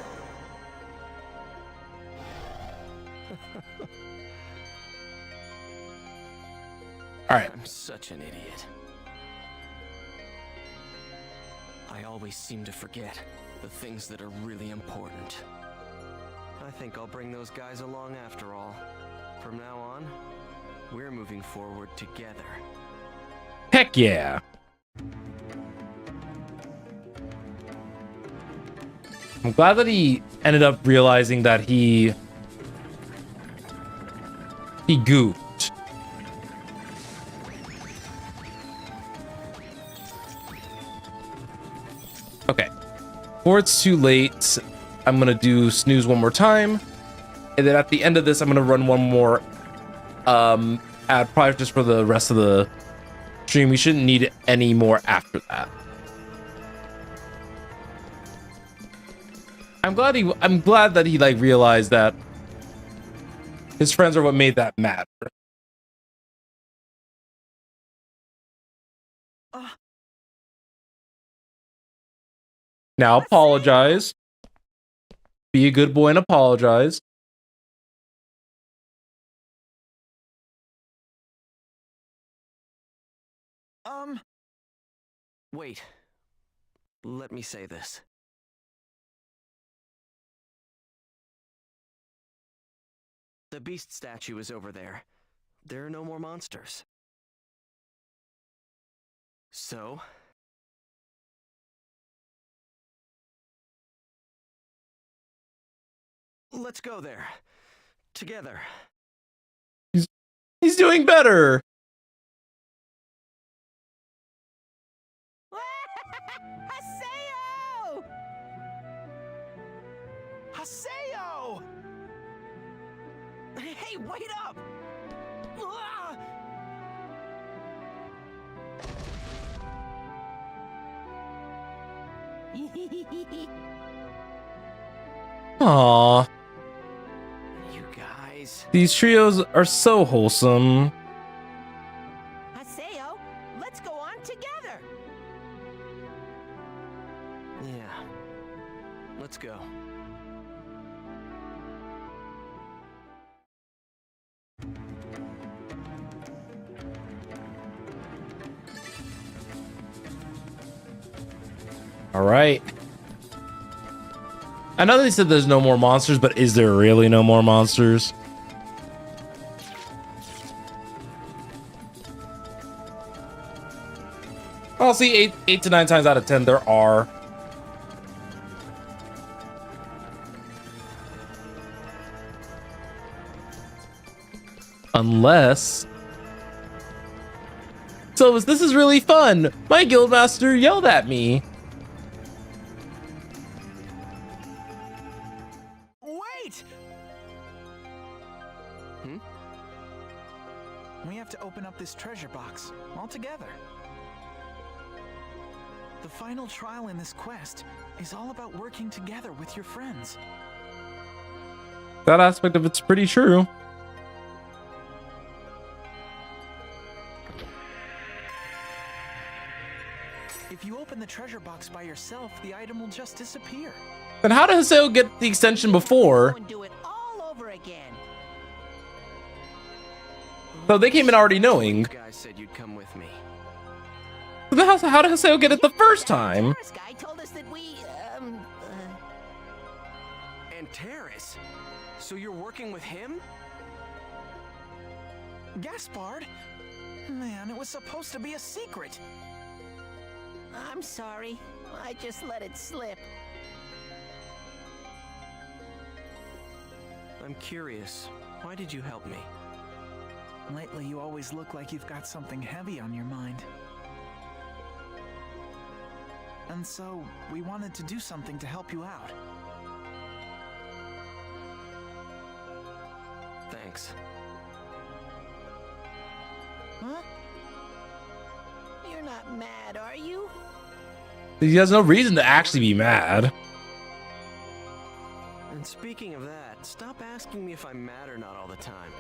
such an idiot. I always seem to forget the things that are really important. I think I'll bring those guys along after all. From now on, we're moving forward together. Heck yeah. I'm glad that he ended up realizing that he goofed. Okay. Before it's too late, I'm gonna do snooze one more time. And then at the end of this, I'm gonna run one more ad probably just for the rest of the stream. We shouldn't need any more after that. I'm glad that he like realized that his friends are what made that matter. Now apologize. Be a good boy and apologize. Wait. Let me say this. The beast statue is over there. There are no more monsters. So? Let's go there. Together. He's doing better. Haseo! Haseo! Hey, wait up! Ah! Aww. You guys. These trios are so wholesome. Haseo, let's go on together! Yeah. Let's go. All right. I know they said there's no more monsters, but is there really no more monsters? I'll see 8 to 9 times out of 10 there are. Unless... So this is really fun. My guildmaster yelled at me. Wait! We have to open up this treasure box all together. The final trial in this quest is all about working together with your friends. That aspect of it's pretty true. If you open the treasure box by yourself, the item will just disappear. Then how did Haseo get the extension before? Go and do it all over again. So they came in already knowing. You guys said you'd come with me. How did Haseo get it the first time? This guy told us that we, And Terrace. So you're working with him? Gaspard? Man, it was supposed to be a secret. I'm sorry. I just let it slip. I'm curious. Why did you help me? Lately, you always look like you've got something heavy on your mind. And so, we wanted to do something to help you out. Thanks. Huh? You're not mad, are you? He has no reason to actually be mad. And speaking of that, stop asking me if I'm mad or not all the time.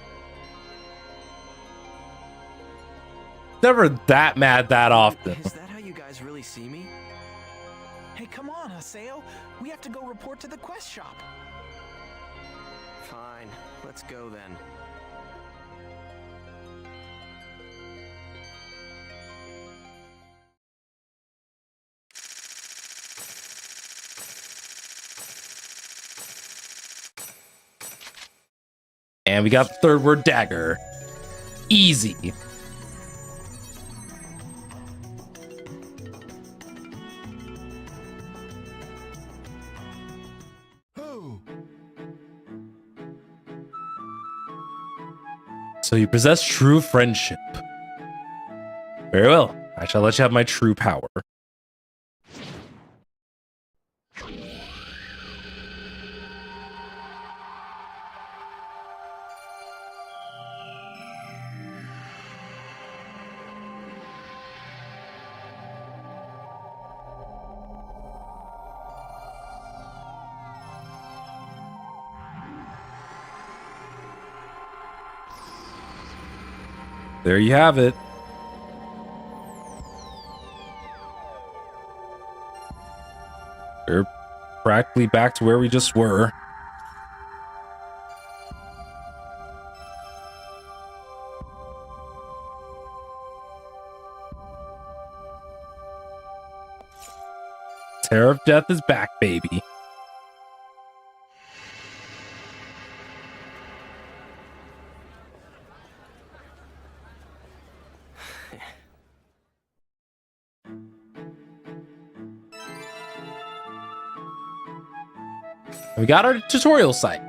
Never that mad that often. Is that how you guys really see me? Hey, come on, Haseo. We have to go report to the quest shop. Fine, let's go then. And we got the third word, dagger. Easy. So you possess true friendship. Very well. I shall let you have my true power. There you have it. We're practically back to where we just were. Terror of Death is back, baby. We got our tutorial site.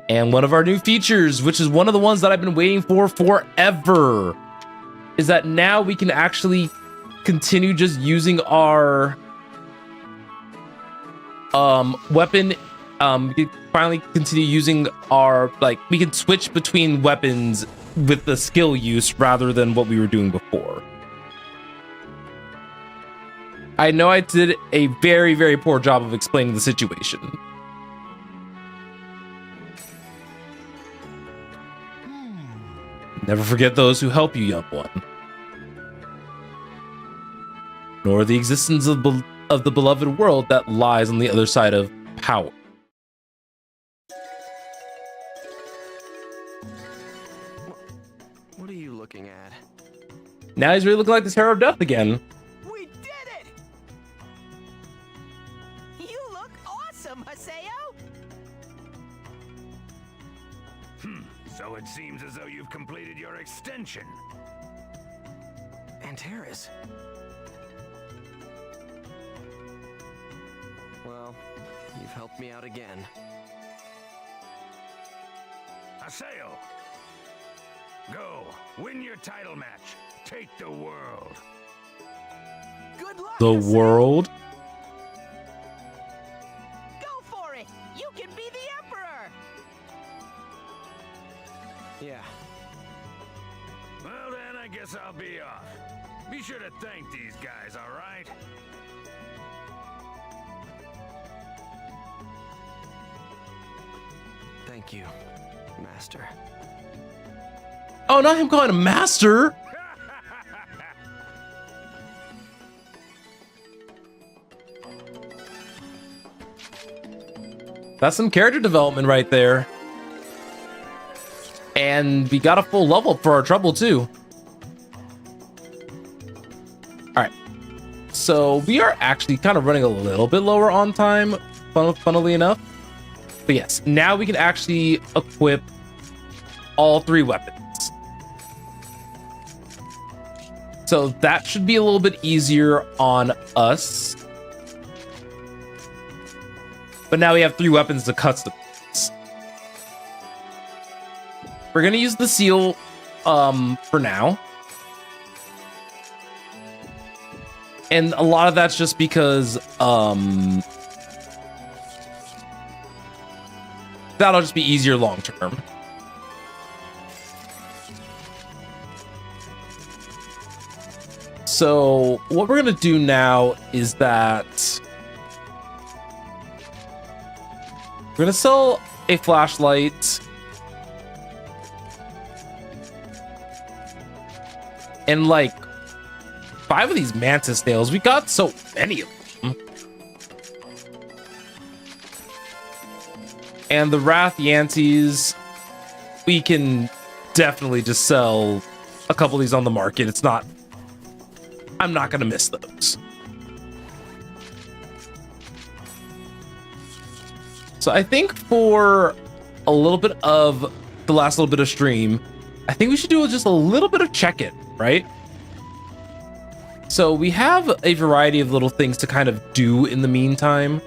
And one of our new features, which is one of the ones that I've been waiting for forever, is that now we can actually continue just using our weapon. We can finally continue using our, we can switch between weapons with the skill use rather than what we were doing before. I know I did a very, very poor job of explaining the situation. Never forget those who help you, young one. Nor the existence of the beloved world that lies on the other side of power. What are you looking at? Now he's really looking like the Terror of Death again. We did it! You look awesome, Haseo! So it seems as though you've completed your extension. Antares. Well, you've helped me out again. Haseo! Go, win your title match. Take the world. Good luck, The Haseo. world? Go for it! You can be the Emperor! Yeah. Well then, I guess I'll be off. Be sure to thank these guys, all right? Thank you, Master. Oh, not him calling him master. That's some character development right there. And we got a full level up for our trouble too. All right. So we are actually kind of running a little bit lower on time, funnily enough. But yes, now we can actually equip all three weapons. So that should be a little bit easier on us. But now we have three weapons to customize. We're gonna use the seal for now. And a lot of that's just because that'll just be easier long term. So what we're gonna do now is that we're gonna sell a flashlight and like 5 of these mantis nails. We got so many of them. And the Wrath Yanties, we can definitely just sell a couple of these on the market. It's not, I'm not gonna miss those. So I think for a little bit of the last little bit of stream, I think we should do just a little bit of check-in, right? So we have a variety of little things to kind of do in the meantime.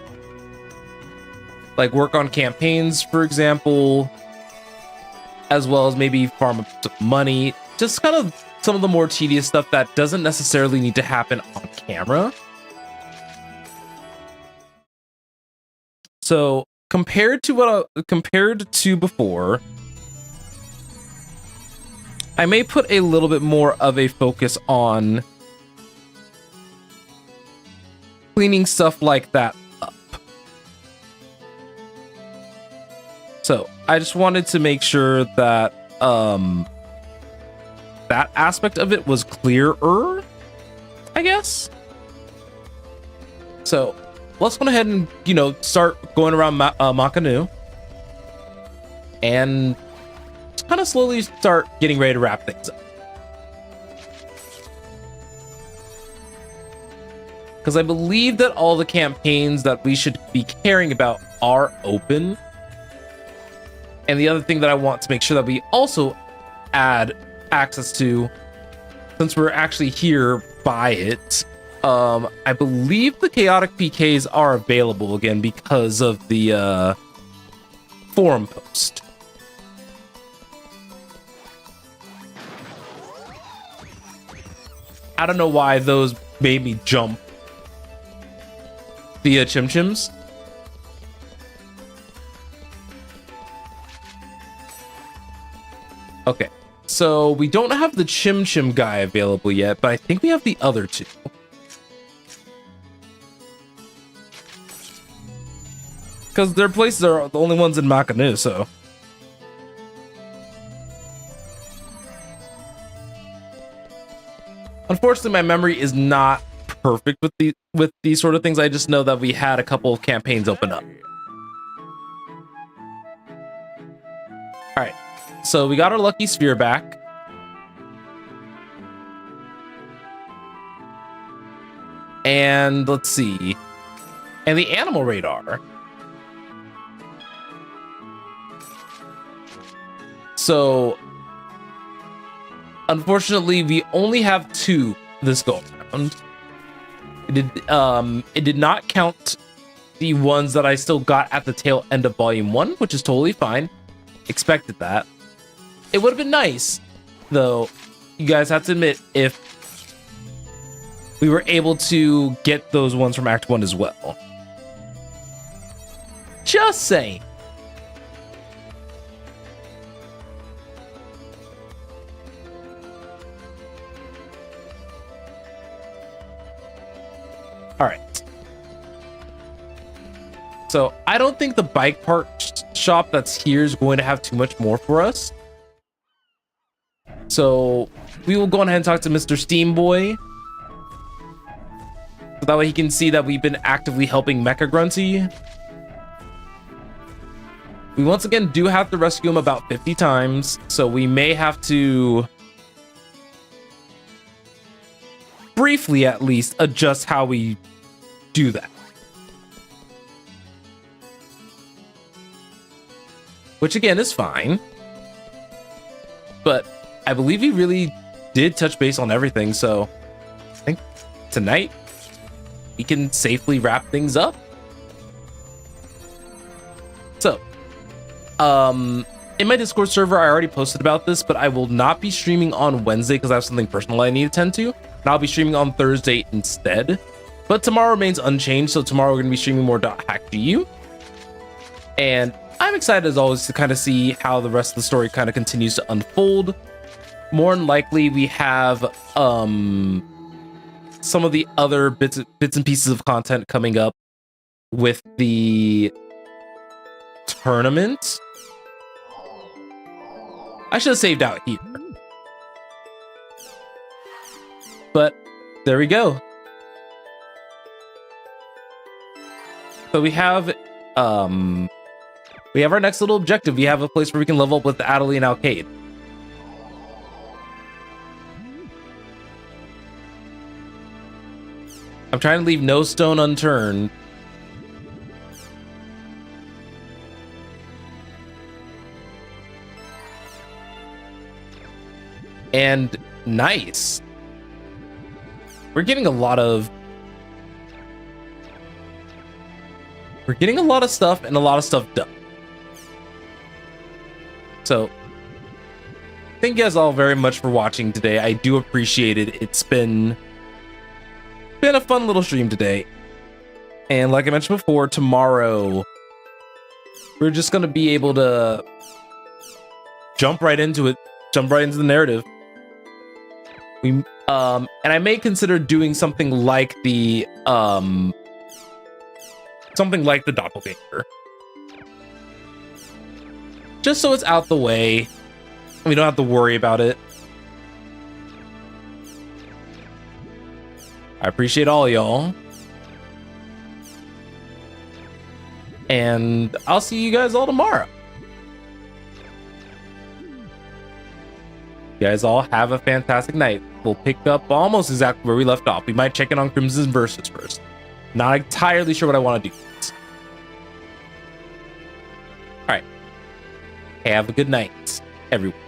Like work on campaigns, for example, as well as maybe farm up some money. Just kind of some of the more tedious stuff that doesn't necessarily need to happen on camera. So compared to before, I may put a little bit more of a focus on cleaning stuff like that up. So I just wanted to make sure that that aspect of it was clearer, I guess. So let's go ahead and, you know, start going around Makanu and kind of slowly start getting ready to wrap things up. Because I believe that all the campaigns that we should be caring about are open. And the other thing that I want to make sure that we also add access to, since we're actually here by it, I believe the chaotic PKs are available again because of the forum post. I don't know why those made me jump the Chim Chims. Okay, so we don't have the Chim Chim guy available yet, but I think we have the other two. Because their places are the only ones in Makanu, so. Unfortunately, my memory is not perfect with these sort of things. I just know that we had a couple of campaigns open up. All right, so we got our lucky sphere back. And let's see. And the animal radar. So, unfortunately, we only have 2 this go around. It did not count the ones that I still got at the tail end of Volume 1, which is totally fine. Expected that. It would have been nice, though, you guys have to admit, if we were able to get those ones from Act 1 as well. Just saying. All right. So I don't think the bike park shop that's here is going to have too much more for us. So we will go ahead and talk to Mr. Steamboy. So that way he can see that we've been actively helping Mecha Grunty. We once again do have to rescue him about 50 times. So we may have to briefly at least adjust how we do that. Which again is fine. But I believe he really did touch base on everything, so I think tonight we can safely wrap things up. So, in my Discord server, I already posted about this, but I will not be streaming on Wednesday because I have something personal I need to tend to. And I'll be streaming on Thursday instead. But tomorrow remains unchanged, so tomorrow we're going to be streaming more .hack.gu. And I'm excited as always to kind of see how the rest of the story kind of continues to unfold. More than likely, we have some of the other bits and pieces of content coming up with the tournament. I should have saved out here. But there we go. So we have our next little objective. We have a place where we can level up with Adelie and Alcade. I'm trying to leave no stone unturned. And nice. We're getting a lot of stuff and a lot of stuff done. So thank you guys all very much for watching today. I do appreciate it. It's been a fun little stream today. And like I mentioned before, tomorrow we're just going to be able to jump right into it, jump right into the narrative. And I may consider doing something like the doppelganger. Just so it's out the way. We don't have to worry about it. I appreciate all y'all. And I'll see you guys all tomorrow. You guys all have a fantastic night. We'll pick up almost exactly where we left off. We might check in on Crimson Versus first. Not entirely sure what I want to do. All right. Have a good night, everyone.